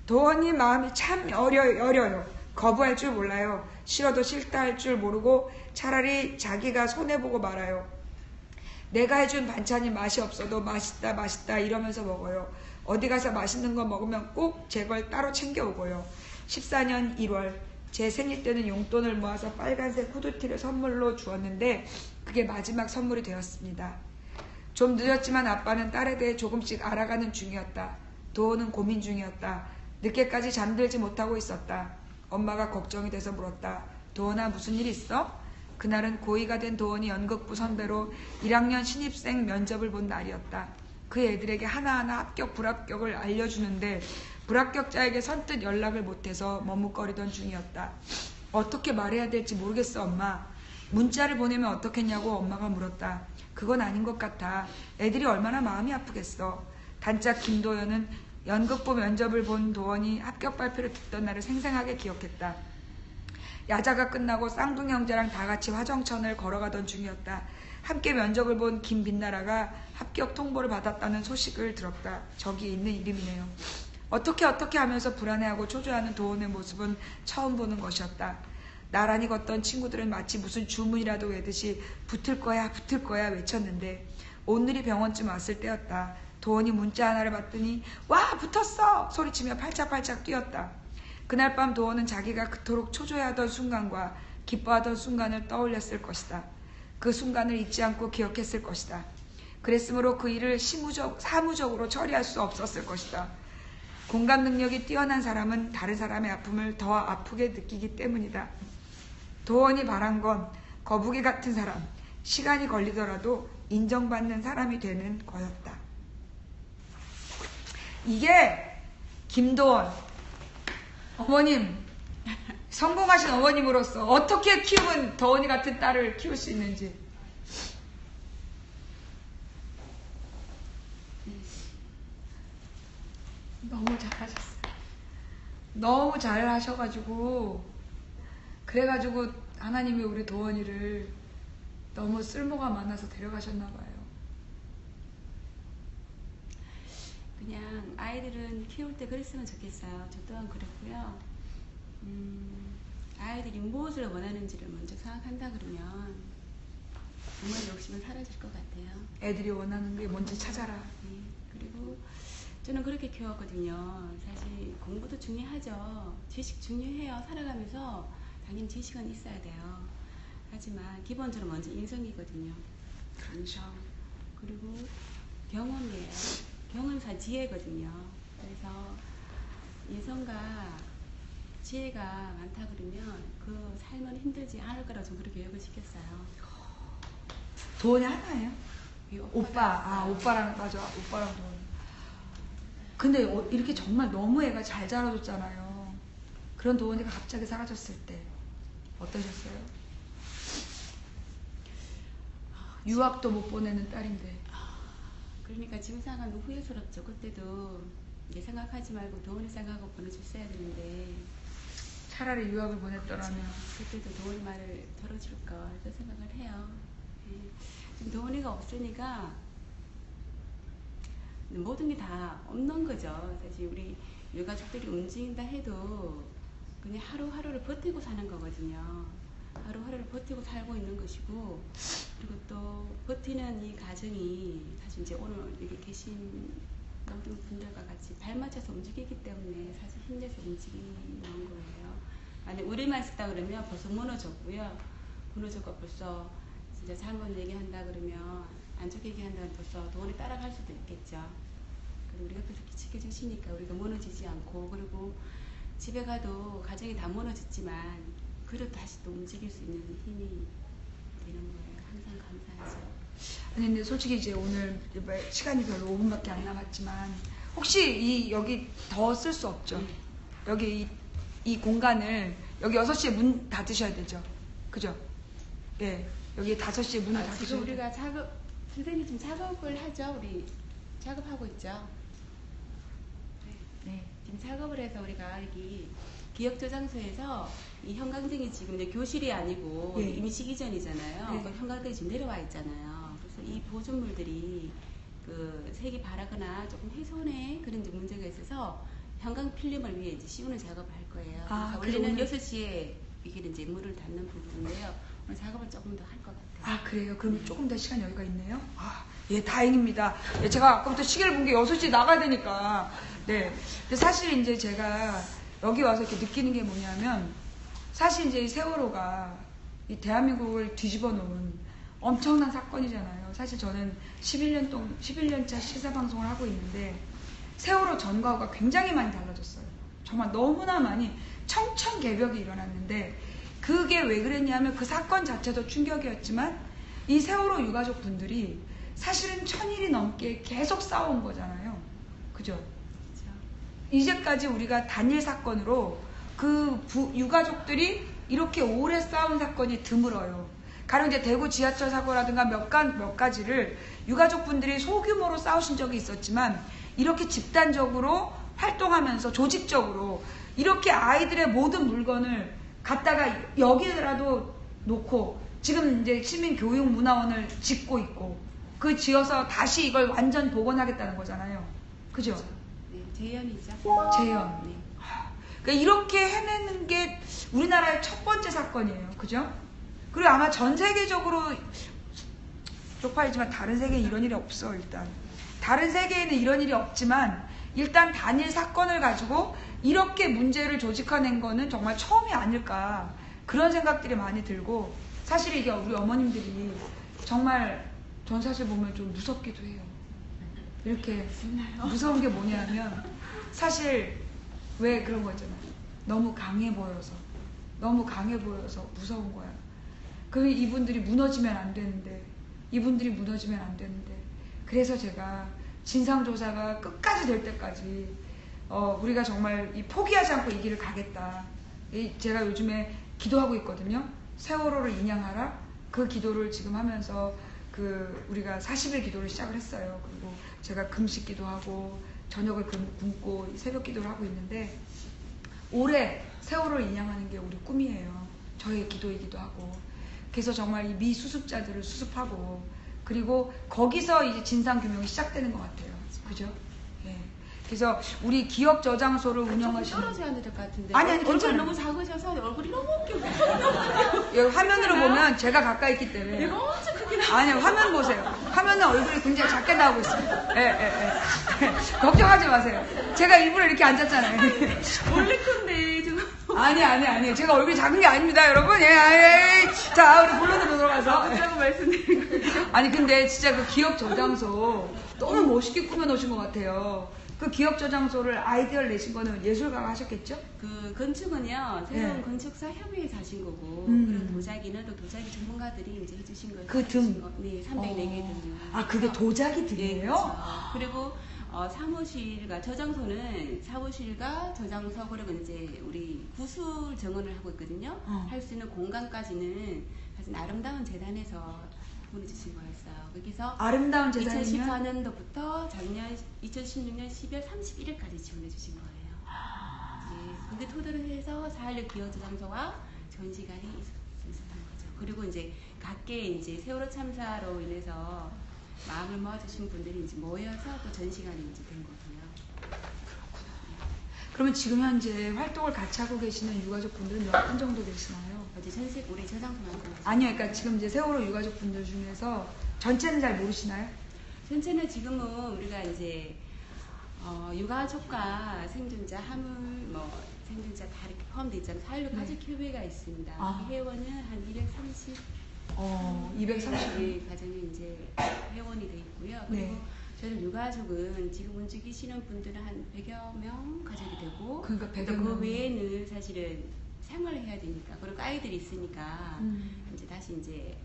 도원이 마음이 참 여려요. 거부할 줄 몰라요. 싫어도 싫다 할 줄 모르고 차라리 자기가 손해보고 말아요. 내가 해준 반찬이 맛이 없어도 맛있다 이러면서 먹어요. 어디 가서 맛있는 거 먹으면 꼭 제 걸 따로 챙겨오고요. 14년 1월 제 생일 때는 용돈을 모아서 빨간색 후드티를 선물로 주었는데 그게 마지막 선물이 되었습니다. 좀 늦었지만 아빠는 딸에 대해 조금씩 알아가는 중이었다. 도원은 고민 중이었다. 늦게까지 잠들지 못하고 있었다. 엄마가 걱정이 돼서 물었다. 도원아, 무슨 일 있어? 그날은 고2가 된 도원이 연극부 선배로 1학년 신입생 면접을 본 날이었다. 그 애들에게 하나하나 합격 불합격을 알려주는데 불합격자에게 선뜻 연락을 못해서 머뭇거리던 중이었다. 어떻게 말해야 될지 모르겠어, 엄마. 문자를 보내면 어떻겠냐고 엄마가 물었다. 그건 아닌 것 같아. 애들이 얼마나 마음이 아프겠어. 단짝 김도연은 연극부 면접을 본 도원이 합격 발표를 듣던 날을 생생하게 기억했다. 야자가 끝나고 쌍둥이 형제랑 다 같이 화정천을 걸어가던 중이었다. 함께 면접을 본 김빛나라가 합격 통보를 받았다는 소식을 들었다. 저기 있는 이름이네요. 어떻게 하면서 불안해하고 초조해하는 도원의 모습은 처음 보는 것이었다. 나란히 걷던 친구들은 마치 무슨 주문이라도 외듯이 붙을 거야 외쳤는데 오늘이 병원쯤 왔을 때였다. 도원이 문자 하나를 받더니 와 붙었어 소리치며 팔짝팔짝 뛰었다. 그날 밤 도원은 자기가 그토록 초조해하던 순간과 기뻐하던 순간을 떠올렸을 것이다. 그 순간을 잊지 않고 기억했을 것이다. 그랬으므로 그 일을 사무적으로 처리할 수 없었을 것이다. 공감 능력이 뛰어난 사람은 다른 사람의 아픔을 더 아프게 느끼기 때문이다. 도원이 바란 건 거북이 같은 사람, 시간이 걸리더라도 인정받는 사람이 되는 거였다. 이게 김도원 어머님, 성공하신 어머님으로서 어떻게 키우면 도원이 같은 딸을 키울 수 있는지. 너무 잘하셨어요. 너무 잘하셔가지고 그래가지고 하나님이 우리 도원이를 너무 쓸모가 많아서 데려가셨나봐요. 그냥 아이들은 키울 때 그랬으면 좋겠어요. 저 또한 그렇고요. 아이들이 무엇을 원하는지를 먼저 생각한다 그러면 정말 욕심은 사라질 것 같아요. 애들이 원하는 게 뭔지 찾아라. 네. 그리고 저는 그렇게 키웠거든요. 사실 공부도 중요하죠. 지식 중요해요. 살아가면서 당연히 지식은 있어야 돼요. 하지만 기본적으로 먼저 인성이거든요. 인성. 그리고 경험이에요. 경험사 지혜거든요. 그래서 인성과 지혜가 많다 그러면 그 삶은 힘들지 않을 거라고 저는 그렇게 교육을 시켰어요. 도원이 하나예요? 이 오빠, 오빠랑, 맞아, 오빠랑 도원. 근데 이렇게 정말 너무 애가 잘 자라줬잖아요. 그런 도원이가 갑자기 사라졌을 때 어떠셨어요? 유학도 못 보내는 딸인데. 그러니까 지금 생각하면 후회스럽죠. 그때도 이제 생각하지 말고 도원이 생각하고 보내줬어야 되는데 차라리 유학을 보냈더라면. 그때도 도원이 말을 들어줄 걸 그 생각을 해요. 예. 지금 도원이가 없으니까 모든 게 다 없는 거죠. 사실 우리 유가족들이 움직인다 해도 그냥 하루하루를 버티고 사는 거거든요. 하루하루를 버티고 살고 있는 것이고, 그리고 또 버티는 이 과정이 사실 이제 오늘 여기 계신 모든 분들과 같이 발맞춰서 움직이기 때문에 사실 힘내서 움직이는 거예요. 만약 우리만 있었다 그러면 벌써 무너졌고요. 무너졌고 벌써 진짜 잘못 얘기한다 그러면 안 좋게 얘기한다면 벌써 돈이 따라갈 수도 있겠죠. 그리고 우리가 그렇게 지켜주시니까 우리가 무너지지 않고, 그리고 집에 가도 가정이 다 무너졌지만 그래도 다시 또 움직일 수 있는 힘이 되는 거예요. 항상 감사하죠. 아니 근데 솔직히 이제 오늘 시간이 별로 5분밖에 안 남았지만 혹시 여기 더 쓸 수 없죠? 여기 이 공간을 여기 6시에 문 닫으셔야 되죠? 그죠? 예. 여기 5시에 문을 닫으셔야 지금 돼요. 우리가 선생님 지금 작업을 하죠. 우리 작업하고 있죠. 네. 지금 작업을 해서 우리가 여기 기억저장소에서 이 형광등이 지금 이제 교실이 아니고 예. 임시 이전이잖아요. 네. 그 형광등이 지금 내려와 있잖아요. 그래서 이 보존물들이 그 색이 바라거나 조금 훼손에 그런 이제 문제가 있어서 형광 필름을 위해 이제 씌우는 작업을 할 거예요. 아, 그래서 원래는 그래서 6시에 이게 이제 물을 닫는 부분인데요. 오늘 작업을 조금 더 할 것 같아요. 아 그래요? 그럼 조금 더 시간 여유가 있네요? 아, 예, 다행입니다. 예, 제가 아까부터 시계를 본 게 6시에 나가야 되니까. 네. 근데 사실 이제 제가 여기 와서 이렇게 느끼는 게 뭐냐면, 사실 이제 이 세월호가 이 대한민국을 뒤집어 놓은 엄청난 사건이잖아요. 사실 저는 11년차 시사방송을 하고 있는데, 세월호 전과 후가 굉장히 많이 달라졌어요. 정말 너무나 많이 청천개벽이 일어났는데, 그게 왜 그랬냐면 그 사건 자체도 충격이었지만 이 세월호 유가족 분들이 사실은 1000일이 넘게 계속 싸운 거잖아요. 그죠? 그렇죠. 이제까지 우리가 단일 사건으로 그 유가족들이 이렇게 오래 싸운 사건이 드물어요. 가령 이제 대구 지하철 사고라든가 몇 가지를 유가족 분들이 소규모로 싸우신 적이 있었지만 이렇게 집단적으로 활동하면서 조직적으로 이렇게 아이들의 모든 물건을 갖다가 여기라도 놓고 지금 이제 시민교육문화원을 짓고 있고 그 지어서 다시 이걸 완전 복원하겠다는 거잖아요. 그죠? 네, 재현이죠. 재현. 네. 그러니까 이렇게 해내는 게 우리나라의 첫 번째 사건이에요. 그죠? 그리고 아마 전 세계적으로 쪽팔리지만 다른 세계에 이런 일이 없어. 일단 다른 세계에는 이런 일이 없지만 일단 단일 사건을 가지고 이렇게 문제를 조직화낸 거는 정말 처음이 아닐까, 그런 생각들이 많이 들고, 사실 이게 우리 어머님들이 정말 전 사실 보면 좀 무섭기도 해요. 이렇게 무서운 게 뭐냐면 사실 왜 그런 거 있잖아요. 너무 강해 보여서 무서운 거야. 그 이분들이 무너지면 안 되는데, 그래서 제가 진상조사가 끝까지 될 때까지 우리가 정말 포기하지 않고 이 길을 가겠다. 제가 요즘에 기도하고 있거든요. 세월호를 인양하라. 그 기도를 지금 하면서 우리가 40일 기도를 시작을 했어요. 그리고 제가 금식 기도하고 저녁을 굶고 새벽 기도를 하고 있는데, 올해 세월호를 인양하는 게 우리 꿈이에요. 저의 기도이기도 하고. 그래서 정말 이 미수습자들을 수습하고, 그리고 거기서 이제 진상규명이 시작되는 것 같아요. 그죠? 예. 그래서 우리 기업 저장소를 조금 운영하시는 떨어져야 될 것 같은데. 아니, 얼굴이 괜찮아요. 너무 작으셔서 얼굴이 너무 웃기고. 여기 화면으로 보면 제가 가까이 있기 때문에 이거 엄청 크게 나. 아니 화면 보세요. 화면은 얼굴이 굉장히 작게 나오고 있습니다. 걱정하지 마세요. 제가 일부러 이렇게 앉았잖아요. 원래 큰데 지금. 아니. 제가 얼굴이 작은 게 아닙니다, 여러분. 자, 우리 본론으로 들어가서. 라고 말씀드린 거예요. 아니, 근데 진짜 그 기업 저장소 너무 멋있게 꾸며놓으신 것 같아요. 그 기업 저장소를 아이디어를 내신 거는 예술가가 하셨겠죠? 그 건축은요, 새로운 네. 건축사 협의회에서 하신 거고, 그리고 도자기는 또 도자기 전문가들이 이제 해주신 거예요. 그 등? 네, 304개 등. 아, 그게 도자기 네, 등이에요? 그렇죠. 그리고 사무실과 저장소는 사무실과 저장소 그리고 이제 우리 구술 정원을 하고 있거든요. 할 수 있는 공간까지는 사실 아름다운 재단에서 보내주신 거였어요. 거기서 아름다운 재단이면? 2014년도부터 작년 2016년 12월 31일까지 지원해 주신 거예요. 네, 근데 토대로 해서 4.16 기업저장소와 전시관이 있었던 거죠. 그리고 이제 각계 이제 세월호 참사로 인해서 마음을 모아주신 분들이 이제 모여서 또 전시관이 이제 된 거고요. 그러면 지금 현재 활동을 같이 하고 계시는 유가족 분들은 몇 분 정도 계시나요? 어제 전시 우리 저장소만 아니요, 그러니까 지금 이제 세월호 유가족 분들 중에서 전체는 잘 모르시나요? 전체는 지금은 우리가 이제 유가족과 생존자 화물 생존자 다 이렇게 포함되어 있잖아요. 4.16 가족 협의회가 있습니다. 아. 회원은 한 230. 230일. 가정이 이제 회원이 돼 있고요. 그리고 네. 저는 유가족은 지금 움직이시는 분들은 한 100여 명 가족이 되고, 그러니까 100여 또 그 명. 외에는 사실은 생활을 해야 되니까, 그리고 아이들이 있으니까 이제 다시 이제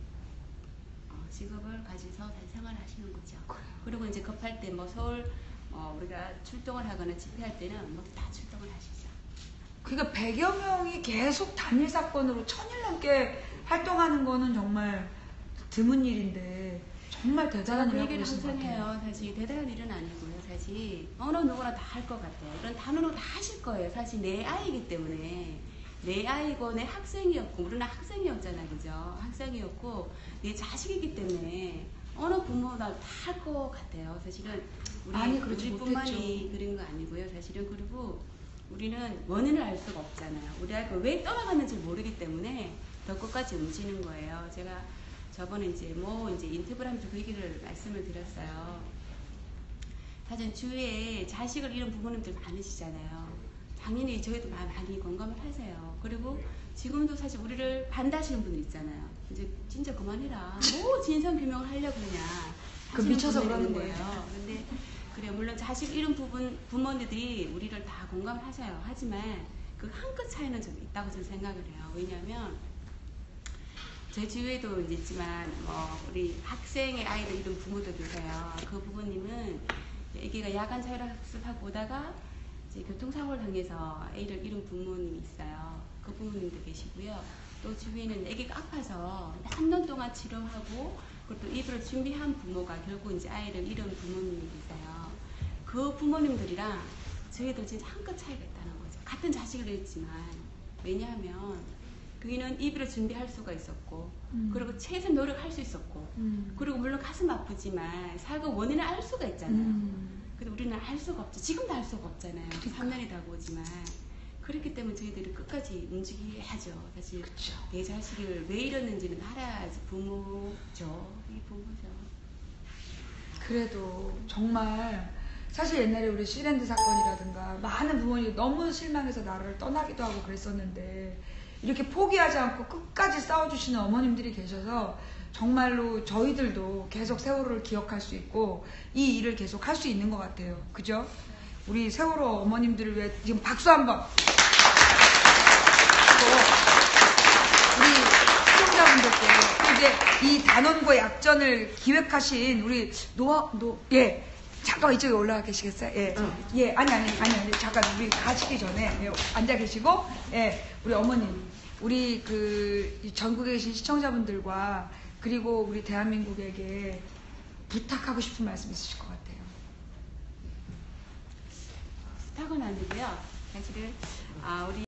직업을 가지서 다시 생활을 하시는 거죠. 그래요. 그리고 이제 급할 때 뭐 서울 우리가 출동을 하거나 집회할 때는 모두 다 출동을 하시죠. 그러니까 100여 명이 계속 단일 사건으로 1000일 넘게 활동하는 거는 정말 드문 일인데 정말 대단한 그 일을 하고 얘기를 계신 것 항상 같아요. 해요. 사실 대단한 일은 아니고요. 사실 어느 누구나 다 할 것 같아요. 이런 단어로 다 하실 거예요. 사실 내 아이기 때문에 내 아이고 내 학생이었고 우리는 학생이었잖아요, 그죠? 학생이었고 내 자식이기 때문에 어느 부모나 다 할 것 같아요. 사실은 아니, 그렇지 우리뿐만이 못했죠. 그런 거 아니고요. 사실은 그리고 우리는 원인을 알 수가 없잖아요. 우리 아이가 왜 떠나갔는지 모르기 때문에 더 끝까지 움직이는 거예요. 제가 저번에 이제 인터뷰를 하면서 그 얘기를 말씀을 드렸어요. 사실 주위에 자식을 잃은 부모님들 많으시잖아요. 당연히 저희도 많이 공감을 하세요. 그리고 지금도 사실 우리를 반대하시는 분들 있잖아요. 이제 진짜 그만해라. 뭐 진상 규명을 하려고 그러냐. 그 미쳐서 분들이 그러는 있는데요. 거예요. 근데 그래 물론 자식 잃은 부모님들이 우리를 다 공감을 하셔요. 하지만 그 한 끗 차이는 좀 있다고 저는 생각을 해요. 왜냐하면 제 주위에도 이제 있지만 우리 학생의 아이들 잃은 부모도 계세요. 그 부모님은 애기가 야간 자율학습하고 오다가 이제 교통사고를 당해서 애를 잃은 부모님이 있어요. 그 부모님도 계시고요. 또 주위에는 애기가 아파서 3년 동안 치료하고 그리고 또 입을 준비한 부모가 결국 이제 아이를 잃은 부모님이 계세요. 그 부모님들이랑 저희들 진짜 한 끗 차이가 있다는 거죠. 같은 자식을 잃지만 왜냐하면 그이는 입으로 준비할 수가 있었고 그리고 최선 노력할 수 있었고 그리고 물론 가슴 아프지만 사고 원인을 알 수가 있잖아요. 근데 우리는 알 수가 없죠. 지금도 알 수가 없잖아요. 3년이 다가오지만 그렇기 때문에 저희들이 끝까지 움직여야죠. 사실 그쵸. 내 자식을 왜 잃었는지는 알아야지 부모죠. 이 부모죠. 그래도 정말 사실 옛날에 우리 시랜드 사건이라든가 많은 부모님이 너무 실망해서 나라를 떠나기도 하고 그랬었는데 이렇게 포기하지 않고 끝까지 싸워주시는 어머님들이 계셔서 정말로 저희들도 계속 세월호를 기억할 수 있고 이 일을 계속 할 수 있는 것 같아요. 그죠? 우리 세월호 어머님들을 위해 지금 박수 한번. 우리 시청자분들께 이제 이 단원고 약전을 기획하신 우리 잠깐 이쪽에 올라가 계시겠어요? 아니 잠깐 우리 가시기 전에 앉아 계시고 우리 어머님 우리 그 전국에 계신 시청자분들과 그리고 우리 대한민국에게 부탁하고 싶은 말씀 있으실 것 같아요. 부탁은 아니고요. 사실은 우리